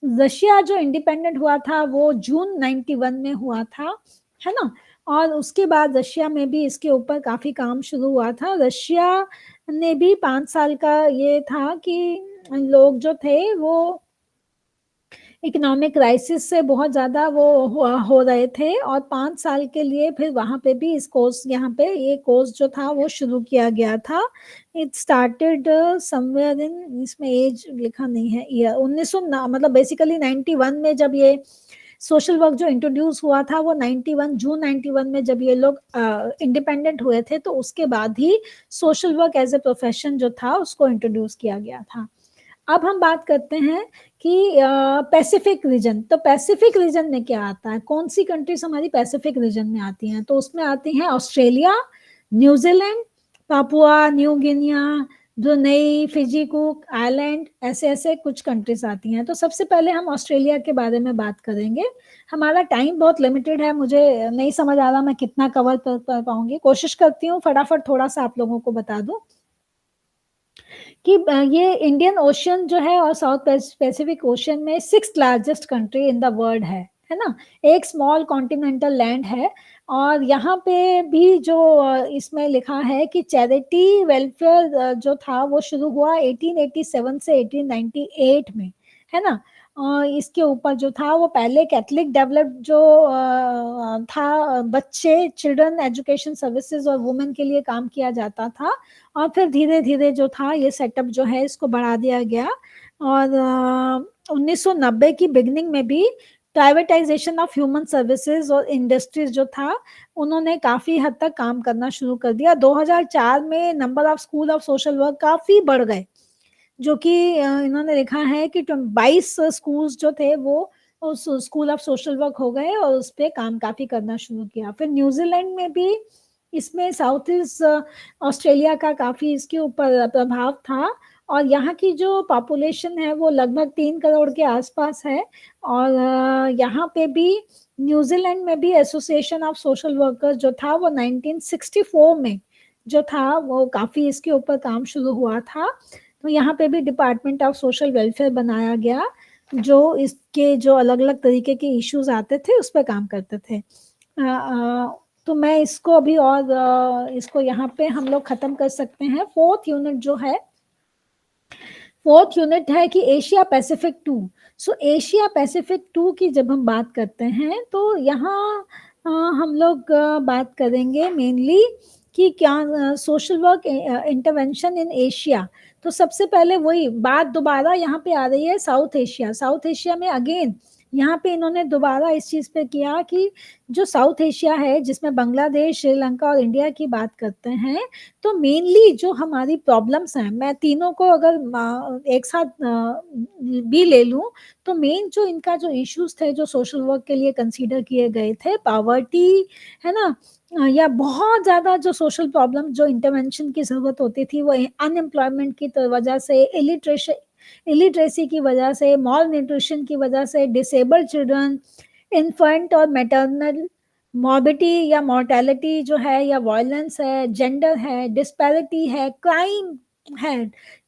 [SPEAKER 1] रशिया जो इंडिपेंडेंट हुआ था वो जून 91 में हुआ था, है ना। और उसके बाद रशिया में भी इसके ऊपर काफी काम शुरू हुआ था। रशिया ने भी 5 साल का ये था कि लोग जो थे वो इकोनॉमिक क्राइसिस से बहुत ज़्यादा वो हो रहे थे और 5 साल के लिए फिर वहाँ पे भी इस कोर्स यहाँ पे ये कोर्स जो था वो शुरू किया गया था। इट स्टार्टेड समवेयर इन, इसमें एज लिखा नहीं है, ईयर 1900 मतलब बेसिकली 91 में जब ये सोशल वर्क जो इंट्रोड्यूस हुआ था वो 91 जून 91 में जब ये लोग इंडिपेंडेंट हुए थे तो उसके बाद ही social work as a profession जो था उसको इंट्रोड्यूस किया गया था। अब हम बात करते हैं कि पैसिफिक रीजन। तो पैसिफिक रीजन में क्या आता है, कौन सी कंट्रीज हमारी पैसिफिक रीजन में आती हैं? तो उसमें आती हैं Australia, New Zealand, Papua new Guinea, Brunei, Fiji cook island, ऐसे ऐसे कुछ कंट्रीज आती हैं। तो सबसे पहले हम ऑस्ट्रेलिया के बारे में बात करेंगे। हमारा टाइम बहुत लिमिटेड है, मुझे नहीं समझ आ रहा मैं कितना कवर कर पाऊंगी, कोशिश करती हूँ फटाफट थोड़ा सा आप लोगों को बता दूं कि ये इंडियन ओशन जो है और साउथ पैसिफिक ओशन में 6th largest country in the world है ना। एक स्मॉल कॉन्टिनेंटल लैंड है और यहाँ पे भी जो इसमें लिखा है कि चैरिटी वेलफेयर जो था वो शुरू हुआ 1887 से 1898 में, है ना। इसके ऊपर जो था वो पहले कैथलिक डेवलप्ड जो था, बच्चे चिल्ड्रन एजुकेशन सर्विसेज और वुमेन के लिए काम किया जाता था और फिर धीरे धीरे जो था ये सेटअप जो है इसको बढ़ा दिया गया। और 1990 की बिगनिंग में भी प्राइवेटाइजेशन ऑफ ह्यूमन सर्विसेज और इंडस्ट्रीज जो था उन्होंने काफी हद तक काम करना शुरू कर दिया। 2004 में number of school of social work काफी बढ़ गए, जो कि इन्होंने लिखा है कि 22 स्कूल्स जो थे वो उस स्कूल ऑफ सोशल वर्क हो गए और उस पर काम काफी करना शुरू किया। फिर न्यूजीलैंड में भी इसमें साउथ ईस्ट ऑस्ट्रेलिया का काफी इसके ऊपर प्रभाव था और यहाँ की जो पॉपुलेशन है वो लगभग 3 करोड़ के आसपास है। और यहाँ पे भी न्यूजीलैंड में भी एसोसिएशन ऑफ सोशल वर्कर्स जो था वो 1964 में जो था वो काफी इसके ऊपर काम शुरू हुआ था। तो यहाँ पे भी डिपार्टमेंट ऑफ सोशल वेलफेयर बनाया गया जो इसके जो अलग अलग तरीके के इश्यूज आते थे उस पर काम करते थे। तो मैं इसको अभी और इसको यहाँ पे हम लोग खत्म कर सकते हैं। 4th यूनिट जो है, 4th यूनिट है कि एशिया पैसिफिक 2। सो एशिया पैसिफिक 2 की जब हम बात करते हैं तो यहाँ हम लोग बात करेंगे मेनली कि क्या सोशल वर्क इंटरवेंशन इन एशिया। तो सबसे पहले वही बात दोबारा यहाँ पे आ रही है साउथ एशिया। साउथ एशिया में अगेन यहाँ पे इन्होंने दोबारा इस चीज़ पे किया कि जो साउथ एशिया है जिसमें बांग्लादेश, श्रीलंका और इंडिया की बात करते हैं, तो मेनली जो हमारी प्रॉब्लम्स हैं, मैं तीनों को अगर एक साथ भी ले लूँ तो मेन जो इनका जो इश्यूज थे जो सोशल वर्क के लिए कंसीडर किए गए थे, पॉवर्टी, है ना, या बहुत ज़्यादा जो सोशल प्रॉब्लम जो इंटरवेंशन की ज़रूरत होती थी वो अनएम्प्लॉयमेंट की वजह से, इलिटरेसी की वजह से, मॉल न्यूट्रिशन की वजह से, डिसेबल्ड चिल्ड्रन, इन्फेंट और मैटरनल मॉर्बिडिटी या मॉर्टेलिटी जो है, या वायलेंस है, जेंडर है, डिस्पैरिटी है, क्राइम है,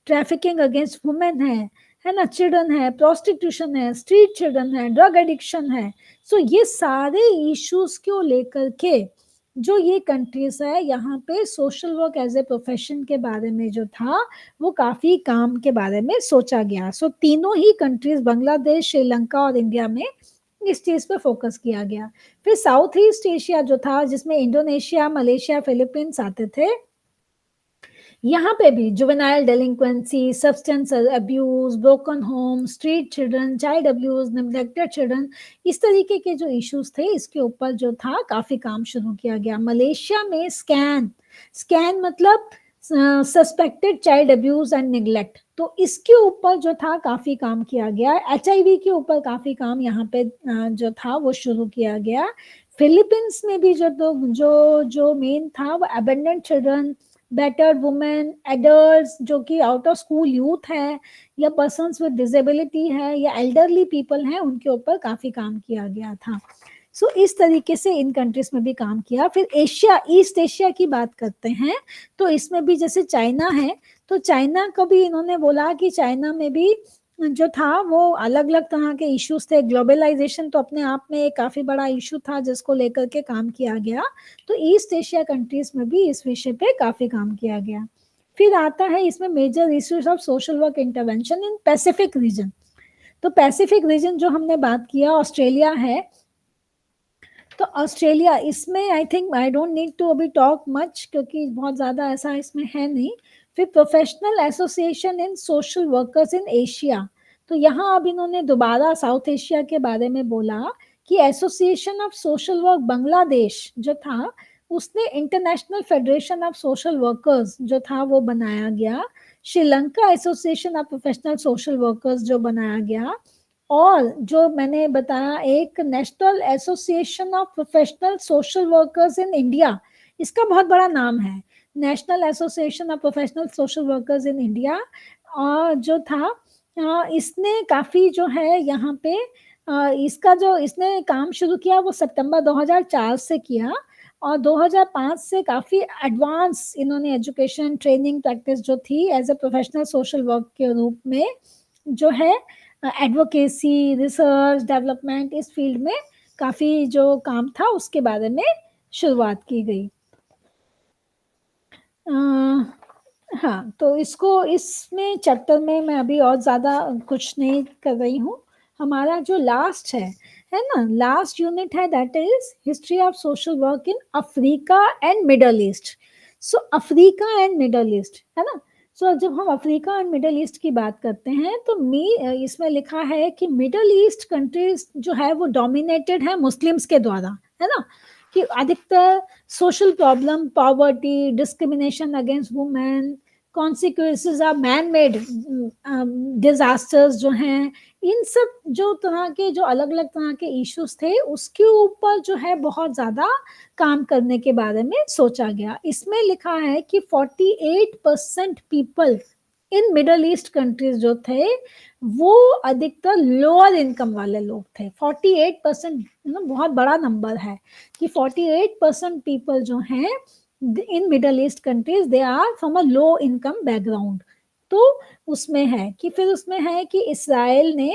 [SPEAKER 1] ट्रैफिकिंग अगेंस्ट वुमेन है ना, चिल्ड्रन है, प्रोस्टिट्यूशन है, स्ट्रीट चिल्ड्रन है, ड्रग एडिक्शन है। सो ये सारे इश्यूज को लेकर के जो ये कंट्रीज है यहाँ पे social work as a profession के बारे में जो था वो काफी काम के बारे में सोचा गया। सो तीनों ही कंट्रीज बांग्लादेश, श्रीलंका और इंडिया में इस चीज पे फोकस किया गया। फिर साउथ ईस्ट एशिया जो था, जिसमें इंडोनेशिया, मलेशिया, फिलीपींस आते थे, यहाँ पे भी juvenile delinquency, substance abuse, broken home, street children, child abuse, neglected children, इस तरीके के जो इश्यूज थे इसके ऊपर जो था काफी काम शुरू किया गया। मलेशिया में स्कैन मतलब suspected child abuse and neglect, तो इसके ऊपर जो था काफी काम किया गया। HIV के ऊपर काफी काम यहाँ पे जो था वो शुरू किया गया। फिलीपींस में भी जो मेन था वो abandoned children, battered women, adults जो कि आउट ऑफ स्कूल यूथ है, या पर्सन्स विद डिसेबिलिटी है, या एल्डरली पीपल हैं, उनके ऊपर काफी काम किया गया था। सो इस तरीके से इन कंट्रीज में भी काम किया। फिर एशिया, ईस्ट एशिया की बात करते हैं तो इसमें भी जैसे चाइना है, तो चाइना को भी इन्होंने बोला कि चाइना में भी जो था वो अलग अलग तरह के इश्यूज थे। ग्लोबलाइजेशन तो अपने आप में एक काफी बड़ा इशू था जिसको लेकर के काम किया गया, तो ईस्ट एशिया कंट्रीज में भी इस विषय पे काफी काम किया गया। फिर आता है इसमें major issues of social work intervention in Pacific region. तो पैसिफिक रीजन जो हमने बात किया, ऑस्ट्रेलिया है, तो ऑस्ट्रेलिया इसमें I think I don't need to अभी टॉक मच क्योंकि बहुत ज़्यादा ऐसा इसमें है नहीं। फिर professional association in social workers in Asia, तो यहाँ अब इन्होंने दोबारा साउथ एशिया के बारे में बोला कि association of social work Bangladesh जो था उसने international federation of social workers जो था वो बनाया गया। Sri Lanka association of professional social workers जो बनाया गया, और जो मैंने बताया एक national association of professional social workers in India, इसका बहुत बड़ा नाम है, national association of professional social workers in India, और जो था इसने काफ़ी जो है यहाँ पे इसका जो इसने काम शुरू किया वो सितंबर 2004 से किया, और 2005 से काफ़ी एडवांस इन्होंने एजुकेशन ट्रेनिंग प्रैक्टिस जो थी as a professional social work के रूप में जो है एडवोकेसी, रिसर्च, डेवलपमेंट, इस फील्ड में काफ़ी जो काम था उसके बारे में शुरुआत की गई। हाँ, तो इसको इसमें चैप्टर में मैं अभी और ज़्यादा कुछ नहीं कर रही हूँ। हमारा जो लास्ट है ना, लास्ट यूनिट है, that is history of social work in Africa and Middle east. So Africa and Middle east है ना, सो जब हम अफ्रीका एंड मिडल ईस्ट की बात करते हैं तो इसमें लिखा है कि मिडल ईस्ट कंट्रीज जो है वो डोमिनेटेड है मुस्लिम्स के द्वारा, है ना, कि अधिकतर social problem, poverty, discrimination against women, consequences of man made disasters जो हैं, इन सब जो तरह के जो अलग अलग तरह के इश्यूज थे उसके ऊपर जो है बहुत ज़्यादा काम करने के बारे में सोचा गया। इसमें लिखा है कि 48% people in middle east countries जो थे वो अधिकतर लोअर इनकम वाले लोग थे। 48% बहुत बड़ा नंबर है कि 48% पीपल जो हैं in middle east countries they are from a low income background. तो उसमें है कि फिर उसमें है कि इसराइल ने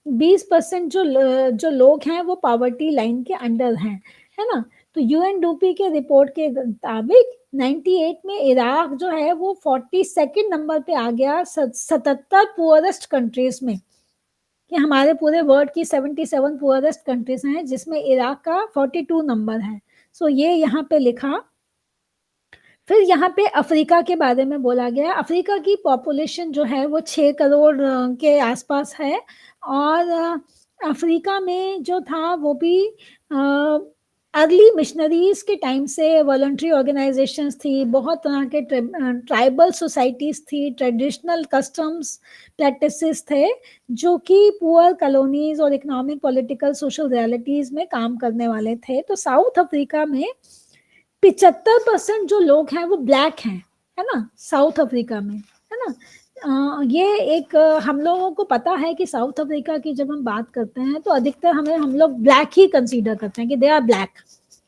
[SPEAKER 1] 20% जो लोग हैं वो पॉवर्टी लाइन के अंडर हैं, है ना। तो यूएनडीपी के रिपोर्ट के मुताबिक 98 में इराक जो है वो 42nd नंबर पे आ गया 77 पुअरेस्ट कंट्रीज में, कि हमारे पूरे वर्ल्ड की 77 पुअरेस्ट कंट्रीज हैं जिसमें इराक का 42 नंबर है। सो ये यहाँ पे लिखा। फिर यहाँ पे अफ्रीका के बारे में बोला गया। अफ्रीका की पॉपुलेशन जो है वो 6 करोड़ के आसपास है, और अफ्रीका में जो था वो भी अर्ली मिशनरीज के टाइम से वॉलंटरी ऑर्गेनाइजेशंस थी, बहुत तरह के ट्राइबल सोसाइटीज थी, ट्रेडिशनल कस्टम्स प्रैक्टिसेस थे जो कि पुअर कॉलोनीज और इकोनॉमिक, पॉलिटिकल, सोशल रियलिटीज में काम करने वाले थे। तो साउथ अफ्रीका में 75% जो लोग हैं वो ब्लैक हैं, है ना, साउथ अफ्रीका में, है ना। ये एक हम लोगों को पता है कि साउथ अफ्रीका की जब हम बात करते हैं तो अधिकतर हम लोग ब्लैक ही कंसीडर करते हैं कि दे आर ब्लैक,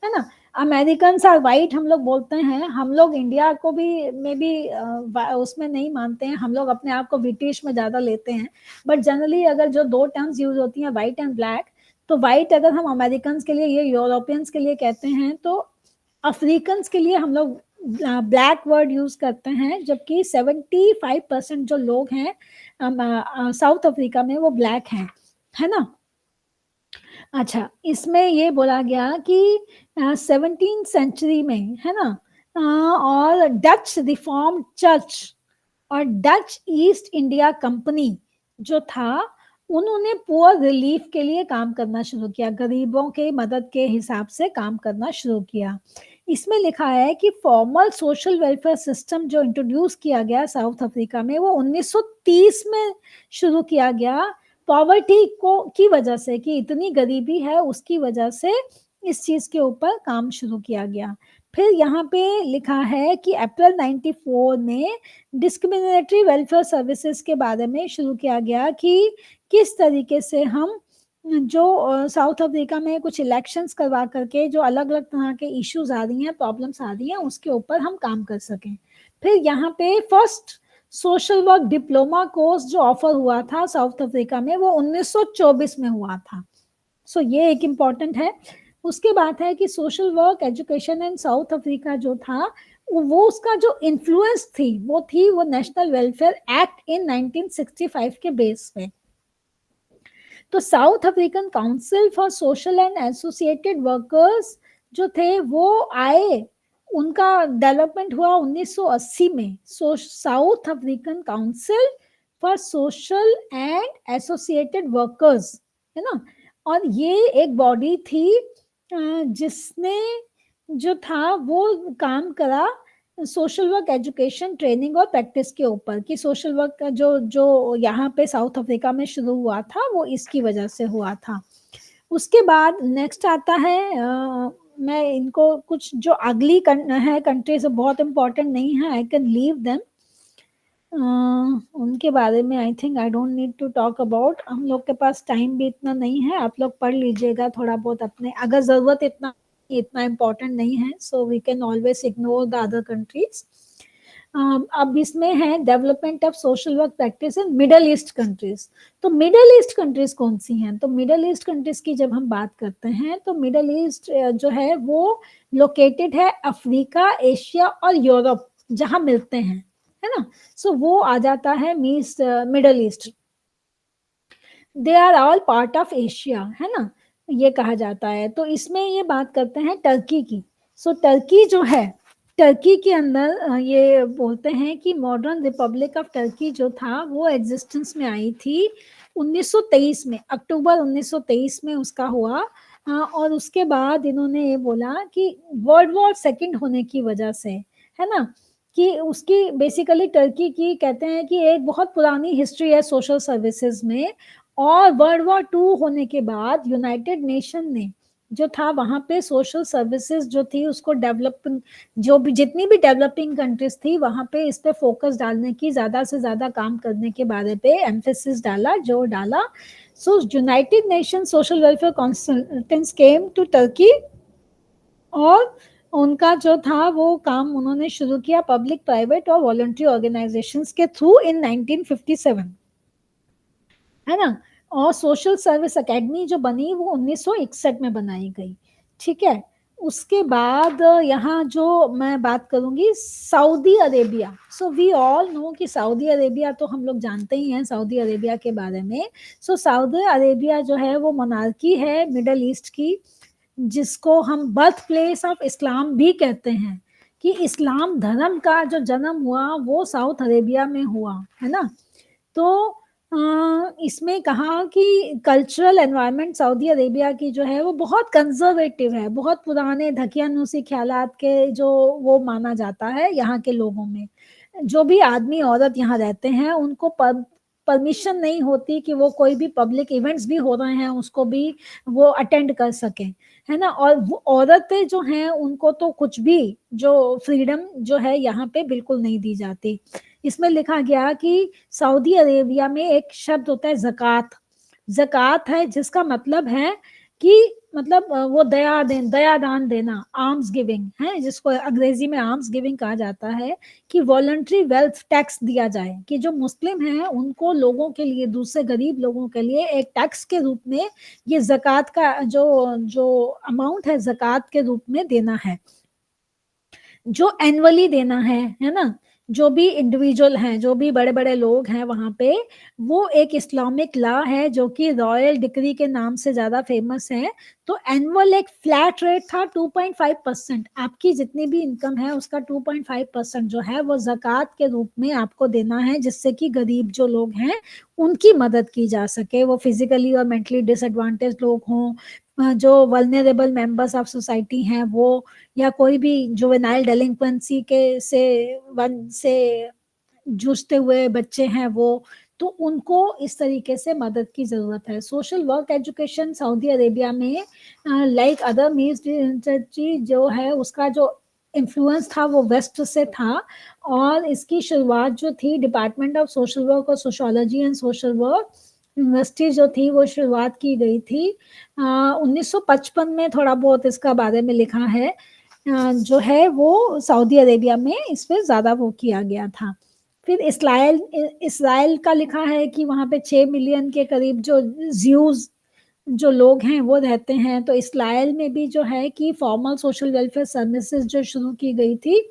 [SPEAKER 1] है ना। अमेरिकन आर वाइट हम लोग बोलते हैं, हम लोग इंडिया को भी मे बी उसमें नहीं मानते हैं, हम लोग अपने आप को ब्रिटिश में ज़्यादा लेते हैं, बट जनरली अगर जो 2 टर्म्स यूज होती हैं वाइट एंड ब्लैक, तो वाइट अगर हम अमेरिकन के लिए, ये यूरोपियंस के लिए कहते हैं, तो अफ्रीकन के लिए हम लोग ब्लैक वर्ड यूज करते हैं, जबकि 75% जो लोग हैं साउथ अफ्रीका में वो ब्लैक हैं, है ना। अच्छा, इसमें ये बोला गया कि 17th सेंचुरी में, है ना, और डच रिफॉर्म चर्च और डच ईस्ट इंडिया कंपनी जो था, उन्होंने पुअर रिलीफ के लिए काम करना शुरू किया, गरीबों के मदद के हिसाब से काम करना शुरू किया। इसमें लिखा है कि फॉर्मल सोशल वेलफेयर सिस्टम जो इंट्रोड्यूस किया गया साउथ अफ्रीका में, वो 1930 में शुरू किया गया, पॉवर्टी को की वजह से, कि इतनी गरीबी है उसकी वजह से इस चीज के ऊपर काम शुरू किया गया। फिर यहाँ पे लिखा है कि अप्रैल 94 में डिस्क्रिमिनेटरी वेलफेयर सर्विसेज के बारे में शुरू किया गया कि किस तरीके से हम जो साउथ अफ्रीका में कुछ इलेक्शंस करवा करके जो अलग अलग तरह के इश्यूज आ रही हैं, प्रॉब्लम्स आ रही हैं, उसके ऊपर हम काम कर सकें। फिर यहाँ पे first social work diploma course जो ऑफर हुआ था साउथ अफ्रीका में, वो 1924 में हुआ था। सो ये एक इम्पॉर्टेंट है। उसके बाद है कि social work education in south Africa जो था, वो उसका जो इन्फ्लुएंस थी वो नेशनल वेलफेयर एक्ट इन 1965 के बेस पे। तो south African council for social and associated workers जो थे वो आए, उनका डेवलपमेंट हुआ 1980 में, south African council for social and associated workers, है ना। और ये एक बॉडी थी जिसने जो था वो काम करा सोशल वर्क एजुकेशन ट्रेनिंग और प्रैक्टिस के ऊपर, कि सोशल वर्क का जो यहाँ पे साउथ अफ्रीका में शुरू हुआ था वो इसकी वजह से हुआ था। उसके बाद नेक्स्ट आता है, मैं इनको कुछ जो अगली है कंट्री से बहुत इंपॉर्टेंट नहीं है, आई कैन लीव देम, उनके बारे में I think I don't need to talk about, हम लोग के पास टाइम भी इतना नहीं है, आप लोग पढ़ लीजिएगा थोड़ा बहुत अपने, अगर जरूरत इतना इम्पोर्टेंट नहीं है, so we can always ignore the other countries. अब इसमें है development of social work practice in middle east countries. तो मिडल ईस्ट कंट्रीज कौन सी हैं? तो मिडल ईस्ट कंट्रीज की जब हम बात करते हैं तो मिडल ईस्ट जो है वो लोकेटेड है अफ्रीका, एशिया और यूरोप जहां मिलते हैं, है ना। सो वो आ जाता है middle east, they are all part of Asia, है ना, ये कहा जाता है। तो इसमें ये बात करते हैं टर्की की। सो टर्की जो है, टर्की के अंदर ये बोलते हैं कि मॉडर्न रिपब्लिक ऑफ टर्की जो था वो एग्जिस्टेंस में आई थी 1923 में, अक्टूबर 1923 में उसका हुआ। और उसके बाद इन्होंने ये बोला कि वर्ल्ड वॉर सेकंड होने की वजह से, है ना, कि उसकी बेसिकली टर्की की कहते हैं कि एक बहुत पुरानी हिस्ट्री है सोशल सर्विसेज में, और वर्ल्ड वॉर 2 होने के बाद यूनाइटेड नेशन ने जो था वहां पे सोशल सर्विसेज जो थी उसको डेवलप, जो भी जितनी भी डेवलपिंग कंट्रीज थी वहां पे इस पे फोकस डालने की, ज्यादा से ज्यादा काम करने के बारे पे एम्फेसिस डाला, जोर डाला। So United Nation social welfare consultants came to Turkey, और उनका जो था वो काम उन्होंने शुरू किया पब्लिक, प्राइवेट और वॉलंटरी ऑर्गेनाइजेशंस के थ्रू इन 1957, है ना। और सोशल सर्विस एकेडमी जो बनी वो 1961 में बनाई गई, ठीक है। उसके बाद यहाँ जो मैं बात करूंगी Saudi Arabia. So we all know कि सऊदी अरेबिया तो हम लोग जानते ही हैं सऊदी अरेबिया के बारे में। सो सऊदी अरेबिया जो है वो मोनार्की है मिडल ईस्ट की, जिसको हम बर्थ प्लेस ऑफ इस्लाम भी कहते हैं, कि इस्लाम धर्म का जो जन्म हुआ वो साउथ अरेबिया में हुआ, है ना। तो इसमें कहा कि कल्चरल एनवायरनमेंट सऊदी अरेबिया की जो है वो बहुत कंजर्वेटिव है, बहुत पुराने धकियानुसी ख्यालात के जो वो माना जाता है यहाँ के लोगों में। जो भी आदमी औरत यहाँ रहते हैं उनको परमिशन नहीं होती कि वो कोई भी पब्लिक इवेंट्स भी हो रहे हैं उसको भी वो अटेंड कर सकें, है ना। और वो औरतें जो हैं उनको तो कुछ भी जो फ्रीडम जो है यहाँ पे बिल्कुल नहीं दी जाती। इसमें लिखा गया कि सऊदी अरेबिया में एक शब्द होता है ज़कात, ज़कात है जिसका मतलब है कि मतलब वो दयादान देना, आर्म्स गिविंग है, जिसको अंग्रेजी में आर्म्स गिविंग कहा जाता है, कि वॉलंटरी वेल्थ टैक्स दिया जाए, कि जो मुस्लिम हैं उनको लोगों के लिए, दूसरे गरीब लोगों के लिए एक टैक्स के रूप में ये ज़कात का जो अमाउंट है ज़कात के रूप में देना है, जो एनुअली देना है ना। जो भी इंडिविजुअल हैं, जो भी बड़े बड़े लोग हैं वहाँ पे, वो एक इस्लामिक लॉ है जो कि रॉयल डिक्री के नाम से ज़्यादा फेमस है। तो एनुअल एक फ्लैट रेट था 2.5%। आपकी जितनी भी इनकम है उसका 2.5% जो है वो ज़कात के रूप में आपको देना है, जिससे कि गरीब जो लोग हैं उनकी मदद की जा सके, वो फिजिकली और मेंटली डिसएडवांटेज लोग हों, जो वल्नरेबल मेंबर्स ऑफ सोसाइटी हैं वो, या कोई भी जुवेनाइल डेलिंक्वेंसी के से जूझते हुए बच्चे हैं वो, तो उनको इस तरीके से मदद की जरूरत है। Social work education Saudi Arabia में लाइक अदर मीन्स जो है उसका जो इन्फ्लुएंस था वो वेस्ट से था, और इसकी शुरुआत जो थी डिपार्टमेंट ऑफ सोशल वर्क और sociology and social work university जो थी वो शुरुआत की गई थी 1955 में। थोड़ा बहुत इसका बारे में लिखा है, जो है वो सऊदी अरेबिया में इस पर ज़्यादा वो किया गया था। फिर इसराइल का लिखा है कि वहाँ पे 6 मिलियन के करीब जो ज्यूज जो लोग हैं वो रहते हैं। तो इसराइल में भी जो है कि फॉर्मल सोशल वेलफेयर सर्विसेज जो शुरू की गई थी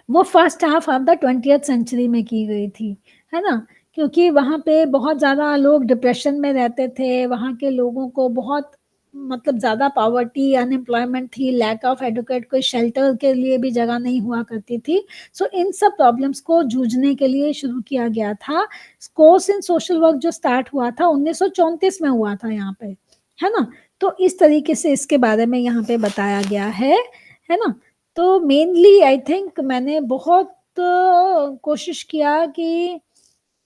[SPEAKER 1] वो first half of the 20th century में की गई थी, है ना, क्योंकि वहाँ पे बहुत ज़्यादा लोग डिप्रेशन में रहते थे, वहाँ के लोगों को बहुत मतलब ज़्यादा पॉवर्टी, अनएम्प्लॉयमेंट थी, लैक ऑफ एडुकेट, कोई शेल्टर के लिए भी जगह नहीं हुआ करती थी। सो इन सब प्रॉब्लम्स को जूझने के लिए शुरू किया गया था कोर्स इन सोशल वर्क, जो स्टार्ट हुआ था 1934 में हुआ था यहाँ पे, है ना। तो इस तरीके से इसके बारे में यहाँ पे बताया गया है ना। तो मेनली आई थिंक मैंने बहुत कोशिश किया कि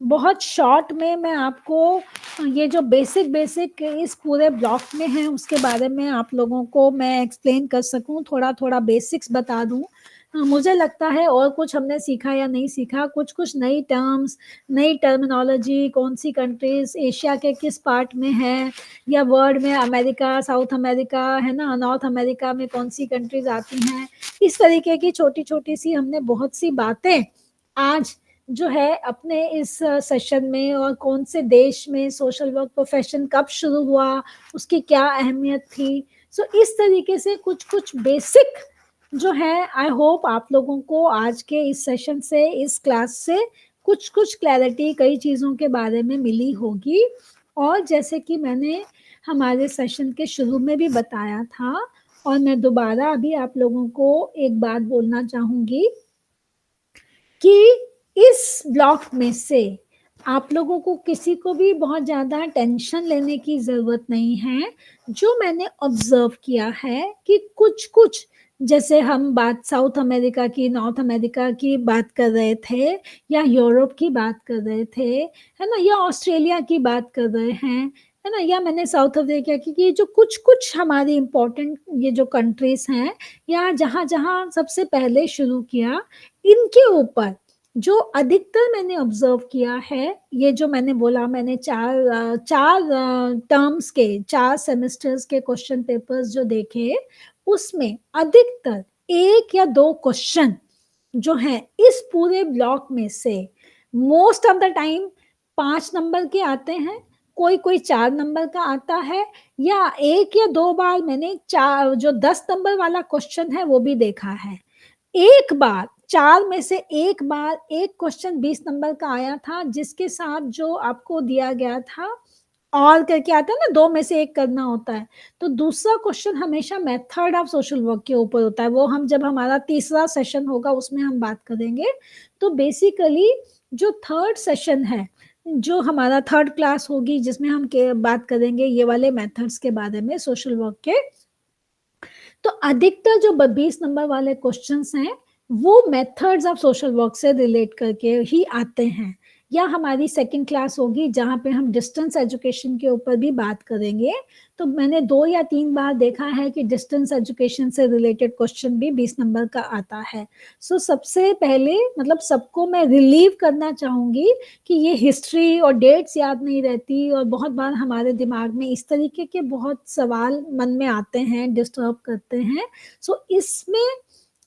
[SPEAKER 1] बहुत शॉर्ट में मैं आपको ये जो बेसिक इस पूरे ब्लॉक में है उसके बारे में आप लोगों को मैं एक्सप्लेन कर सकूं, थोड़ा थोड़ा बेसिक्स बता दूं। मुझे लगता है और कुछ हमने सीखा या नहीं सीखा, कुछ नई टर्म्स, नई टर्मिनोलॉजी, कौन सी कंट्रीज एशिया के किस पार्ट में है, या वर्ल्ड में अमेरिका, साउथ अमेरिका, है ना, नॉर्थ अमेरिका में कौन सी कंट्रीज आती हैं, इस तरीके की छोटी छोटी सी हमने बहुत सी बातें आज जो है अपने इस सेशन में, और कौन से देश में सोशल वर्क प्रोफेशन कब शुरू हुआ, उसकी क्या अहमियत थी। सो इस तरीके से कुछ बेसिक जो है आई होप आप लोगों को आज के इस सेशन से, इस क्लास से कुछ क्लैरिटी कई चीज़ों के बारे में मिली होगी। और जैसे कि मैंने हमारे सेशन के शुरू में भी बताया था, और मैं दोबारा अभी आप लोगों को एक बात बोलना चाहूँगी कि इस ब्लॉक में से आप लोगों को किसी को भी बहुत ज़्यादा टेंशन लेने की ज़रूरत नहीं है। जो मैंने ऑब्जर्व किया है कि कुछ जैसे हम बात साउथ अमेरिका की, नॉर्थ अमेरिका की बात कर रहे थे, या यूरोप की बात कर रहे थे, है ना, या ऑस्ट्रेलिया की बात कर रहे हैं, है ना, या मैंने साउथ अफ्रीका की, ये जो कुछ हमारी इम्पोर्टेंट ये जो कंट्रीज हैं, या जहाँ जहाँ सबसे पहले शुरू किया, इनके ऊपर जो अधिकतर मैंने ऑब्जर्व किया है, ये जो मैंने बोला, मैंने चार टर्म्स के 4 सेमेस्टर्स के क्वेश्चन पेपर्स जो देखे, उसमें अधिकतर 1 या 2 क्वेश्चन जो हैं इस पूरे ब्लॉक में से most of the time 5 number के आते हैं, कोई 4 नंबर का आता है, या 1 या 2 बार मैंने 4 जो 10 नंबर वाला क्वेश्चन है वो भी देखा है। एक बार 4 में से एक बार एक क्वेश्चन 20 नंबर का आया था, जिसके साथ जो आपको दिया गया था और करके आता है ना, 2 में से 1 करना होता है। तो दूसरा क्वेश्चन हमेशा मेथड ऑफ सोशल वर्क के ऊपर होता है, वो हम जब हमारा तीसरा सेशन होगा उसमें हम बात करेंगे। तो बेसिकली जो थर्ड सेशन है, जो हमारा थर्ड क्लास होगी, जिसमें हम बात करेंगे ये वाले मेथड्स के बारे में सोशल वर्क के, तो अधिकतर जो 20 नंबर वाले क्वेश्चंस हैं वो मेथड्स ऑफ सोशल वर्क से रिलेट करके ही आते हैं। या हमारी सेकंड क्लास होगी जहाँ पे हम डिस्टेंस एजुकेशन के ऊपर भी बात करेंगे। तो मैंने 2 या 3 बार देखा है कि डिस्टेंस एजुकेशन से रिलेटेड क्वेश्चन भी 20 नंबर का आता है। सो सबसे पहले मतलब सबको मैं रिलीव करना चाहूँगी कि ये हिस्ट्री और डेट्स याद नहीं रहती, और बहुत बार हमारे दिमाग में इस तरीके के बहुत सवाल मन में आते हैं, डिस्टर्ब करते हैं। सो इसमें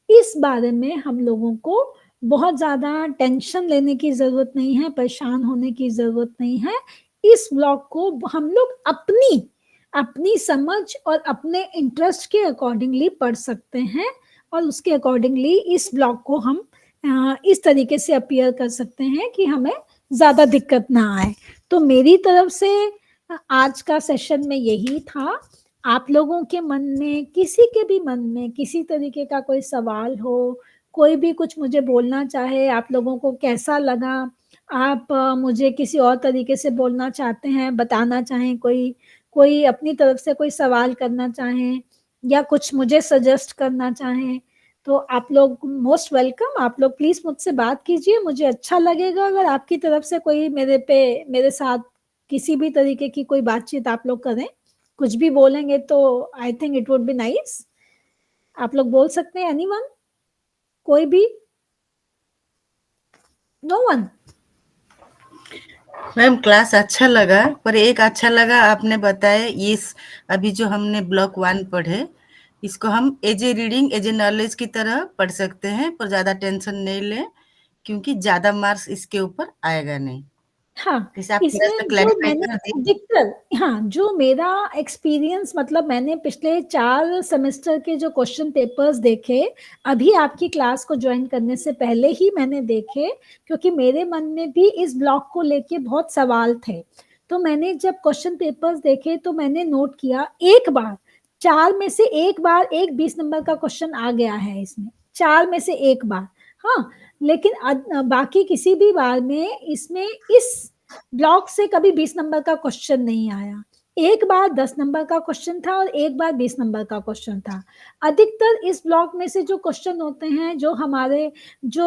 [SPEAKER 1] इस बारे में हम लोगों को बहुत ज़्यादा टेंशन लेने की ज़रूरत नहीं है, परेशान होने की ज़रूरत नहीं है। इस ब्लॉक को हम लोग अपनी समझ और अपने इंटरेस्ट के अकॉर्डिंगली पढ़ सकते हैं, और उसके अकॉर्डिंगली इस ब्लॉक को हम इस तरीके से अपीयर कर सकते हैं कि हमें ज्यादा दिक्कत ना आए। तो मेरी तरफ से आज का सेशन में यही था। आप लोगों के मन में, किसी के भी मन में किसी तरीके का कोई सवाल हो, कोई भी कुछ मुझे बोलना चाहे, आप लोगों को कैसा लगा, आप मुझे किसी और तरीके से बोलना चाहते हैं, बताना चाहें, कोई अपनी तरफ से कोई सवाल करना चाहें या कुछ मुझे सजेस्ट करना चाहें, तो आप लोग मोस्ट वेलकम। आप लोग प्लीज मुझसे बात कीजिए, मुझे अच्छा लगेगा अगर आपकी तरफ से कोई मेरे साथ किसी भी तरीके की कोई बातचीत आप लोग करें, कुछ भी बोलेंगे तो I think it would be nice. आप लोग बोल सकते हैं, एनीवन, कोई भी? No one?
[SPEAKER 2] मैम क्लास अच्छा लगा, पर एक अच्छा लगा आपने बताया इस अभी जो हमने ब्लॉक 1 पढ़े, इसको हम as a reading as a knowledge की तरह पढ़ सकते हैं, पर ज्यादा टेंशन नहीं लें क्योंकि ज्यादा मार्क्स इसके ऊपर आएगा नहीं।
[SPEAKER 1] हाँ,
[SPEAKER 2] जैसे आप थोड़ा सा
[SPEAKER 1] इसमें जो
[SPEAKER 2] क्लैरिफाई
[SPEAKER 1] मैंने
[SPEAKER 2] कर दिए।
[SPEAKER 1] अधिकतर, हाँ, जो मेरा एक्सपीरियंस, मतलब मैंने पिछले 4 सेमेस्टर के जो क्वेश्चन पेपर्स देखे, अभी आपकी क्लास को ज्वाइन करने से पहले ही मैंने देखे, क्योंकि मेरे मन में भी इस ब्लॉक को लेके बहुत सवाल थे। तो मैंने जब क्वेश्चन पेपर्स देखे तो मैंने नोट किया, एक बार 4 में से एक बार एक 20 नंबर का क्वेश्चन आ गया है इसमें, 4 में से एक बार। हाँ, लेकिन बाकी किसी भी बार में इसमें इस ब्लॉक से कभी 20 नंबर का क्वेश्चन नहीं आया। एक बार 10 नंबर का क्वेश्चन था और एक बार 20 नंबर का क्वेश्चन था। अधिकतर इस ब्लॉक में से जो क्वेश्चन होते हैं, जो हमारे जो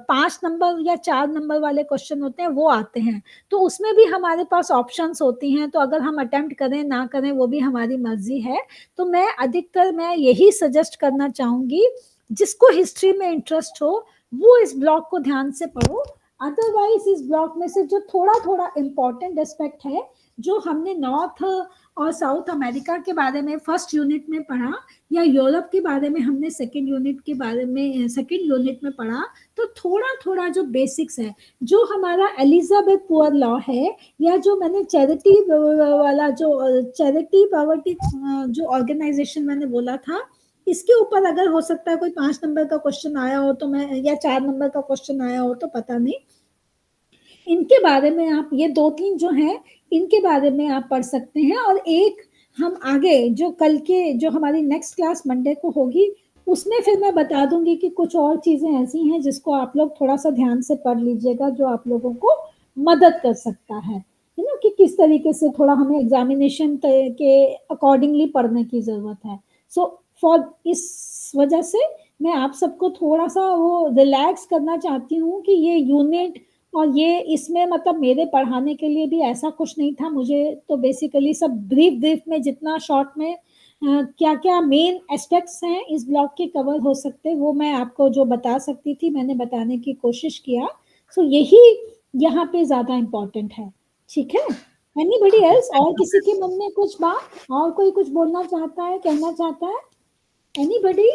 [SPEAKER 1] 5 नंबर या 4 नंबर वाले क्वेश्चन होते हैं, वो आते हैं। तो उसमें भी हमारे पास ऑप्शंस होती हैं, तो अगर हम अटेम्प्ट करें ना करें वो भी हमारी मर्जी है। तो मैं यही सजेस्ट करना चाहूंगी, जिसको हिस्ट्री में इंटरेस्ट हो वो इस ब्लॉक को ध्यान से पढ़ो। अदरवाइज इस ब्लॉक में से जो थोड़ा थोड़ा इम्पोर्टेंट एस्पेक्ट है, जो हमने नॉर्थ और साउथ अमेरिका के बारे में फर्स्ट यूनिट में पढ़ा, या यूरोप के बारे में हमने सेकंड यूनिट में पढ़ा, तो थोड़ा थोड़ा जो बेसिक्स है, जो हमारा एलिजाबेथ पुअर लॉ है, या जो मैंने चैरिटी वाला जो चैरिटी पॉवर्टी जो ऑर्गेनाइजेशन मैंने बोला था, इसके ऊपर अगर हो सकता है कोई 5 नंबर का क्वेश्चन आया हो तो मैं, या 4 नंबर का क्वेश्चन आया हो तो पता नहीं, इनके बारे में आप, ये 2-3 जो हैं इनके बारे में आप पढ़ सकते हैं। और एक हम आगे जो कल के जो हमारी नेक्स्ट क्लास मंडे को होगी, उसमें फिर मैं बता दूंगी कि कुछ और चीजें ऐसी हैं जिसको आप लोग थोड़ा सा ध्यान से पढ़ लीजिएगा, जो आप लोगों को मदद कर सकता है ना, कि किस तरीके से थोड़ा हमें एग्जामिनेशन के अकॉर्डिंगली पढ़ने की जरूरत है। सो इस वजह से मैं आप सबको थोड़ा सा वो रिलैक्स करना चाहती हूँ कि ये यूनिट और ये इसमें मतलब मेरे पढ़ाने के लिए भी ऐसा कुछ नहीं था। मुझे तो बेसिकली सब ब्रीफ में, जितना शॉर्ट में क्या क्या मेन एस्पेक्ट्स हैं इस ब्लॉक के कवर हो सकते, वो मैं आपको जो बता सकती थी मैंने बताने की कोशिश किया। सो यही यहाँ पे ज्यादा इम्पोर्टेंट है, ठीक है? Anybody else? और किसी के मन में कुछ बात, और कोई कुछ बोलना चाहता है, कहना चाहता है? एनीबडी?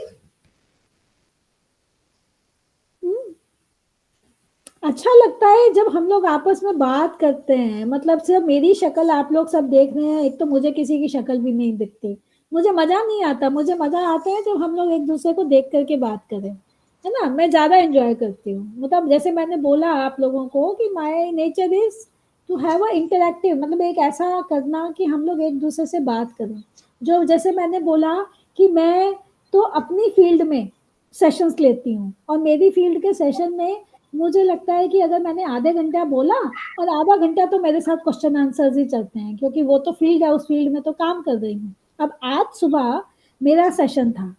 [SPEAKER 1] अच्छा लगता है जब हम लोग आपस में बात करते हैं, मतलब सिर्फ मेरी शक्ल आप लोग सब देख रहे हैं, एक तो मुझे किसी की शक्ल भी नहीं दिखती, मुझे मजा नहीं आता। मुझे मजा आता है जब हम लोग एक दूसरे को देख करके बात करें, है ना? मैं ज्यादा एंजॉय करती हूँ। मतलब जैसे मैंने बोला आप लोगों को कि my nature is to have a interactive, मतलब एक ऐसा करना कि हम लोग एक दूसरे से बात करें। जो जैसे मैंने बोला कि मैं तो अपनी फील्ड में सेशंस लेती हूँ, और मेरी फील्ड के सेशन में मुझे लगता है कि अगर मैंने आधे घंटा बोला और आधा घंटा तो मेरे साथ क्वेश्चन आंसर्स ही चलते हैं, क्योंकि वो तो फील्ड है, उस फील्ड में तो काम कर रही हूँ। अब आज सुबह मेरा सेशन था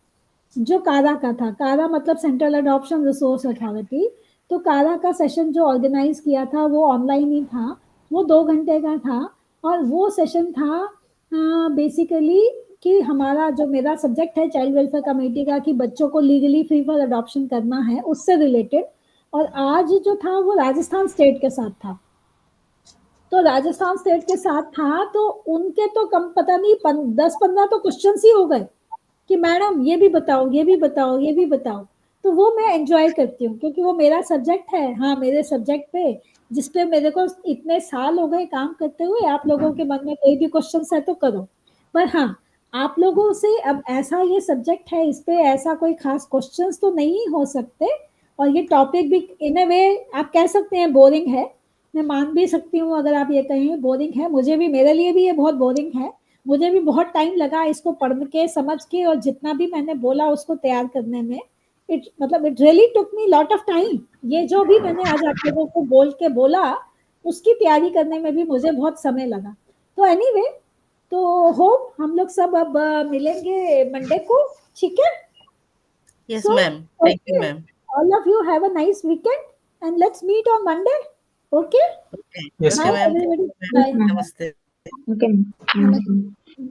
[SPEAKER 1] जो कारा का था, कारा मतलब सेंट्रल एडॉप्शन रिसोर्स अथॉरिटी। तो कारा का सेशन जो ऑर्गेनाइज किया था वो ऑनलाइन ही था, वो 2 घंटे का था। और वो सेशन था बेसिकली कि हमारा जो मेरा सब्जेक्ट है चाइल्ड वेलफेयर कमेटी का, कि बच्चों को लीगली फ्री फॉर अडॉप्शन करना है, उससे रिलेटेड। और आज जो था वो राजस्थान स्टेट के साथ था। तो राजस्थान स्टेट के साथ था तो उनके तो कम पता नहीं 10-15 तो क्वेश्चन ही हो गए कि मैडम ये भी बताओ, ये भी बताओ, ये भी बताओ। तो वो मैं एंजॉय करती हूँ क्योंकि वो मेरा सब्जेक्ट है। हाँ, मेरे सब्जेक्ट पे जिसपे मेरे को इतने साल हो गए काम करते हुए, आप लोगों के मन में कोई भी क्वेश्चन है तो करो। पर हाँ, आप लोगों से अब ऐसा ये सब्जेक्ट है, इस पे ऐसा कोई खास क्वेश्चंस तो नहीं हो सकते, और ये टॉपिक भी इन अ वे आप कह सकते हैं बोरिंग है, मैं मान भी सकती हूँ अगर आप ये कहें बोरिंग है, मुझे भी, मेरे लिए भी ये बहुत बोरिंग है, मुझे भी बहुत टाइम लगा इसको पढ़ के समझ के और जितना भी मैंने बोला उसको तैयार करने में, it really took me lot of time. ये जो भी मैंने आज आप लोगों को बोल के बोला उसकी तैयारी करने में भी मुझे बहुत समय लगा। तो एनीवे, तो होप हम लोग सब अब मिलेंगे मंडे को, ठीक है?
[SPEAKER 2] Yes
[SPEAKER 1] So,
[SPEAKER 2] ma'am, thank you
[SPEAKER 1] okay,
[SPEAKER 2] ma'am.
[SPEAKER 1] all of you have a nice weekend and let's meet on Monday. Okay?
[SPEAKER 2] Okay
[SPEAKER 3] Yes,
[SPEAKER 1] Bye
[SPEAKER 2] ma'am,
[SPEAKER 1] everybody.
[SPEAKER 2] Thank you
[SPEAKER 1] Bye.
[SPEAKER 2] Ma'am, नमस्ते।
[SPEAKER 7] Okay.
[SPEAKER 1] Namaste.